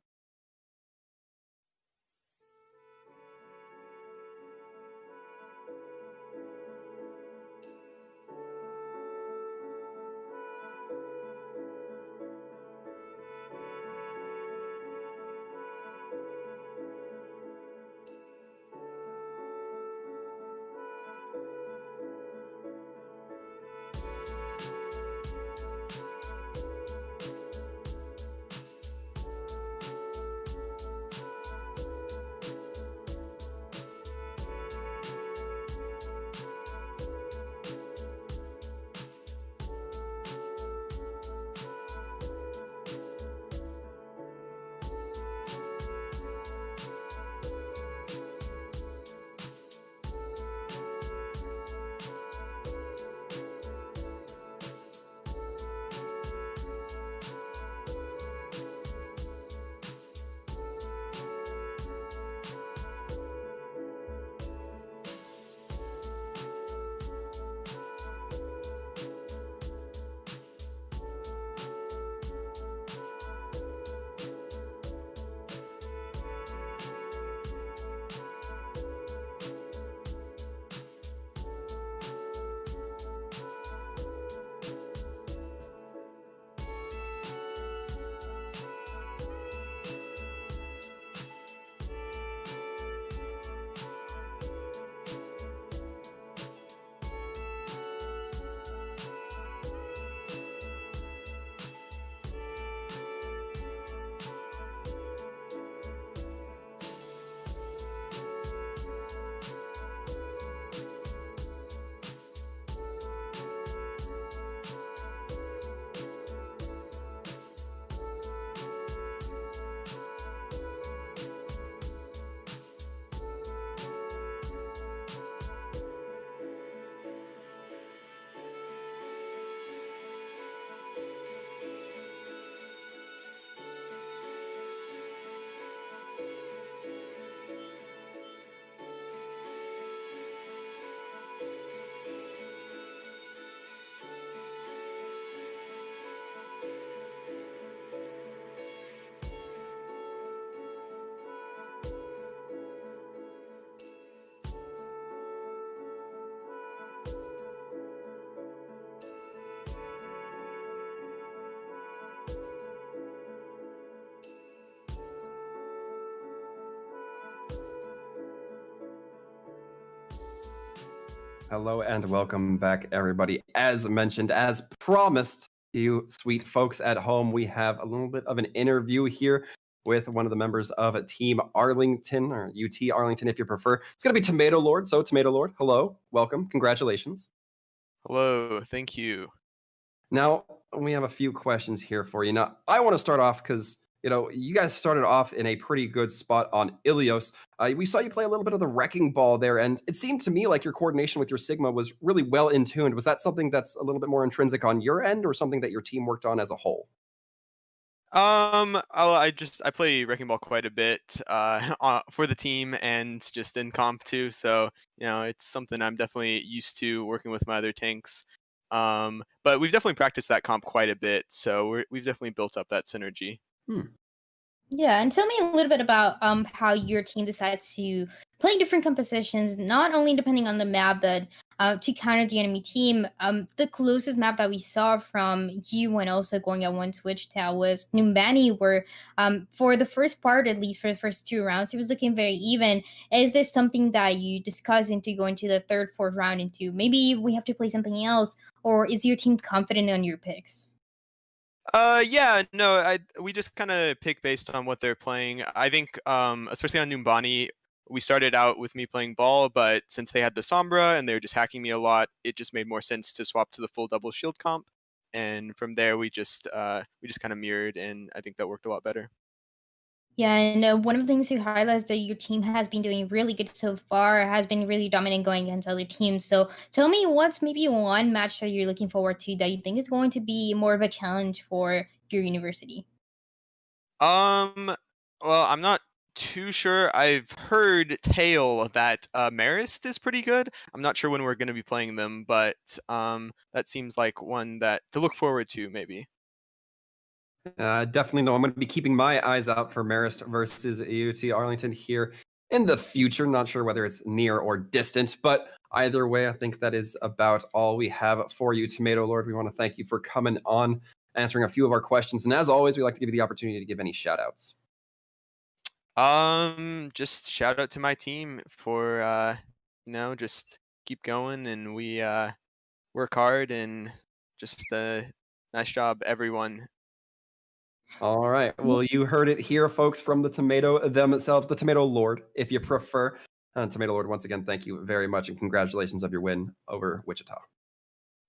Hello and welcome back, everybody. As mentioned, as promised to you, sweet folks at home, we have a little bit of an interview here with one of the members of Team Arlington, or UT Arlington, if you prefer. It's going to be Tomato Lord. So, Tomato Lord, hello, welcome, congratulations. Hello, thank you. Now, we have a few questions here for you. Now, I want to start off because, you guys started off in a pretty good spot on Ilios. We saw you play a little bit of the wrecking ball there, and it seemed to me like your coordination with your Sigma was really well in tuned. Was that something that's a little bit more intrinsic on your end, or something that your team worked on as a whole? I play wrecking ball quite a bit for the team and just in comp too. So it's something I'm definitely used to working with my other tanks. But we've definitely practiced that comp quite a bit, so we've definitely built up that synergy. Yeah, and tell me a little bit about how your team decides to play different compositions, not only depending on the map, but to counter the enemy team. The closest map that we saw from you when also going at one Wichita was Numbani, where for the first part, at least for the first 2 rounds, it was looking very even. Is this something that you discuss into going to the third, fourth round into maybe we have to play something else, or is your team confident on your picks? Yeah, no, we just kind of pick based on what they're playing. I think, especially on Numbani, we started out with me playing ball, but since they had the Sombra and they were just hacking me a lot, it just made more sense to swap to the full double shield comp. And from there, we just kind of mirrored, and I think that worked a lot better. Yeah, and one of the things you highlight is that your team has been doing really good so far, has been really dominant going against other teams. So tell me what's maybe one match that you're looking forward to that you think is going to be more of a challenge for your university? Well, I'm not too sure. I've heard tale that Marist is pretty good. I'm not sure when we're going to be playing them, but that seems like one that to look forward to, maybe. Definitely no. I'm going to be keeping my eyes out for Marist versus UT Arlington here in the future. Not sure whether it's near or distant, but either way, I think that is about all we have for you, Tomato Lord. We want to thank you for coming on, answering a few of our questions. And as always, we like to give you the opportunity to give any shout outs. Just shout out to my team for just keep going, and we work hard, and just nice job, everyone. All right. Well, you heard it here, folks, from the Tomato themselves, the Tomato Lord, if you prefer. Tomato Lord, once again, thank you very much, and congratulations of your win over Wichita.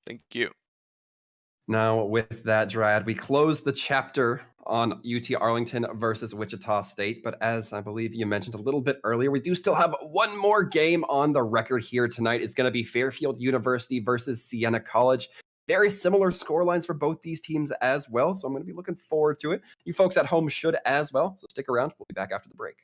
Thank you. Now, with that, Dryad, we close the chapter on UT Arlington versus Wichita State. But as I believe you mentioned a little bit earlier, we do still have one more game on the record here tonight. It's going to be Fairfield University versus Siena College. Very similar scorelines for both these teams as well. So I'm going to be looking forward to it. You folks at home should as well. So stick around. We'll be back after the break.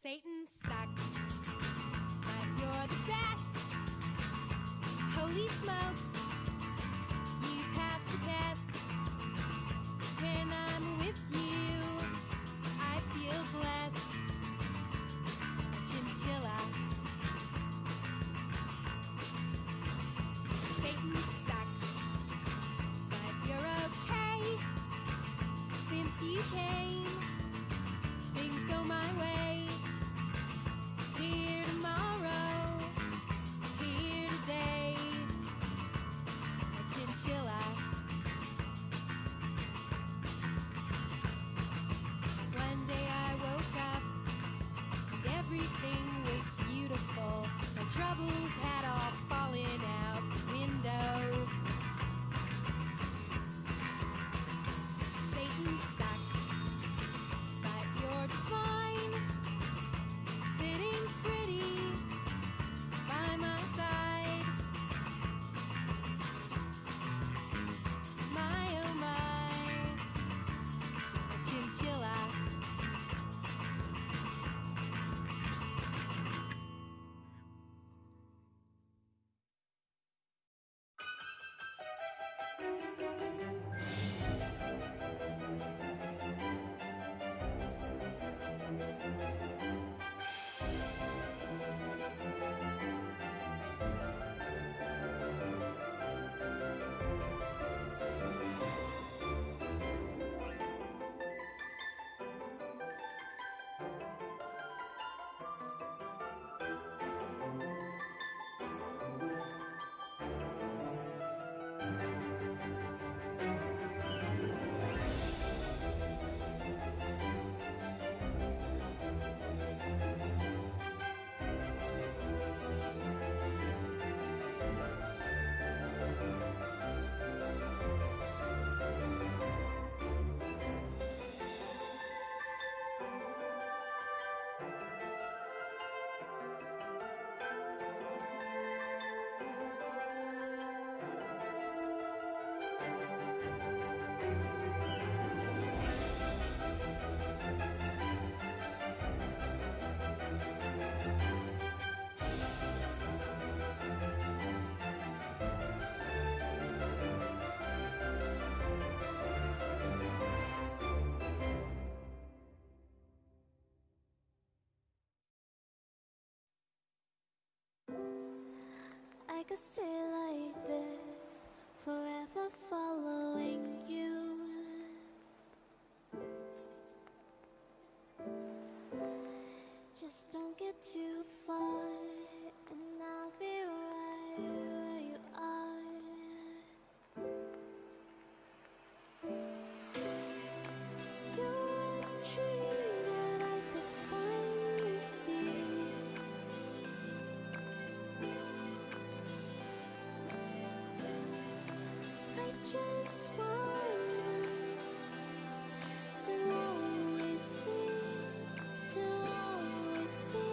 Satan sucks, but you're the best. Holy smokes, you passed the test. When I'm with you, I feel blessed. Chinchilla. Satan sucks, but you're okay. Since you came, things go my way. Here tomorrow, here today. A chinchilla. One day I woke up and everything was beautiful. My troubles had all fallen out the window. Satan sucks, but you're divine. Sitting pretty by my side. My oh my, a chinchilla. I could stay like this, forever following you. Just don't get too far, and I'll be right where you are. You're a dream that I could finally see. I just want us to always be, to always be.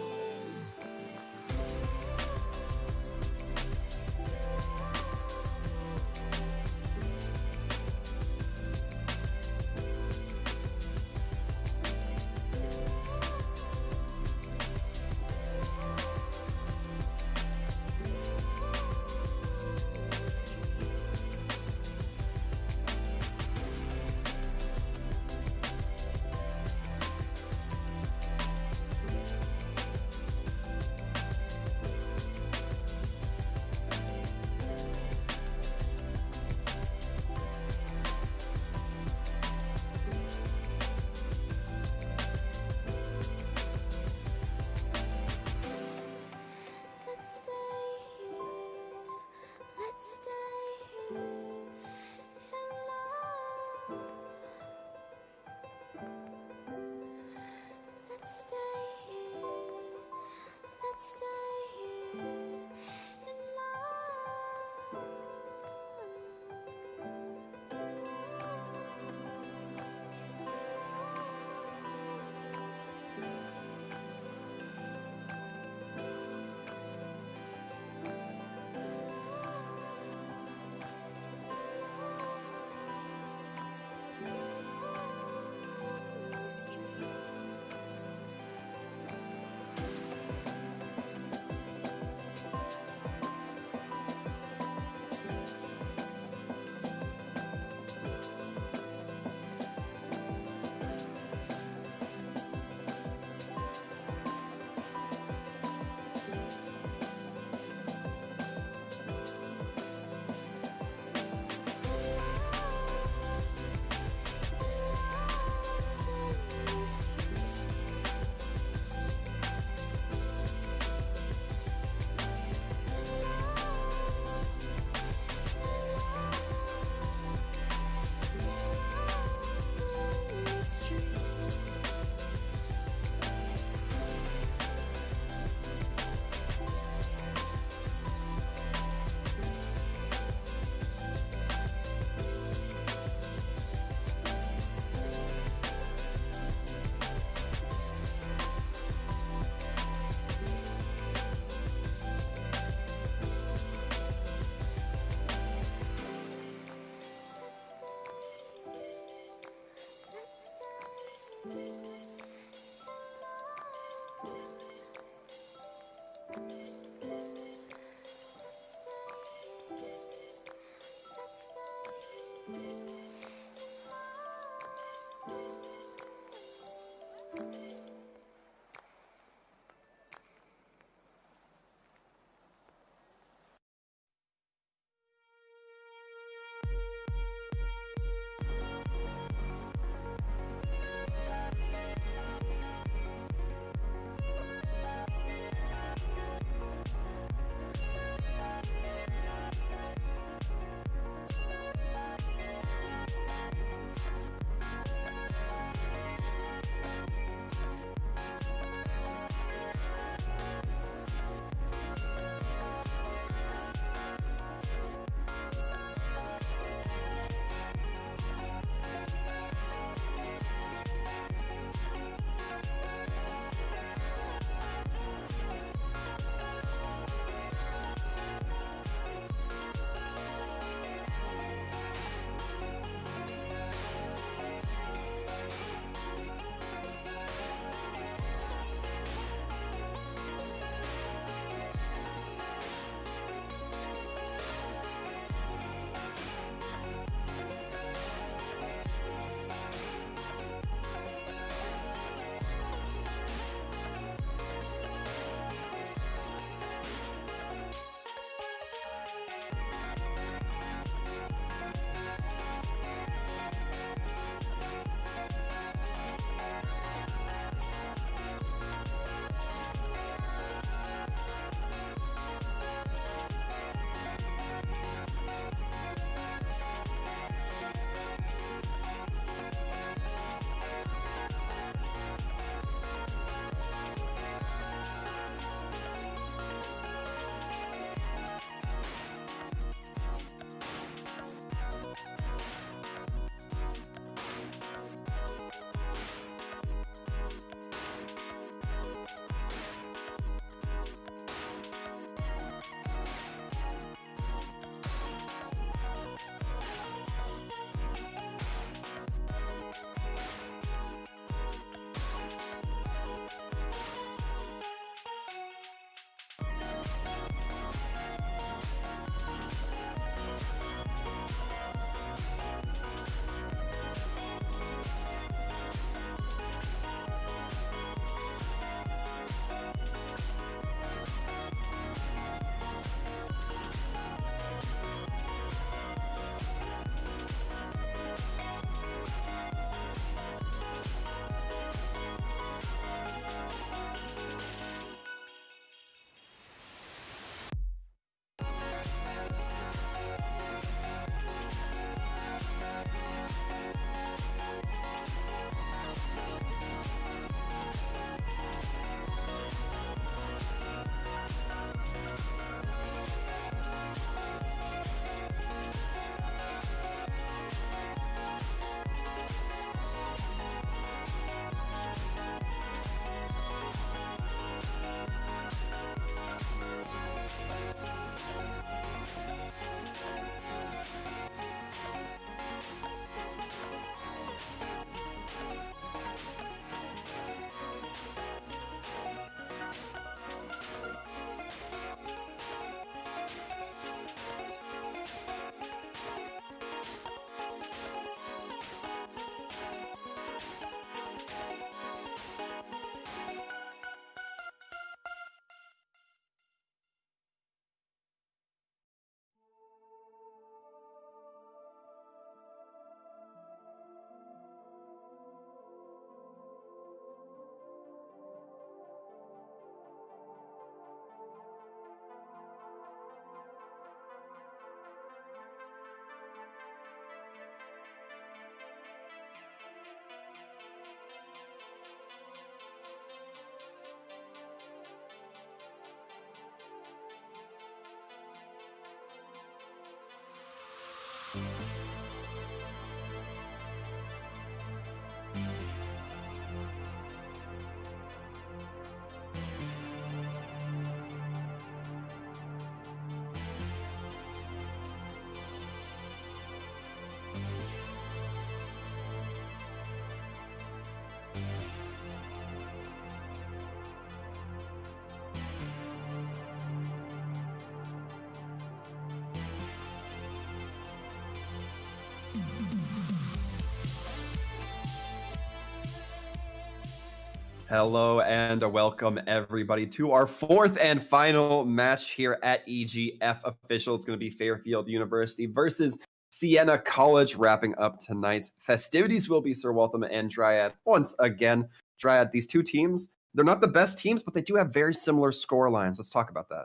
Hello and welcome everybody to our fourth and final match here at EGF Official. It's going to be Fairfield University versus Siena College wrapping up tonight's festivities. Will be Sir Waltham and Dryad once again. Dryad, these two teams, they're not the best teams, but they do have very similar score lines. Let's talk about that.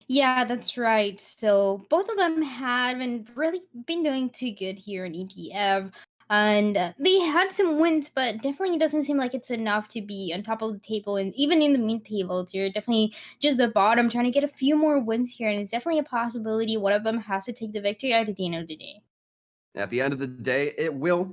Yeah, that's right. So both of them haven't really been doing too good here in EGF. And they had some wins, but definitely doesn't seem like it's enough to be on top of the table. And even in the mid-table, they're definitely just the bottom, trying to get a few more wins here. And it's definitely a possibility one of them has to take the victory out at the end of the day. At the end of the day, it will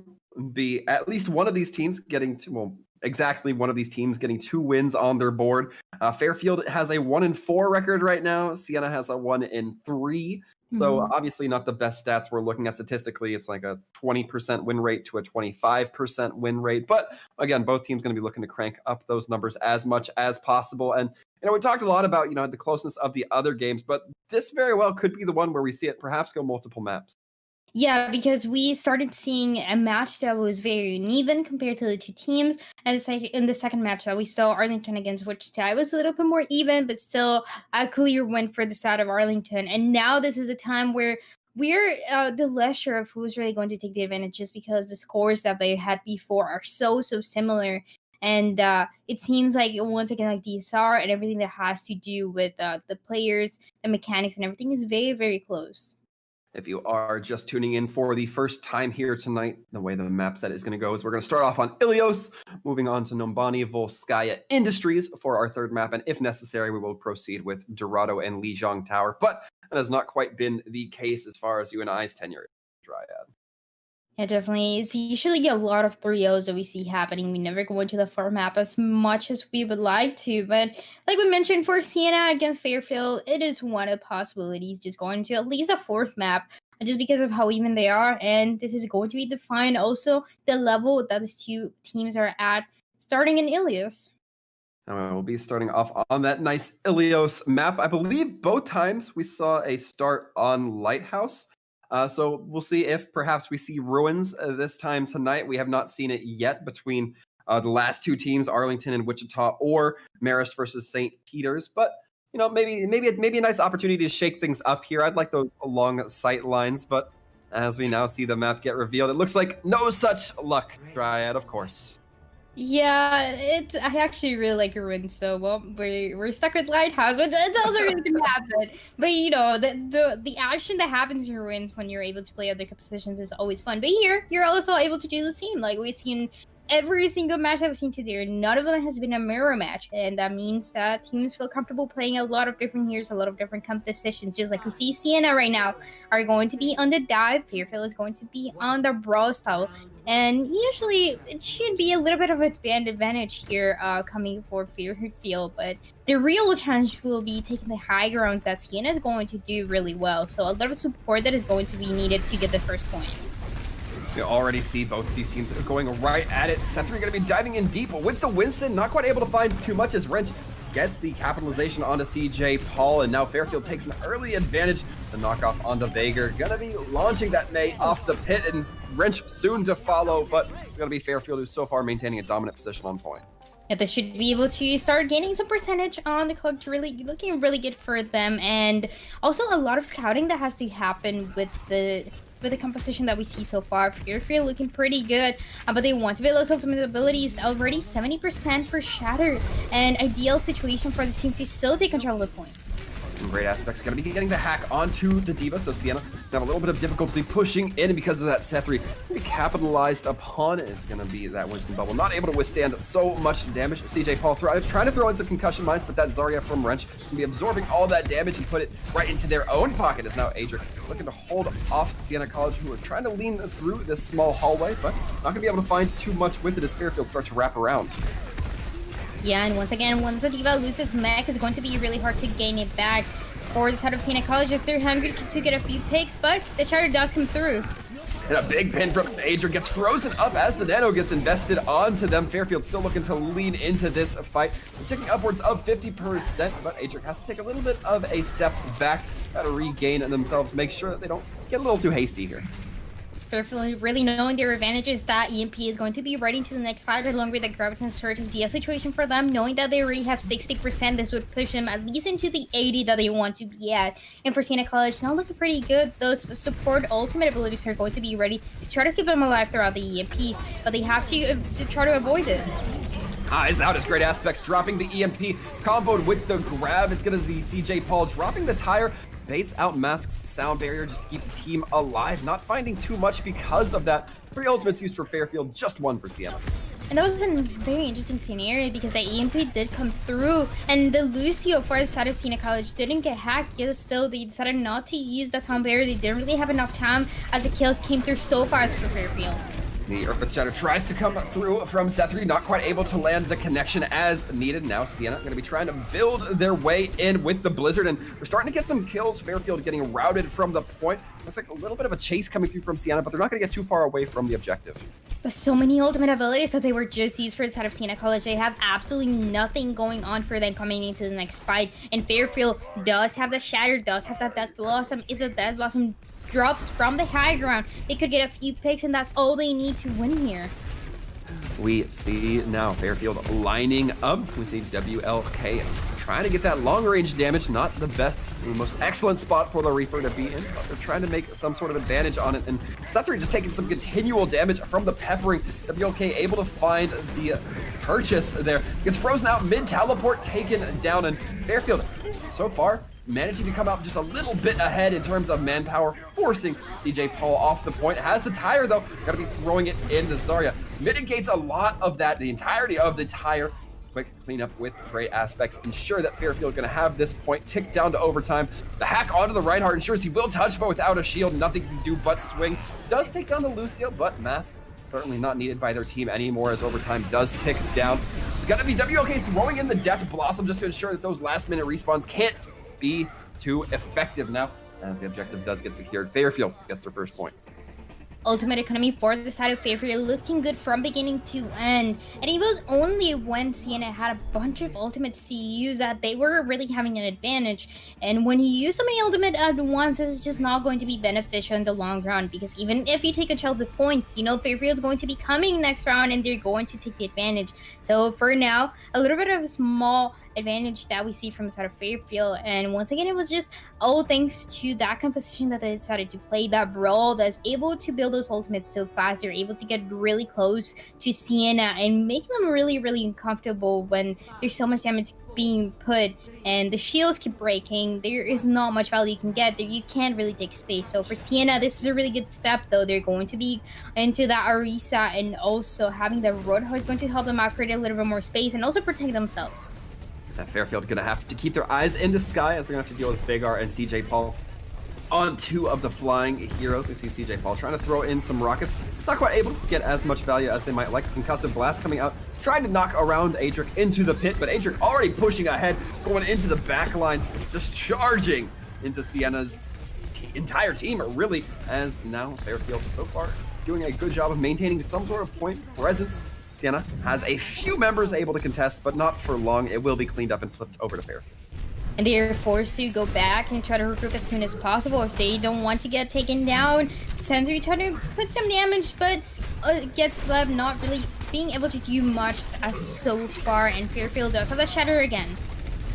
be at least one of these teams getting to, well, exactly one of these teams getting 2 wins on their board. Fairfield has a 1-4 record right now. Siena has a 1-3. So obviously not the best stats we're looking at statistically. It's like a 20% win rate to a 25% win rate. But again, both teams going to be looking to crank up those numbers as much as possible. And, we talked a lot about, the closeness of the other games, but this very well could be the one where we see it perhaps go multiple maps. Yeah, because we started seeing a match that was very uneven compared to the two teams. And in the second match that we saw Arlington against Wichita, it was a little bit more even, but still a clear win for the side of Arlington. And now this is a time where we're the less sure of who's really going to take the advantage, just because the scores that they had before are so similar. And it seems like, once again, like DSR and everything that has to do with the players, the mechanics and everything is very, very close. If you are just tuning in for the first time here tonight, the way the map set is going to go is we're going to start off on Ilios, moving on to Nombani Volskaya Industries for our third map, and if necessary, we will proceed with Dorado and Lijiang Tower, but that has not quite been the case as far as you and I's tenure, Dryad. Yeah, definitely. It's usually a lot of 3-0s that we see happening. We never go into the 4 map as much as we would like to. But like we mentioned, for Siena against Fairfield, it is one of the possibilities just going to at least a 4th map, just because of how even they are. And this is going to be defined also the level that these two teams are at, starting in Ilios. We'll be starting off on that nice Ilios map. I believe both times we saw a start on Lighthouse. So we'll see if perhaps we see Ruins this time tonight. We have not seen it yet between the last two teams, Arlington and Wichita, or Marist versus St. Peter's. But maybe a nice opportunity to shake things up here. I'd like those long sight lines, but as we now see the map get revealed, it looks like no such luck, Dryad, of course. Yeah, I actually really like Ruin, so we're stuck with Lighthouse, but it's also really good map. But the action that happens in Ruins when you're able to play other positions is always fun. But here you're also able to do the same. Like, we've seen every single match I've seen today, none of them has been a mirror match, and that means that teams feel comfortable playing a lot of different heroes, a lot of different compositions. Just like we see Siena right now are going to be on the dive, Fairfield is going to be on the brawl style, and usually it should be a little bit of an advantage here coming for Fairfield, but the real challenge will be taking the high grounds that Siena is going to do really well. So a lot of support that is going to be needed to get the first point. You already see both of these teams going right at it. Sentry going to be diving in deep with the Winston, not quite able to find too much as Wrench gets the capitalization onto CJ Paul, and now Fairfield takes an early advantage. The knockoff onto Vager, gonna be launching that May off the pit, and Wrench soon to follow, but it's gonna be Fairfield who's so far maintaining a dominant position on point. Yeah, they should be able to start gaining some percentage on the clock, really looking really good for them, and also a lot of scouting that has to happen with the composition that we see so far. Fairfield looking pretty good, but they want to be those ultimate abilities. Already 70% for Shatter, an ideal situation for the team to still take control of the point. Some great aspects. Going to be getting the hack onto the D.Va, so Siena have a little bit of difficulty pushing in, and because of that, Sethri capitalized upon is going to be that Wisdom Bubble. Not able to withstand so much damage. CJ Paul trying to throw in some concussion mines, but that Zarya from Wrench can be absorbing all that damage and put it right into their own pocket, as now Adric looking to hold off Siena College, who are trying to lean through this small hallway, but not going to be able to find too much with it as Fairfield starts to wrap around. Yeah, and once again, once the D.Va loses mech, it's going to be really hard to gain it back. For the side of Siena College, they're hungry to get a few picks, but the Shatter does come through. And a big pin from Adric gets frozen up as the Nano gets invested onto them. Fairfield still looking to lean into this fight. They're taking upwards of 50%, but Adric has to take a little bit of a step back. Got to regain themselves, make sure that they don't get a little too hasty here. Fairfield really knowing their advantages, that EMP is going to be right into the next fight along with the Graviton Surge and DS situation for them, knowing that they already have 60%. This would push them at least into the 80 that they want to be at. And for Siena College, not looking pretty good. Those support ultimate abilities are going to be ready to try to keep them alive throughout the EMP, but they have to try to avoid it. Eyes out as Great Aspects dropping the EMP, comboed with the grab. It's gonna be CJ Paul dropping the tire, baits out Mask's sound barrier just to keep the team alive. Not finding too much because of that. 3 ultimates used for Fairfield, just 1 for Siena. And that was a very interesting scenario because the EMP did come through, and the Lucio for the side of Siena College didn't get hacked, yet still they decided not to use that sound barrier. They didn't really have enough time as the kills came through so fast for Fairfield. The Earth Shadow tries to come through from Sethri, not quite able to land the connection as needed. Now Siena going to be trying to build their way in with the Blizzard, and we're starting to get some kills. Fairfield getting routed from the point. Looks like a little bit of a chase coming through from Siena, but they're not going to get too far away from the objective. But so many ultimate abilities that they were just used for the side of Siena College. They have absolutely nothing going on for them coming into the next fight. And Fairfield does have the Shatter, does have that Death Blossom. Is a Death Blossom drops from the high ground. They could get a few picks, and that's all they need to win here. We see now Fairfield lining up with a WLK, trying to get that long-range damage. Not the best, the most excellent spot for the Reaper to be in, but they're trying to make some sort of advantage on it. And Sethri just taking some continual damage from the peppering. WLK able to find the purchase there. Gets frozen out, mid-teleport taken down, and Fairfield, so far, managing to come out just a little bit ahead in terms of manpower, forcing CJ Paul off the point. Has the tire though, gotta be throwing it into Zarya. Mitigates a lot of that, the entirety of the tire. Quick cleanup with Great Aspects, ensure that Fairfield gonna have this point ticked down to overtime. The hack onto the Reinhardt ensures he will touch, but without a shield, nothing can do but swing. Does take down the Lucio, but Masked certainly not needed by their team anymore as overtime does tick down. It's gonna be WLK throwing in the Death Blossom just to ensure that those last minute respawns can't be too effective now, as the objective does get secured. Fairfield gets their first point. Ultimate economy for the side of Fairfield looking good from beginning to end. And it was only when Siena had a bunch of ultimates to use that they were really having an advantage. And when you use so many ultimate at once, it's just not going to be beneficial in the long run, because even if you take a child with point, you know Fairfield's going to be coming next round and they're going to take the advantage. So for now, a little bit of a small advantage that we see from the side of Fairfield, and once again it was just all thanks to that composition that they decided to play, that brawl that's able to build those ultimates so fast. They're able to get really close to Siena and make them really uncomfortable when there's so much damage being put and the shields keep breaking. There is not much value you can get there. You can't really take space. So for Siena, this is a really good step though. They're going to be into that Arisa, and also having the Roadhog is going to help them out create a little bit more space and also protect themselves. And Fairfield gonna have to keep their eyes in the sky as they're gonna have to deal with Vagar and CJ Paul on 2 of the flying heroes. We see CJ Paul trying to throw in some rockets. Not quite able to get as much value as they might like. Concussive Blast coming out, trying to knock around Adric into the pit, but Adric already pushing ahead, going into the back line, just charging into Siena's entire team, or really, as now Fairfield so far doing a good job of maintaining some sort of point presence. Siena has a few members able to contest, but not for long. It will be cleaned up and flipped over to Fairfield. And they are forced to go back and try to regroup as soon as possible if they don't want to get taken down. Sentry trying to put some damage, but gets left not really being able to do much as so far, and Fairfield does have the Shatter again.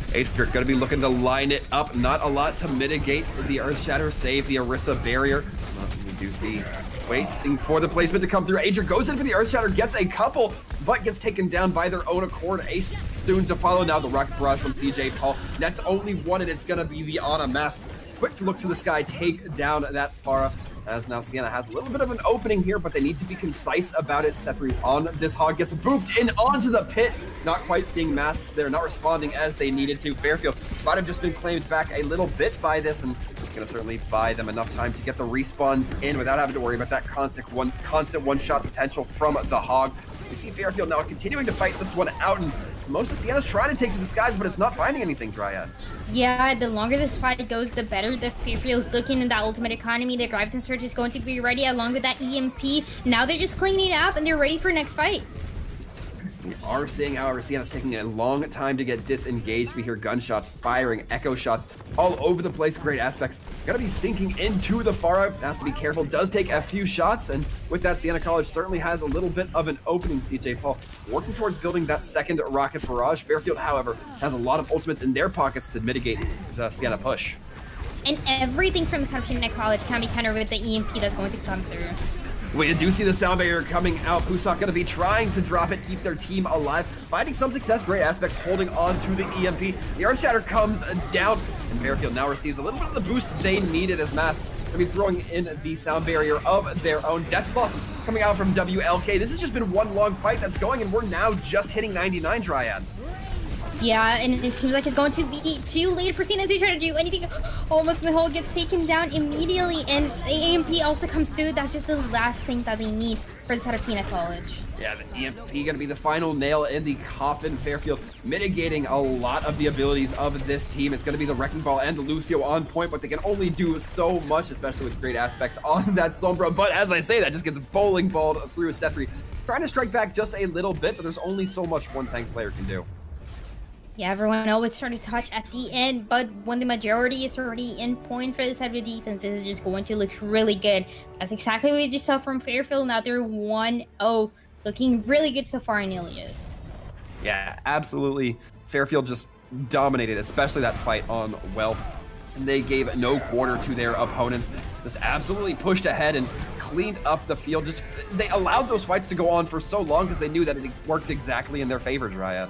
Adric gonna be looking to line it up. Not a lot to mitigate the Earth Shatter, save the Orisa barrier. We do see waiting for the placement to come through. Adric goes in for the Earth Shatter, gets a couple, but gets taken down by their own accord. Ace soon to follow. Now the Rocket Barrage from CJ Paul. That's only one, and it's gonna be the Ana Mask. Quick to look to the sky, take down that Pharah. As now Siena has a little bit of an opening here, but they need to be concise about it. Sethri on this hog gets booped in onto the pit. Not quite seeing Masks there, not responding as they needed to. Fairfield might have just been claimed back a little bit by this, and it's gonna certainly buy them enough time to get the respawns in without having to worry about that constant one-shot potential from the hog. We see Fairfield now continuing to fight this one out, and most of Siena's trying to take to the skies, but it's not finding anything, Dryad. Yeah, the longer this fight goes, the better the Fairfield's looking in that ultimate economy. The Graviton Surge is going to be ready along with that EMP. Now they're just cleaning it up and they're ready for next fight. We are seeing, however, Siena's taking a long time to get disengaged. We hear gunshots firing, echo shots all over the place. Great Aspects Gonna be sinking into the far out. Has to be careful. Does take a few shots, and with that, Siena College certainly has a little bit of an opening. CJ Paul working towards building that second rocket barrage. Fairfield, however, has a lot of ultimates in their pockets to mitigate the Siena push. And everything from Siena College can be countered with the EMP that's going to come through. We do see the sound barrier coming out. Pusak going to be trying to drop it, keep their team alive, finding some success. Great aspects holding on to the EMP. The Earth Shatter comes down, and Fairfield now receives a little bit of the boost they needed as Masks going to be throwing in the sound barrier of their own. Death Blossom coming out from WLK. This has just been one long fight that's going, and we're now just hitting 99 Triad. Yeah, and it seems like it's going to be too late for Siena to try to do anything. Almost the hole gets taken down immediately, and the AMP also comes through. That's just the last thing that they need for the side of Siena College. Yeah, the EMP going to be the final nail in the coffin. Fairfield mitigating a lot of the abilities of this team. It's going to be the Wrecking Ball and the Lucio on point, but they can only do so much, especially with great aspects on that Sombra. But as I say, that just gets bowling balled through Sethri. Trying to strike back just a little bit, but there's only so much one tank player can do. Yeah, everyone always trying to touch at the end, but when the majority is already in point for the side of the defense, this is just going to look really good. That's exactly what we just saw from Fairfield. Now they're 1-0, looking really good so far in Ilios. Yeah, absolutely. Fairfield just dominated, especially that fight on Wealth. They gave no quarter to their opponents. Just absolutely pushed ahead and cleaned up the field. Just they allowed those fights to go on for so long because they knew that it worked exactly in their favor, Dryad.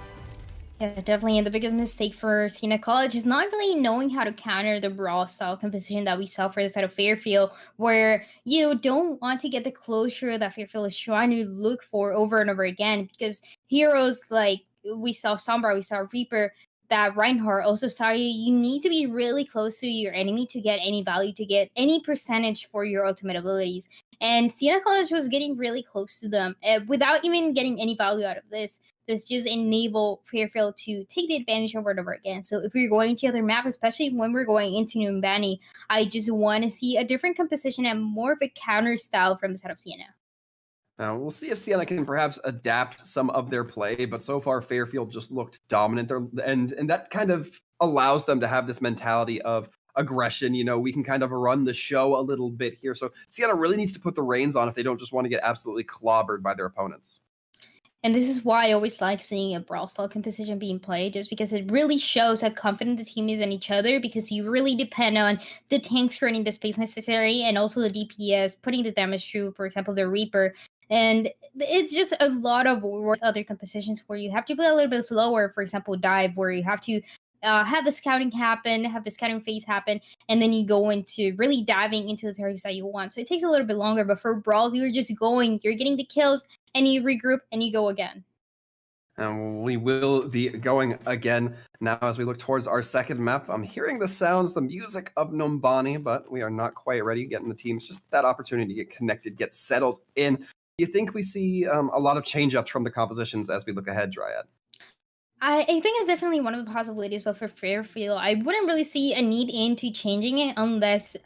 Yeah, definitely. And the biggest mistake for Siena College is not really knowing how to counter the brawl style composition that we saw for the side of Fairfield, where you don't want to get the closure that Fairfield is trying to look for over and over again, because heroes like we saw Sombra, we saw Reaper, that Reinhardt also saw you need to be really close to your enemy to get any value, to get any percentage for your ultimate abilities. And Siena College was getting really close to them without even getting any value out of this. This just enable Fairfield to take the advantage over and over again. So if we're going to other map, especially when we're going into Numbani, I just want to see a different composition and more of a counter style from the side of Siena. Now, we'll see if Siena can perhaps adapt some of their play, but so far Fairfield just looked dominant there, and that kind of allows them to have this mentality of aggression. You know, we can kind of run the show a little bit here. So Siena really needs to put the reins on if they don't just want to get absolutely clobbered by their opponents. And this is why I always like seeing a brawl style composition being played, just because it really shows how confident the team is in each other, because you really depend on the tanks creating the space necessary and also the DPS putting the damage through, for example, the Reaper. And it's just a lot of other compositions where you have to play a little bit slower, for example, Dive, where you have to have the scouting happen, have the scouting phase happen, and then you go into really diving into the targets that you want. So it takes a little bit longer, but for Brawl, you're just going, you're getting the kills, and you regroup, and you go again. And we will be going again now as we look towards our second map. I'm hearing the sounds, the music of Numbani, but we are not quite ready getting the teams. Just that opportunity to get connected, get settled in. Do you think we see a lot of change-ups from the compositions as we look ahead, Dryad? I think it's definitely one of the possibilities, but for Fairfield, I wouldn't really see a need into changing it unless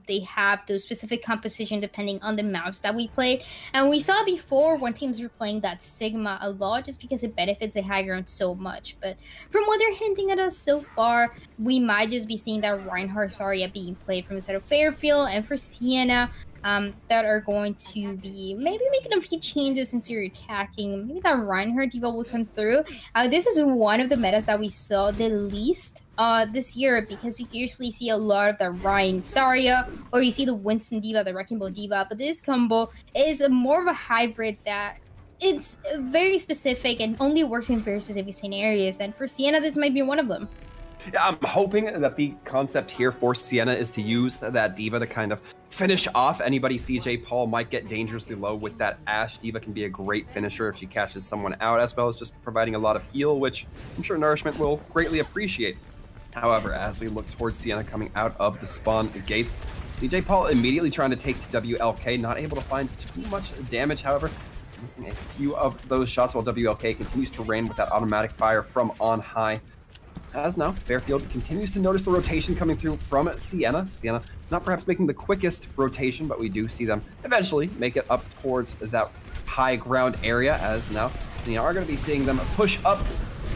they have those specific composition depending on the maps that we play. And we saw before when teams were playing that Sigma a lot just because it benefits the high ground so much. But from what they're hinting at us so far, we might just be seeing that Reinhardt Zarya being played from the side of Fairfield, and for Siena, that are going to be maybe making a few changes since you're attacking. Maybe that Reinhardt diva will come through. This is one of the metas that we saw the least this year, because you usually see a lot of the Ryan Zarya, or you see the Winston diva, the Wrecking Ball diva, but this combo is more of a hybrid that it's very specific and only works in very specific scenarios, and for Siena, this might be one of them. Yeah, I'm hoping that the concept here for Siena is to use that diva to kind of finish off anybody. CJ Paul might get dangerously low with that Ashe. Diva can be a great finisher if she catches someone out, as well as just providing a lot of heal, which I'm sure Nourishment will greatly appreciate. However, as we look towards Siena coming out of the spawn gates, CJ Paul immediately trying to take to WLK, not able to find too much damage, however, missing a few of those shots while WLK continues to rain with that automatic fire from on high. As now, Fairfield continues to notice the rotation coming through from Siena. Siena not perhaps making the quickest rotation, but we do see them eventually make it up towards that high ground area, as now Siena are going to be seeing them push up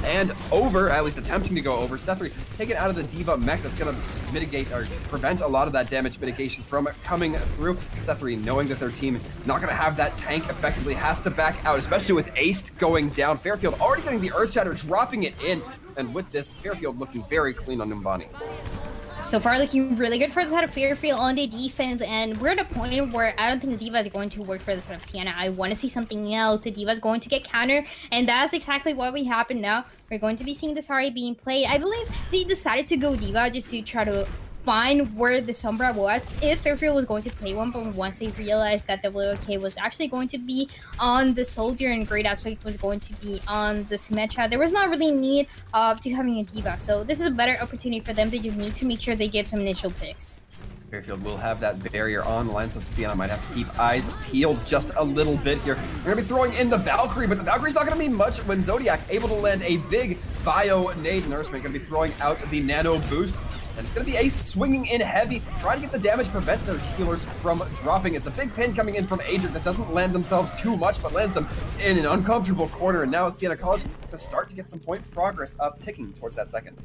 and over, at least attempting to go over. Sethri taken out of the D.Va mech. That's going to mitigate or prevent a lot of that damage mitigation from coming through. Sethri, knowing that their team not going to have that tank effectively, has to back out, especially with Ace going down. Fairfield already getting the Earth Shatter, dropping it in, and with this, Fairfield looking very clean on Numbani. So far, looking really good for the side of Fairfield on the defense, and we're at a point where I don't think the D.Va is going to work for the side of Siena. I want to see something else. The D.Va is going to get countered, and that's exactly what we happen now. We're going to be seeing this RA being played. I believe they decided to go D.Va just to try to find where the Sombra was, if Fairfield was going to play one, but once they realized that the WK was actually going to be on the Soldier and Great Aspect was going to be on the Symmetra, there was not really need to having a D.Va. So this is a better opportunity for them. They just need to make sure they get some initial picks. Fairfield will have that barrier on the line, so Siena might have to keep eyes peeled just a little bit here. We're going to be throwing in the Valkyrie, but the Valkyrie's not going to mean much when Zodiac able to land a big bio nade. Nursement going to be throwing out the nano boost. And it's going to be Ace swinging in heavy, trying to get the damage, prevent those healers from dropping. It's a big pin coming in from Adric that doesn't land themselves too much, but lands them in an uncomfortable corner. And now Siena College to start to get some point progress up, ticking towards that second.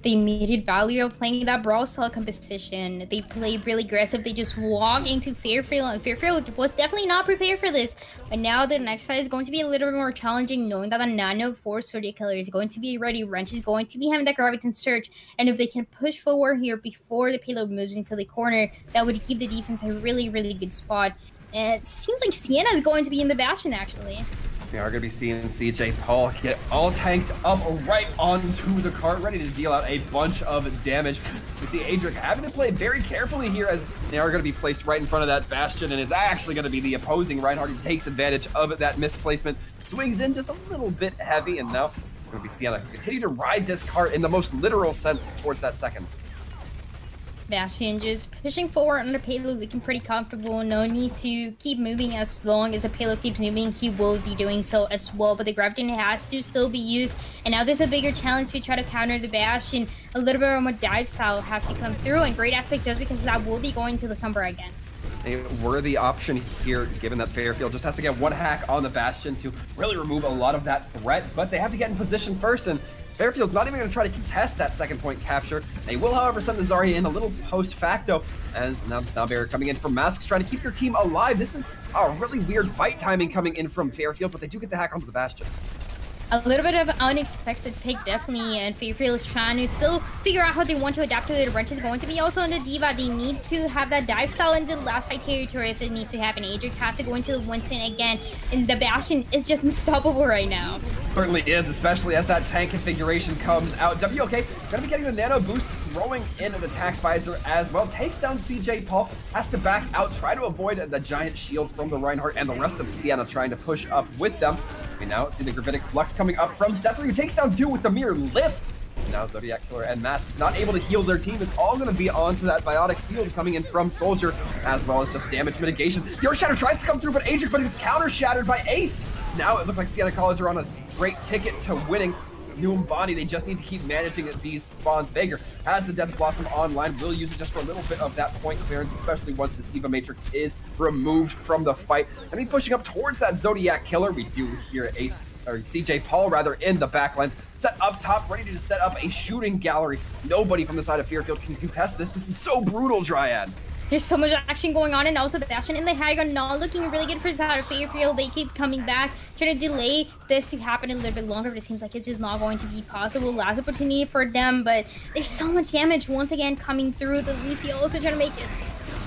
The immediate value of playing that brawl style competition. They play really aggressive. They just walk into Fairfield, and Fairfield was definitely not prepared for this. But now the next fight is going to be a little bit more challenging, knowing that the Nano Force Zodiac Killer is going to be ready. Wrench is going to be having that Graviton Surge, and if they can push forward here before the payload moves into the corner, that would give the defense a really, really good spot. And it seems like Siena is going to be in the Bastion, actually. We are going to be seeing CJ Paul get all tanked up right onto the cart, ready to deal out a bunch of damage. We see Adric having to play very carefully here as they are going to be placed right in front of that Bastion, and it's actually going to be the opposing Reinhardt who takes advantage of that misplacement. Swings in just a little bit heavy, and now we're going to be Siena continue to ride this cart in the most literal sense towards that second. Bastion just pushing forward on the payload, looking pretty comfortable. No need to keep moving as long as the payload keeps moving. He will be doing so as well, but the Graviton has to still be used. And now there's a bigger challenge to try to counter the Bastion. A little bit more dive style has to come through, and Great Aspect just because that will be going to the Sombra again. A worthy option here, given that Fairfield just has to get one hack on the Bastion to really remove a lot of that threat, but they have to get in position first, and Fairfield's not even going to try to contest that second point capture. They will, however, send the Zarya in a little post-facto, as now the sound barrier coming in from Masks, trying to keep their team alive. This is a really weird fight timing coming in from Fairfield, but they do get the hack onto the Bastion. A little bit of unexpected pick, definitely, and Fairfield is trying to still figure out how they want to adapt to it. Wrench is going to be also on the D.Va. They need to have that dive style in the last fight territory if it needs to happen. Adric has to go into the Winston again, and the Bastion is just unstoppable right now. Certainly is, especially as that tank configuration comes out. WK going to be getting the nano boost, throwing in the tax visor as well. Takes down CJ Paul, has to back out, try to avoid the giant shield from the Reinhardt, and the rest of Siena trying to push up with them. We now see the Gravitic Flux coming up from Sethri, who takes down 2 with the mere lift. Now Zodiac Killer and Masks not able to heal their team. It's all going to be onto that Biotic Field coming in from Soldier, as well as just damage mitigation. Your Shatter tries to come through, but Adric, but it's counter-shattered by Ace. Now it looks like Siena College are on a straight ticket to winning. Numbani, they just need to keep managing these spawns. Vager has the Death Blossom online, will use it just for a little bit of that point clearance, especially once the D.Va Matrix is removed from the fight. And be pushing up towards that Zodiac Killer. We do hear Ace, or CJ Paul rather, in the backlines. Set up top, ready to just set up a shooting gallery. Nobody from the side of Fairfield can contest this. This is so brutal, Dryad. There's so much action going on, and also Bastion and the Hag are not looking really good for the side of Fairfield. They keep coming back, trying to delay this to happen a little bit longer, but it seems like it's just not going to be possible. Last opportunity for them, but there's so much damage once again coming through. The Lucy also trying to make it.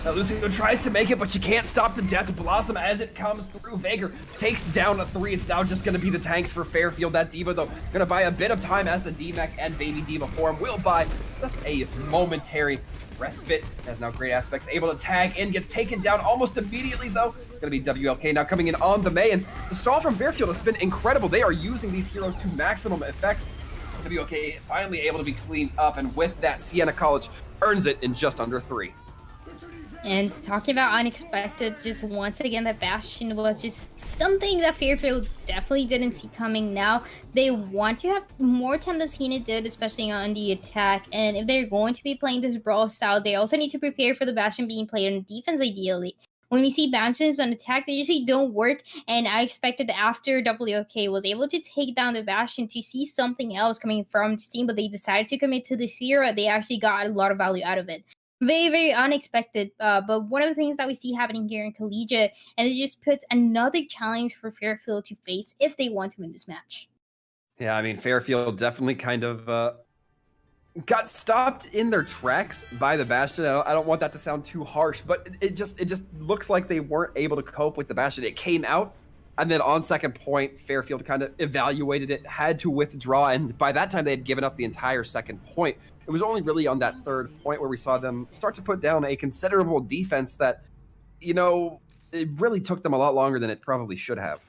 Lucio tries to make it, but she can't stop the Death Blossom as it comes through. Vager takes down a 3. It's now just going to be the tanks for Fairfield. That D.Va, though, going to buy a bit of time as the D-Mech and Baby D.Va form will buy just a momentary respite, as now Great Aspects able to tag in, gets taken down almost immediately, though. It's going to be WLK now coming in on the May, and the stall from Fairfield has been incredible. They are using these heroes to maximum effect. WLK finally able to be cleaned up, and with that, Siena College earns it in just under 3. And talking about unexpected, just once again, that Bastion was just something that Fairfield definitely didn't see coming. Now they want to have more time than Siena did, especially on the attack. And if they're going to be playing this brawl style, they also need to prepare for the Bastion being played on defense ideally. when we see Bastions on attack, they usually don't work. And I expected after WOK was able to take down the Bastion to see something else coming from the team, but they decided to commit to the Sierra. They actually got a lot of value out of it. Very, very unexpected. But one of the things that we see happening here in Collegiate, and it just puts another challenge for Fairfield to face if they want to win this match. Yeah, I mean, Fairfield definitely kind of got stopped in their tracks by the Bastion. I don't want that to sound too harsh, but it just looks like they weren't able to cope with the Bastion. It came out, and then on second point, Fairfield kind of evaluated it, had to withdraw, and by that time they had given up the entire second point. It was only really on that third point where we saw them start to put down a considerable defense that, you know, it really took them a lot longer than it probably should have.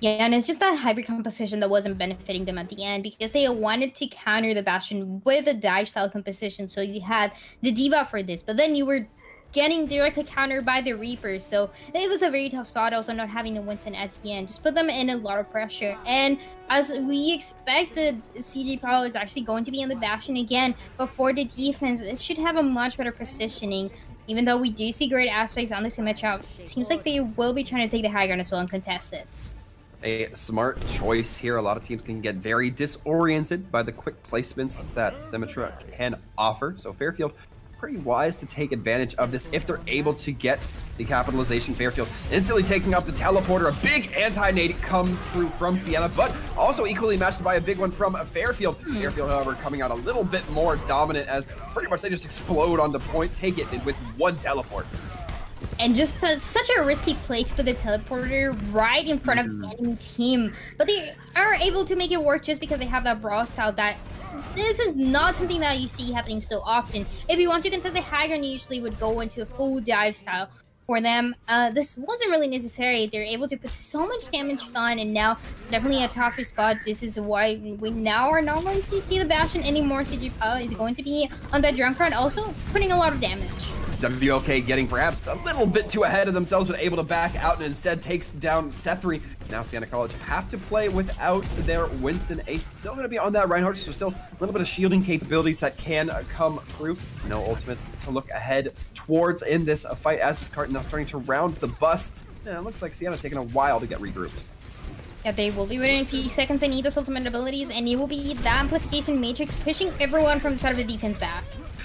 Yeah, and it's just that hybrid composition that wasn't benefiting them at the end because they wanted to counter the Bastion with a dive style composition. So you had the D.Va for this, but then you were getting directly countered by the Reapers. So it was a very tough spot, also not having the Winston at the end. Just put them in a lot of pressure. And as we expected, CJ Powell is actually going to be in the Bastion again. But for the defense, it should have a much better positioning. Even though we do see great aspects on the Symmetra, it seems like they will be trying to take the high ground as well and contest it. A smart choice here. A lot of teams can get very disoriented by the quick placements that Symmetra can offer. So Fairfield, pretty wise to take advantage of this if they're able to get the capitalization. Fairfield instantly taking up the teleporter. A big anti-nade comes through from Siena, but also equally matched by a big one from Fairfield. Fairfield, however, coming out a little bit more dominant as pretty much they just explode on the point, take it with one teleport. And just such a risky play to put the teleporter right in front of the enemy team. But they are able to make it work just because they have that brawl style that this is not something that you see happening so often. If you want to contest the high ground, you usually would go into a full dive style. For them, this wasn't really necessary. They're able to put so much damage on, and now definitely a tougher spot. This is why we now are not going to see the Bastion anymore. CJ Powell is going to be on that drunk run, also putting a lot of damage. WLK getting perhaps a little bit too ahead of themselves, but able to back out and instead takes down Sethri. Now Siena College have to play without their Winston Ace. Still going to be on that Reinhardt, so still a little bit of shielding capabilities that can come through. No ultimates to look ahead towards in this fight as this cart now starting to round the bus. Yeah, it looks like Siena taking a while to get regrouped. Yeah, they will be waiting a few seconds. They need those ultimate abilities, and it will be the amplification matrix pushing everyone from the side of the defense back.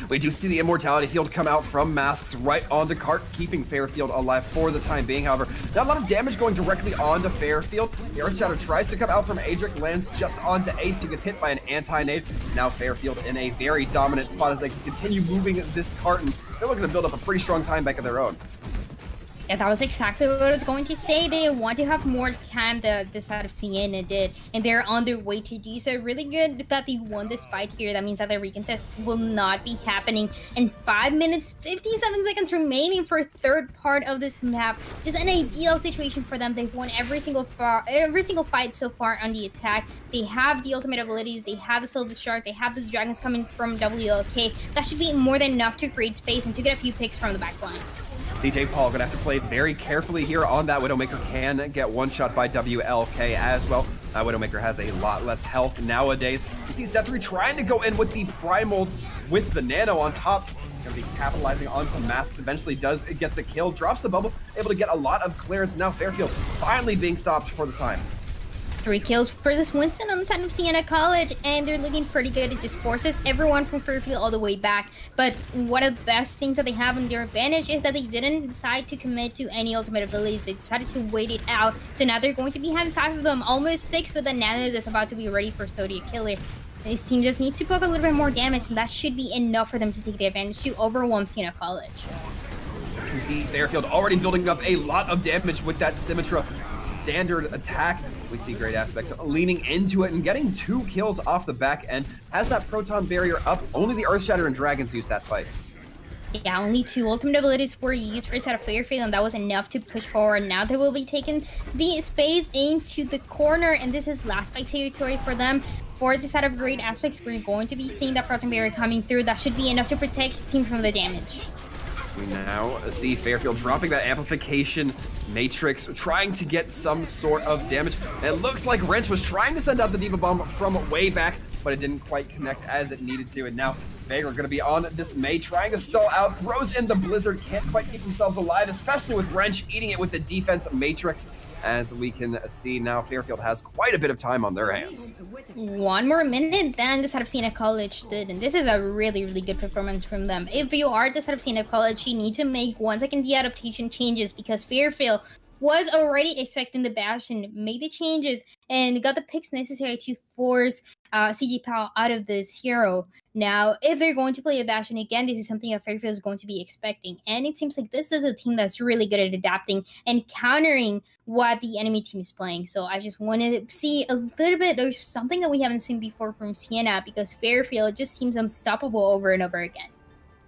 We do see the immortality field come out from masks right onto cart, keeping Fairfield alive for the time being. However, not a lot of damage going directly onto Fairfield. The Earth Shadow tries to come out from Adric, lands just onto Ace, who gets hit by an anti-nade. Now Fairfield in a very dominant spot as they continue moving this cart, and they're looking to build up a pretty strong time back of their own. Yeah, that was exactly what I was going to say. They want to have more time than this side of Siena did, and they're on their way to do so. Really good that they won this fight here. That means that the recontest will not be happening. And 5 minutes, 57 seconds remaining for third part of this map. Just an ideal situation for them. They've won every single fight so far on the attack. They have the ultimate abilities. They have the Silver Shark. They have those dragons coming from WLK. That should be more than enough to create space and to get a few picks from the back line. CJ Paul gonna have to play very carefully here on that. Widowmaker can get one shot by WLK as well. Widowmaker has a lot less health nowadays. You see Sethri trying to go in with the Primal with the Nano on top. Gonna be capitalizing on some masks. Eventually does get the kill, drops the bubble, able to get a lot of clearance. Now Fairfield finally being stopped for the time. 3 kills for this Winston on the side of Siena College, and they're looking pretty good. It just forces everyone from Fairfield all the way back. But one of the best things that they have in their advantage is that they didn't decide to commit to any ultimate abilities. They decided to wait it out. So now they're going to be having 5 of them, almost 6 with the Nano that's about to be ready for Zodiac Killer. This team just needs to poke a little bit more damage, and that should be enough for them to take the advantage to overwhelm Siena College. You can see Fairfield already building up a lot of damage with that Symmetra standard attack. We see great aspects of leaning into it and getting 2 kills off the back end. Has that proton barrier up. Only the Earth Shatter and Dragons use that fight. Yeah, only 2 ultimate abilities were used for the side of Fairfield, and that was enough to push forward. Now they will be taking the space into the corner, and this is last fight territory for them. For the side of great aspects, we're going to be seeing that proton barrier coming through. That should be enough to protect his team from the damage. We now see Fairfield dropping that amplification matrix, trying to get some sort of damage. And it looks like Wrench was trying to send out the D.Va Bomb from way back. but it didn't quite connect as it needed to. And now Vega are going to be on this Mei, trying to stall out, throws in the Blizzard, can't quite keep themselves alive, especially with Wrench eating it with the defense matrix. As we can see now, Fairfield has quite a bit of time on their hands. 1 more minute, then the side of Siena College did, and this is a really, really good performance from them. If you are the side of Siena College, you need to make 1 second the adaptation changes, because Fairfield was already expecting the Bastion, made the changes, and got the picks necessary to force CG Powell out of this hero. Now, if they're going to play a Bastion again, this is something that Fairfield is going to be expecting. And it seems like this is a team that's really good at adapting and countering what the enemy team is playing. So I just wanted to see a little bit of something that we haven't seen before from Siena, because Fairfield just seems unstoppable over and over again.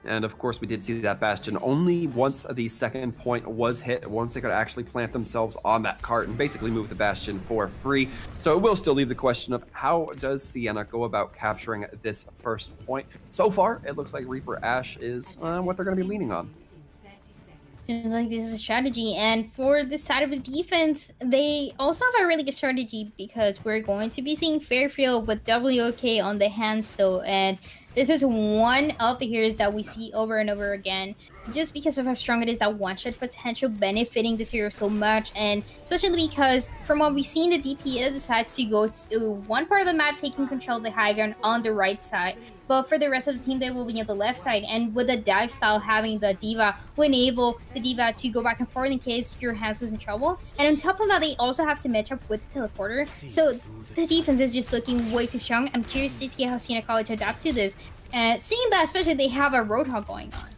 And of course, we did see that Bastion only once the second point was hit, once they could actually plant themselves on that cart and basically move the Bastion for free. So it will still leave the question of how does Siena go about capturing this first point. So far, it looks like Reaper Ash is what they're going to be leaning on. Seems like this is a strategy. And for the side of the defense, they also have a really good strategy, because we're going to be seeing Fairfield with WOK on the hand. So, and this is one of the heroes that we see over and over again, just because of how strong it is, that one-shot potential benefiting this hero so much. And especially because from what we've seen, the DPS decides to go to one part of the map, taking control of the high ground on the right side. But for the rest of the team, they will be on the left side. And with the dive style, having the D.Va will enable the D.Va to go back and forth in case your hands was in trouble. And on top of that, they also have some matchup with the teleporter. So the defense is just looking way too strong. I'm curious to see how Siena College adapt to this. Seeing that, especially, they have a Roadhog going on.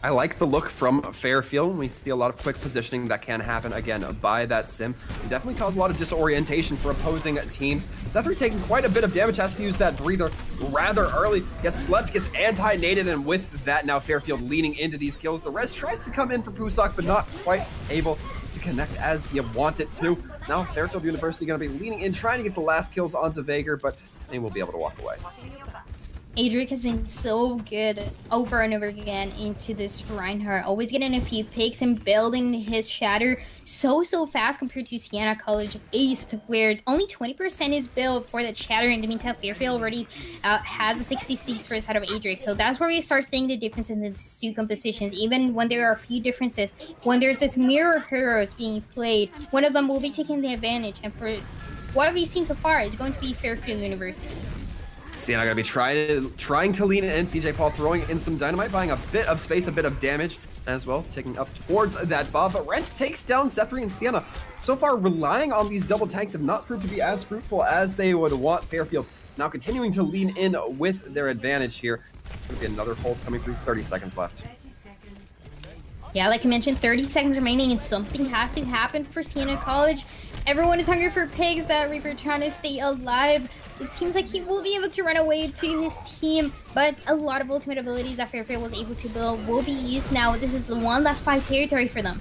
I like the look from Fairfield. We see a lot of quick positioning that can happen, again, by that sim. It definitely causes a lot of disorientation for opposing teams. Zephyr taking quite a bit of damage, has to use that breather rather early, gets slept, gets anti-nated, and with that, now Fairfield leaning into these kills. The rest tries to come in for Pusak, but not quite able to connect as you want it to. Now Fairfield University going to be leaning in, trying to get the last kills onto Vager, but they will be able to walk away. Adric has been so good over and over again into this Reinhardt, always getting a few picks and building his shatter so fast compared to Siena College East, where only 20% is built for that shatter. In the meantime, Fairfield already has a 66 for the side of Adric. So that's where we start seeing the differences in these two compositions. Even when there are a few differences, when there's this mirror heroes being played, one of them will be taking the advantage. And for what we've seen so far, is going to be Fairfield University. Siena going to be trying to lean in. CJ Paul throwing in some dynamite, buying a bit of space, a bit of damage as well, taking up towards that Bob. But Rent takes down Zephyr and Siena. So far, relying on these double tanks have not proved to be as fruitful as they would want. Fairfield now continuing to lean in with their advantage here. It's going to be another hold coming through. 30 seconds left. Yeah, like I mentioned, 30 seconds remaining, and something has to happen for Siena College. Everyone is hungry for pigs. That Reaper trying to stay alive. It seems like he will be able to run away to his team, but a lot of ultimate abilities that Fairfield was able to build will be used now. This is the one last 5 territory for them.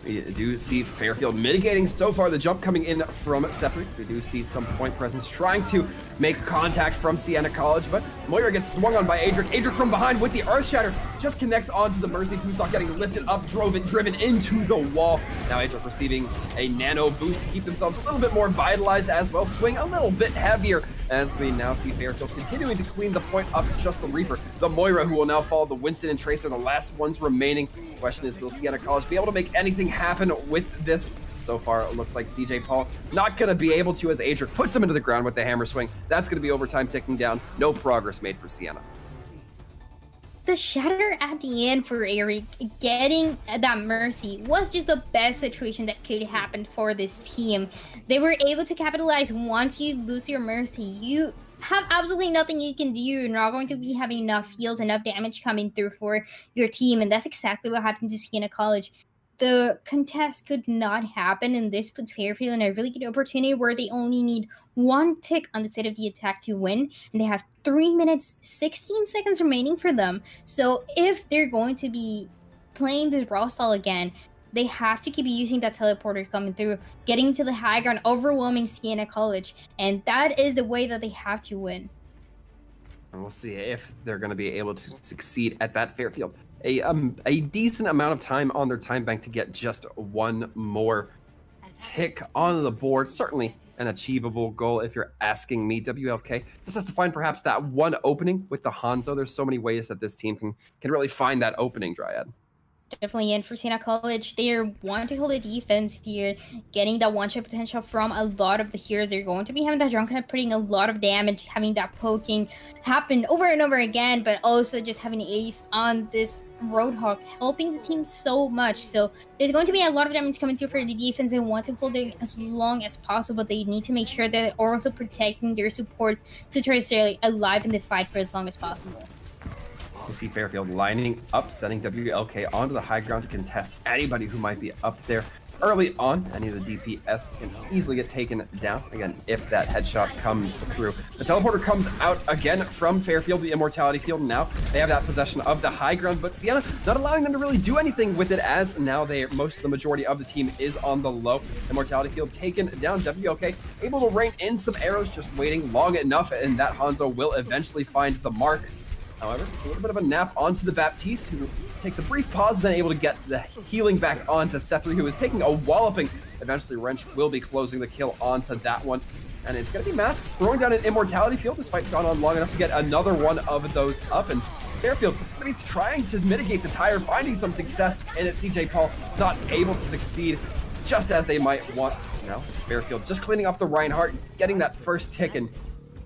We do see Fairfield mitigating so far the jump coming in from Zephyr. We do see some point presence trying to make contact from Siena College, but Moira gets swung on by Adric. Adric from behind with the Earth Shatter just connects onto the Mercy. Pusak getting lifted up, driven into the wall. Now Adric receiving a nano boost to keep themselves a little bit more vitalized as well. Swing a little bit heavier as we now see Fairfield continuing to clean the point up. Just the Reaper, the Moira, who will now follow the Winston and Tracer, the last ones remaining. The question is, will Siena College be able to make anything happen with this? So far, it looks like CJ Paul not going to be able to, as Adric puts him into the ground with the hammer swing. That's going to be overtime ticking down. No progress made for Siena. The shatter at the end for Eric, getting that Mercy, was just the best situation that could happen for this team. They were able to capitalize. Once you lose your Mercy, you have absolutely nothing you can do. You're not going to be having enough heals, enough damage coming through for your team, and that's exactly what happened to Siena College. The contest could not happen, and this puts Fairfield in a really good opportunity where they only need 1 tick on the side of the attack to win, and they have 3 minutes 16 seconds remaining for them. So if they're going to be playing this brawl style again, they have to keep using that teleporter coming through, getting to the high ground, overwhelming Siena College, and that is the way that they have to win. And we'll see if they're going to be able to succeed at that. Fairfield, a decent amount of time on their time bank to get just 1 more tick on the board. Certainly an achievable goal if you're asking me. WLK just has to find perhaps that one opening with the Hanzo. There's so many ways that this team can really find that opening, Dryad. Definitely, and for Siena College, they want to hold the defense here, getting that one-shot potential from a lot of the heroes. They're going to be having that Drunkard putting a lot of damage, having that poking happen over and over again, but also just having ace on this Roadhog, helping the team so much. So there's going to be a lot of damage coming through for the defense. They want to hold it as long as possible. They need to make sure that they're also protecting their support to try to stay alive in the fight for as long as possible. You see Fairfield lining up, sending WLK onto the high ground to contest anybody who might be up there early on. Any of the DPS can easily get taken down, again, if that headshot comes through. The teleporter comes out again from Fairfield, the Immortality Field. Now they have that possession of the high ground, but Siena not allowing them to really do anything with it, as now the majority of the team is on the low. Immortality Field taken down. WLK able to rain in some arrows, just waiting long enough, and that Hanzo will eventually find the mark. However, it's a little bit of a nap onto the Baptiste, who takes a brief pause, then able to get the healing back onto Sethri, who is taking a walloping. Eventually, Wrench will be closing the kill onto that one. And it's going to be Masks throwing down an Immortality Field. This fight's gone on long enough to get another one of those up. And Fairfield going to be trying to mitigate the tire, finding some success in it. CJ Paul not able to succeed just as they might want. Now, Fairfield just cleaning up the Reinhardt, getting that first tick, and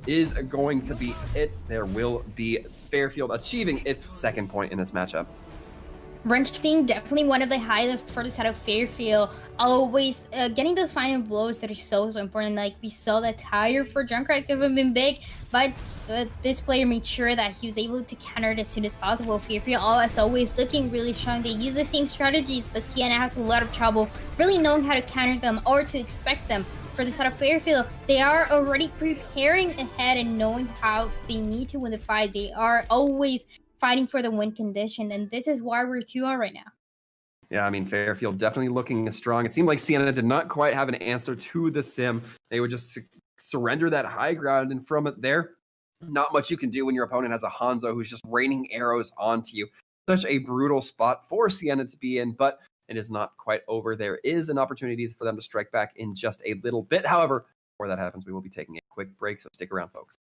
is going to be it. There will be Fairfield achieving its second point in this matchup. Wrench being definitely one of the highlights for the side of Fairfield, always getting those final blows that are so important. Like we saw that tire for Junkrat could have been big, but this player made sure that he was able to counter it as soon as possible. Fairfield, as always, looking really strong. They use the same strategies, but Siena has a lot of trouble really knowing how to counter them or to expect them. For the side of Fairfield, they are already preparing ahead and knowing how they need to win the fight. They are always fighting for the win condition, and this is why we're 2-0 right now. Yeah, I mean, Fairfield definitely looking strong. It seemed like Siena did not quite have an answer to the sim. They would just surrender that high ground, and from it there, not much you can do when your opponent has a Hanzo who's just raining arrows onto you. Such a brutal spot for Siena to be in, but it is not quite over. There is an opportunity for them to strike back in just a little bit. However, before that happens, we will be taking a quick break, so stick around, folks.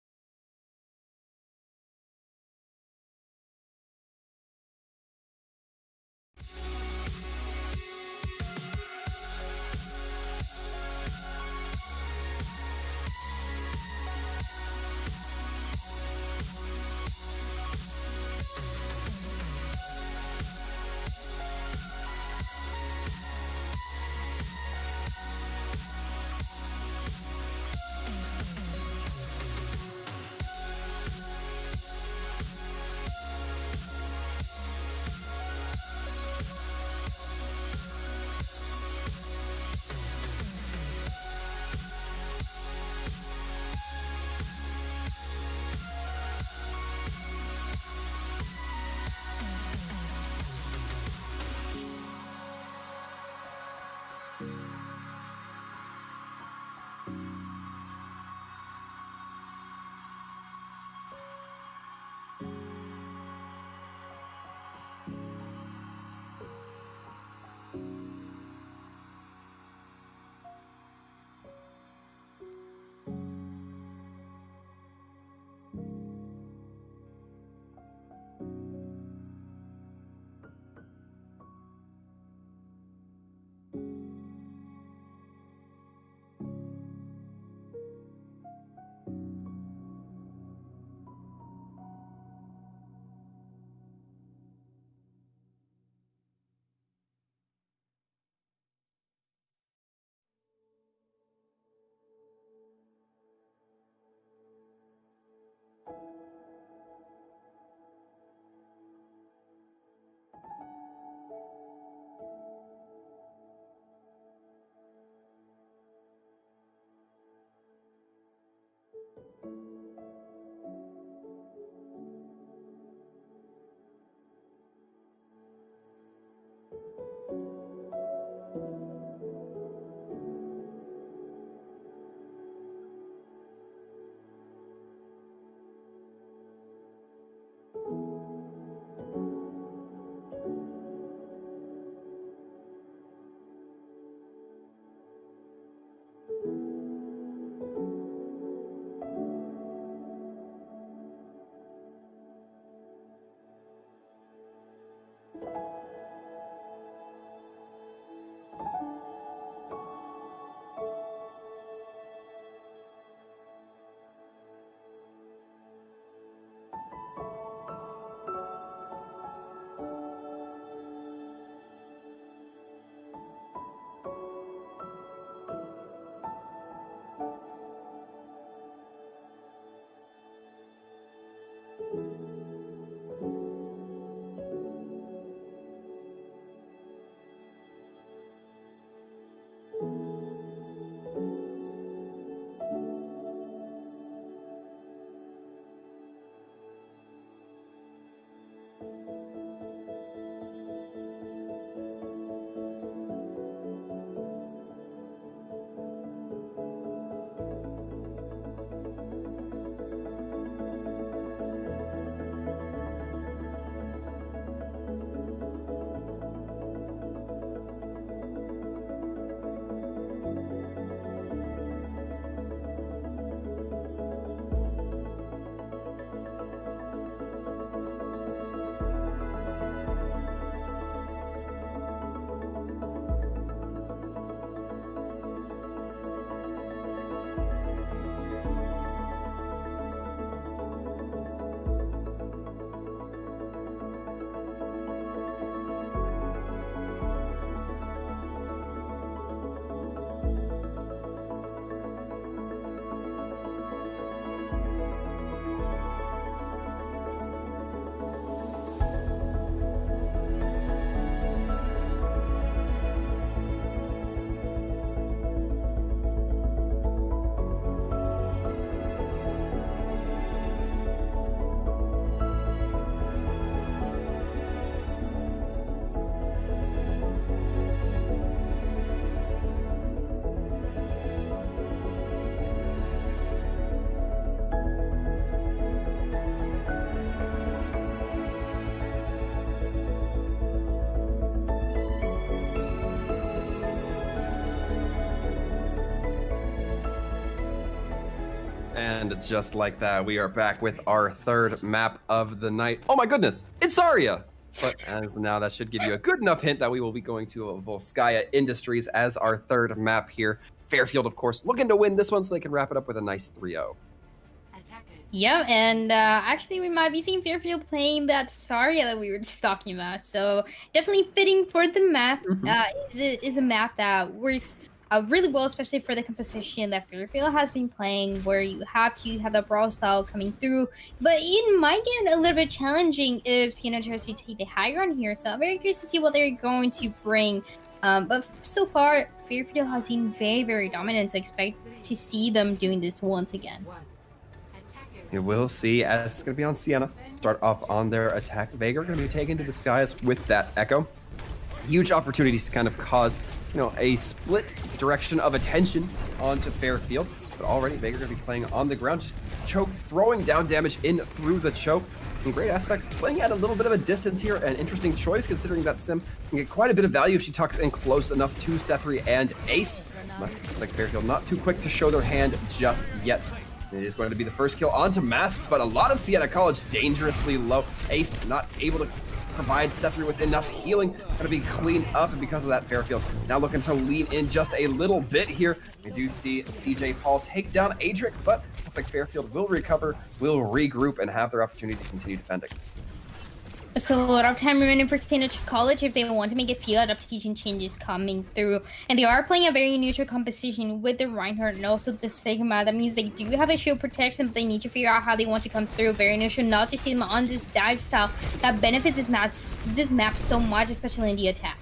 And just like that, we are back with our third map of the night. Oh my goodness, it's Zarya! But as now, that should give you a good enough hint that we will be going to Volskaya Industries as our third map here. Fairfield, of course, looking to win this one so they can wrap it up with a nice 3-0. Yeah, and actually we might be seeing Fairfield playing that Zarya that we were just talking about. So definitely fitting for the map. Is a map that works really well, especially for the composition that Fairfield has been playing, where you have to have the brawl style coming through. But it might get a little bit challenging if Siena tries to take the high ground here. So I'm very curious to see what they're going to bring. But so far, Fairfield has been very, very dominant. So expect to see them doing this once again. You will see, as it's going to be on Siena. Start off on their attack. Veigar going to be taken to the skies with that Echo. Huge opportunities to kind of cause, a split direction of attention onto Fairfield. But already Veigar going to be playing on the ground, just choke, throwing down damage in through the choke. In great aspects, playing at a little bit of a distance here, an interesting choice considering that Sim can get quite a bit of value if she tucks in close enough to Sethri and Ace. Looks like Fairfield not too quick to show their hand just yet. It is going to be the first kill onto Masks, but a lot of Siena College dangerously low. Ace not able to provide Sethri with enough healing. Going to be cleaned up, and because of that, Fairfield now looking to lean in just a little bit here. We do see CJ Paul take down Adric, but looks like Fairfield will recover, will regroup, and have their opportunity to continue defending. Still a lot of time remaining for Siena College if they want to make a few adaptation changes coming through. And they are playing a very neutral composition with the Reinhardt and also the Sigma. That means they do have a shield protection, but they need to figure out how they want to come through. Very neutral, not to see them on this dive style that benefits this map so much, especially in the attack.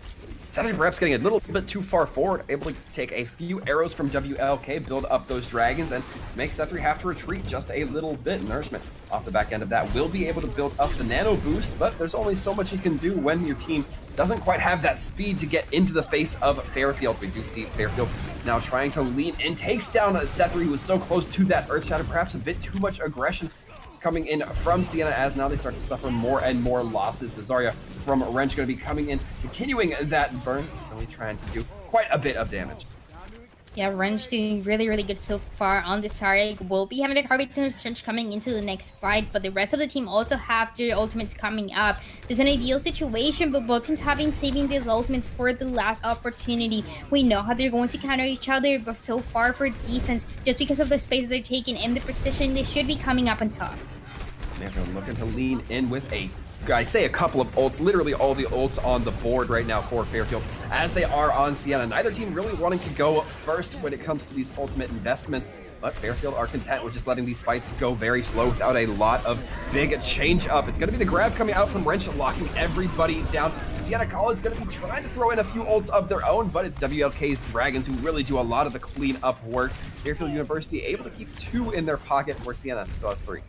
Sethri perhaps getting a little bit too far forward, able to take a few arrows from WLK, build up those dragons, and make Sethri have to retreat just a little bit. Nourishment off the back end of that will be able to build up the nano boost, but there's only so much you can do when your team doesn't quite have that speed to get into the face of Fairfield. We do see Fairfield now trying to lean in, takes down Sethri, who was so close to that Earth Shatter, perhaps a bit too much aggression coming in from Siena, as now they start to suffer more and more losses. The Zarya from Wrench going to be coming in, continuing that burn, really trying to do quite a bit of damage. Yeah, Wrench doing really, really good so far on this Zarya. Will be having the Carbiton Surge coming into the next fight, but the rest of the team also have their ultimates coming up. It's an ideal situation, but both teams have been saving these ultimates for the last opportunity. We know how they're going to counter each other, but so far for defense, just because of the space they're taking and the precision, they should be coming up on top. Fairfield looking to lean in with a couple of ults, literally all the ults on the board right now for Fairfield, as they are on Siena. Neither team really wanting to go first when it comes to these ultimate investments, but Fairfield are content with just letting these fights go very slow without a lot of big change up. It's going to be the grab coming out from Wrench, locking everybody down. Siena College is going to be trying to throw in a few ults of their own, but it's WLK's Dragons who really do a lot of the clean-up work. Fairfield University able to keep 2 in their pocket, where Siena still has 3.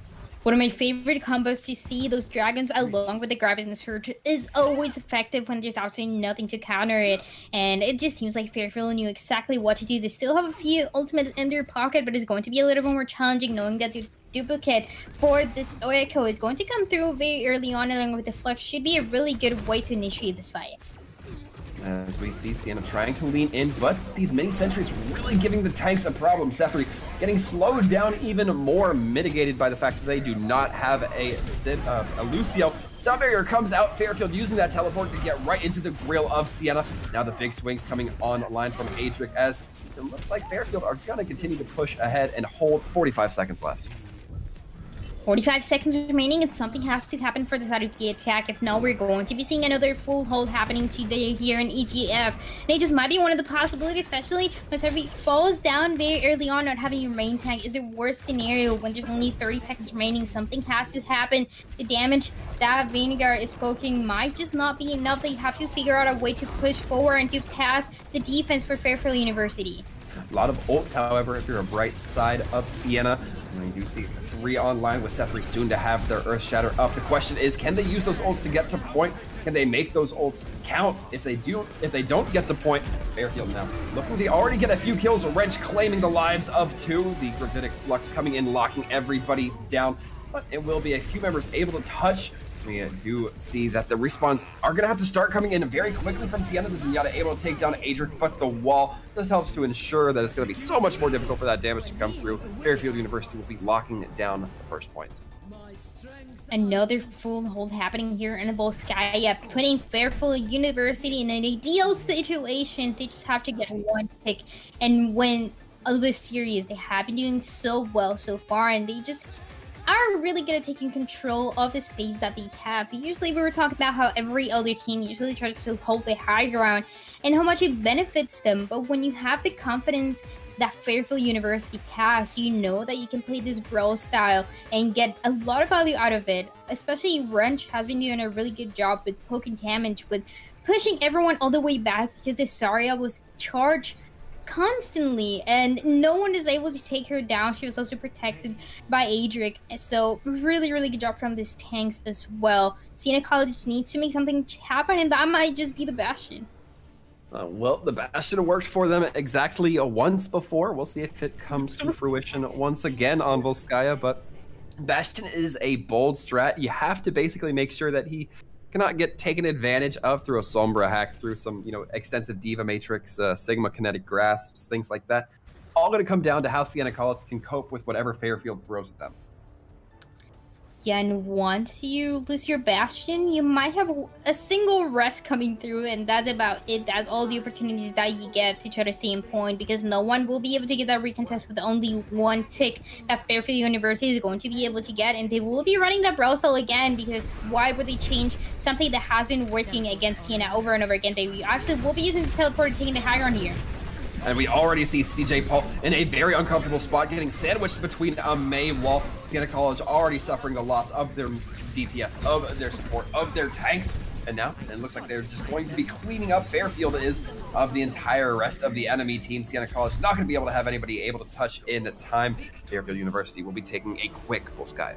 One of my favorite combos to see, those dragons along with the grab and the surge, is always effective when there's absolutely nothing to counter it. And it just seems like Fairfield knew exactly what to do. They still have a few ultimates in their pocket, but it's going to be a little bit more challenging knowing that the duplicate for this Echo is going to come through very early on, along with the flex. Should be a really good way to initiate this fight. As we see Siena trying to lean in, but these mini sentries really giving the tanks a problem. Sethri getting slowed down even more, mitigated by the fact that they do not have a Lucio. Sound Barrier comes out, Fairfield using that teleport to get right into the grill of Siena. Now the big swings coming online from Adric, as it looks like Fairfield are going to continue to push ahead and hold. 45 seconds left. 45 seconds remaining, and something has to happen for the side of the attack. If not, we're going to be seeing another full hold happening today here in EGF. And it just might be one of the possibilities, especially when Servi falls down very early on, not having a main tank is the worst scenario when there's only 30 seconds remaining. Something has to happen. The damage that Vinegar is poking might just not be enough. They have to figure out a way to push forward and to pass the defense for Fairfield University. A lot of ults, however, if you're a bright side of Siena. And you do see 3 online with Sethri soon to have their Earth Shatter up. The question is, can they use those ults to get to point? Can they make those ults count? If they don't get to point, Fairfield now looking to already get a few kills. Wrench claiming the lives of 2. The Gravitic Flux coming in, locking everybody down. But it will be a few members able to touch. We do see that the respawns are going to have to start coming in very quickly from Siena. The Zenyatta able to take down Adric, but the wall just helps to ensure that it's going to be so much more difficult for that damage to come through. Fairfield University will be locking down the first point. Another full hold happening here in the Volskaya, putting Fairfield University in an ideal situation. They just have to get 1 pick and win this series. They have been doing so well so far, and they just are really good at taking control of the space that they have. Usually we were talking about how every other team usually tries to hold the high ground and how much it benefits them, but when you have the confidence that Fairfield University has, you know that you can play this brawl style and get a lot of value out of it. Especially Wrench has been doing a really good job with poking damage, with pushing everyone all the way back, because the Zarya was charged constantly and no one is able to take her down. She was also protected by Adric, so really good job from these tanks as well. Siena College needs to make something happen, and that might just be the Bastion. Well, the Bastion worked for them exactly once before. We'll see if it comes to fruition once again on Volskaya, but Bastion is a bold strat. You have to basically make sure that he cannot get taken advantage of through a Sombra hack, through some, extensive Diva Matrix, Sigma Kinetic Grasps, things like that. All going to come down to how Siena College can cope with whatever Fairfield throws at them. Yeah, and once you lose your Bastion, you might have a single rest coming through, and that's about it. That's all the opportunities that you get to try to stay in point, because no one will be able to get that recontest with only 1 tick that Fairfield University is going to be able to get, and they will be running that brawl style again, because why would they change something that has been working against Siena over and over again? They actually will be using the teleport, taking the high ground here. And we already see CJ Paul in a very uncomfortable spot, getting sandwiched between a May wall. Siena College already suffering the loss of their DPS, of their support, of their tanks. And now it looks like they're just going to be cleaning up. Fairfield is of the entire rest of the enemy team. Siena College not going to be able to have anybody able to touch in time. Fairfield University will be taking a quick Volskaya.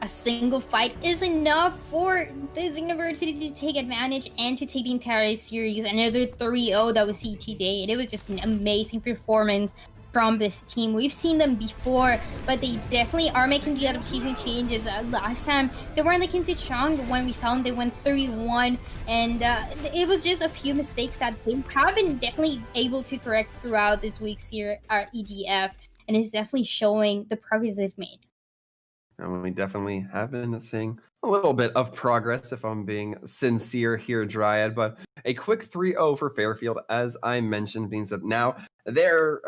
A single fight is enough for this university to take advantage and to take the entire series. Another 3-0 that we see today. And it was just an amazing performance from this team. We've seen them before, but they definitely are making the adaptation changes. Last time, they weren't looking too strong. When we saw them, they went 3-1. And it was just a few mistakes that they have been definitely able to correct throughout this week's here at EGF. And it's definitely showing the progress they've made. And we definitely have been seeing a little bit of progress, if I'm being sincere here, Dryad. But a quick 3-0 for Fairfield, as I mentioned, means that now their,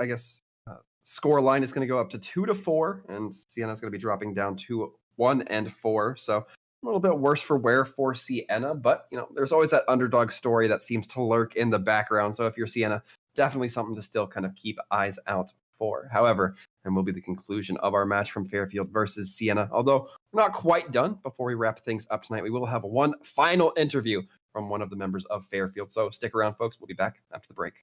score line is going to go up to 2-4, and Siena's going to be dropping down to 1-4. So a little bit worse for wear for Siena, but there's always that underdog story that seems to lurk in the background. So if you're Siena, definitely something to still kind of keep eyes out for. However, and will be the conclusion of our match from Fairfield versus Siena. Although we're not quite done, before we wrap things up tonight, we will have one final interview from one of the members of Fairfield. So stick around, folks. We'll be back after the break.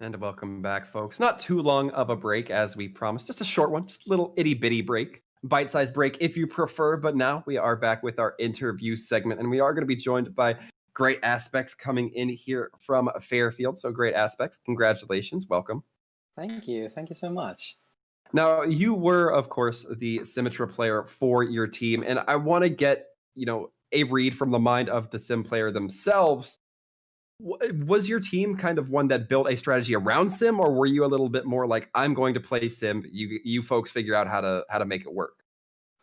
And welcome back, folks. Not too long of a break as we promised, just a short one, just a little itty bitty break, bite-sized break if you prefer. But now we are back with our interview segment, and we are going to be joined by Great Aspects coming in here from Fairfield. So Great Aspects, congratulations, welcome. Thank you so much. Now, you were, of course, the Symmetra player for your team, and I want to get, a read from the mind of the Sim player themselves. Was your team kind of one that built a strategy around Sim, or were you a little bit more like, I'm going to play Sim, you folks figure out how to make it work?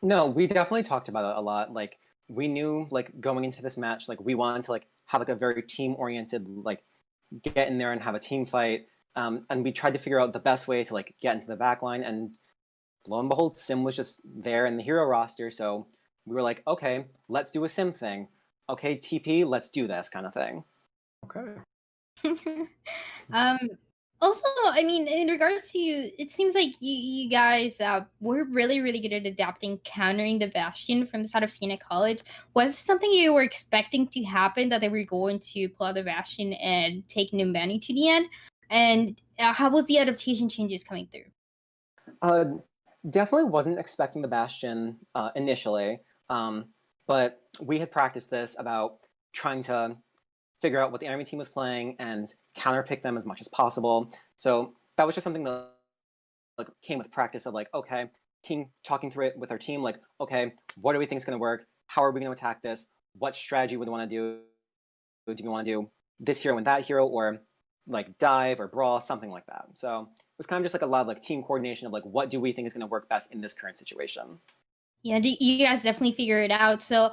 No, we definitely talked about it a lot. Like, we knew, like, going into this match, like, we wanted to, like, have, like, a very team-oriented, like, get in there and have a team fight. And we tried to figure out the best way to, like, get into the back line. And lo and behold, Sim was just there in the hero roster. So we were like, okay, let's do a Sim thing. Okay, TP, let's do this kind of thing. Okay. Also, I mean, in regards to you, it seems like you guys were really, really good at adapting, countering the Bastion from the side of Siena College. Was this something you were expecting to happen, that they were going to pull out the Bastion and take Numbani to the end? And how was the adaptation changes coming through? Definitely wasn't expecting the Bastion initially, but we had practiced this about trying to figure out what the enemy team was playing and counterpick them as much as possible. So that was just something that like came with practice of like, okay, talking through it with our team, like, okay, what do we think is going to work? How are we going to attack this? What strategy would we want to do? Do we want to do this hero and that hero, or like dive or brawl, something like that? So it was kind of just like a lot of like team coordination of like, what do we think is going to work best in this current situation? Yeah, you guys definitely figure it out. So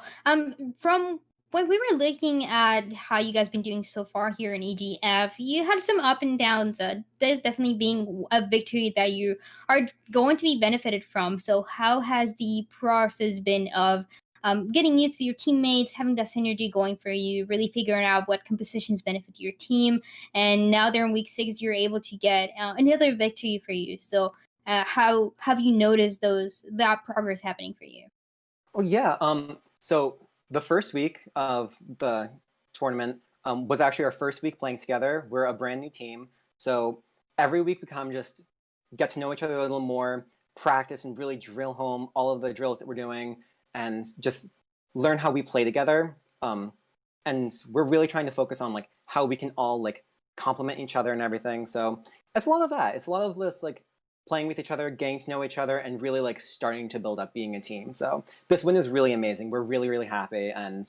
from when we were looking at how you guys been doing so far here in EGF, you had some up and downs. This definitely being a victory that you are going to be benefited from. So how has the process been of getting used to your teammates, having that synergy going for you, really figuring out what compositions benefit your team, and now they're in week 6, you're able to get another victory for you. So how have you noticed that progress happening for you? Oh yeah. So the first week of the tournament was actually our first week playing together. We're a brand new team, so every week we kind of just get to know each other a little more, practice and really drill home all of the drills that we're doing, and just learn how we play together. And we're really trying to focus on like how we can all like complement each other and everything. So it's a lot of that. It's a lot of this like playing with each other, getting to know each other, and really like starting to build up being a team. So this win is really amazing. We're really, really happy, and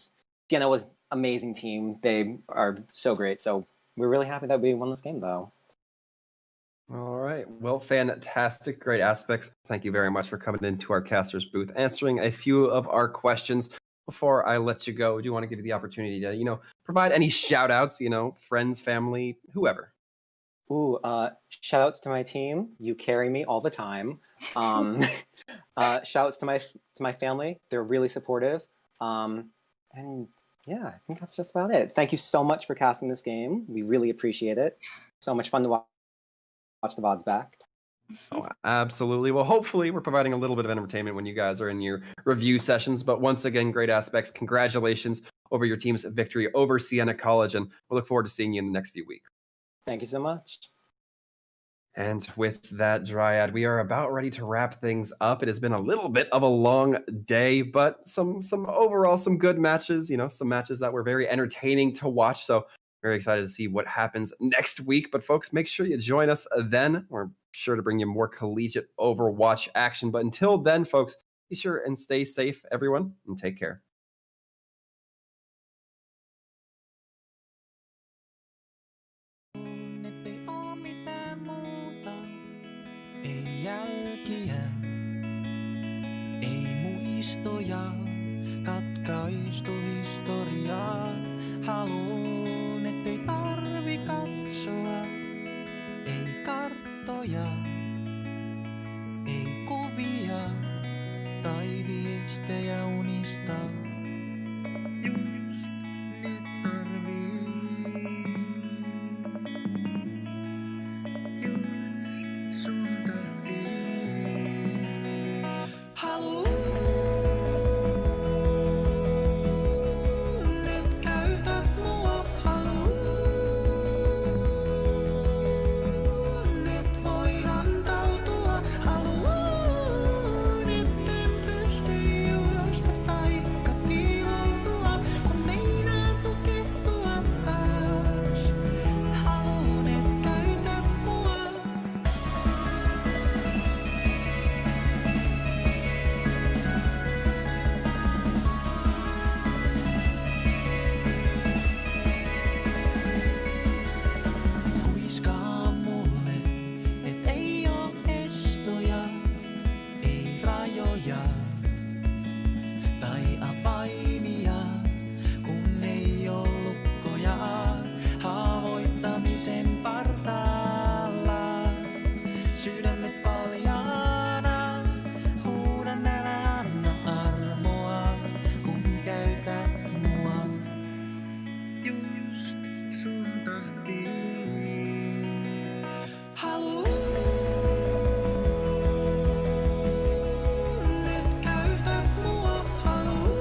Siena was amazing team. They are so great. So we're really happy that we won this game, though. All right. Well, fantastic. Great aspects. Thank you very much for coming into our caster's booth, answering a few of our questions. Before I let you go, I do want to give you the opportunity to, provide any shout outs, friends, family, whoever. Ooh, shout outs to my team. You carry me all the time. Shout outs to my family. They're really supportive. And yeah, I think that's just about it. Thank you so much for casting this game. We really appreciate it. So much fun to watch the VODs back. Oh, absolutely. Well, hopefully we're providing a little bit of entertainment when you guys are in your review sessions. But once again, great aspects. Congratulations over your team's victory over Siena College, and we'll look forward to seeing you in the next few weeks. Thank you so much. And with that, Dryad, we are about ready to wrap things up. It has been a little bit of a long day, but some overall some good matches, some matches that were very entertaining to watch. So very excited to see what happens next week. But folks, make sure you join us then. We're sure to bring you more collegiate Overwatch action. But until then, folks, be sure and stay safe, everyone, and take care. Ei jälkiä, ei muistoja, katkaistu historiaa. Haluun, ettei tarvi katsoa, ei karttoja, ei kuvia tai viestejä unista. Just nyt tarvii. Just sun takia. Haluun, et käytät mua. Haluun, et voin antautua. Haluun, etten pysty juosta taikka piiloutua, kun meinaa tukehtua taas. Haluun, et käytät mua. Kuiskaa mulle, et ei oo estoja, ei rajoja tai avaimia, kun ei oo lukkoja haavoittamisen partaalla. Sydämet paljaana, huudan älä anna armoa, kun käytät mua. Just sun takia. Haluun, et käytät mua. Haluun,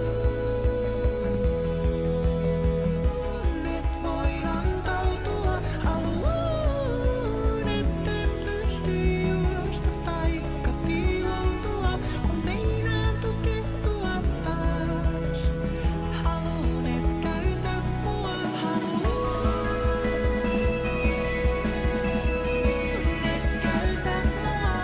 et voin antautua. Haluun, etten pysty juosta taikka piiloutua, kun meinaa tukehtua taas. Haluun, et käytät mua. Haluun, et käytät mua.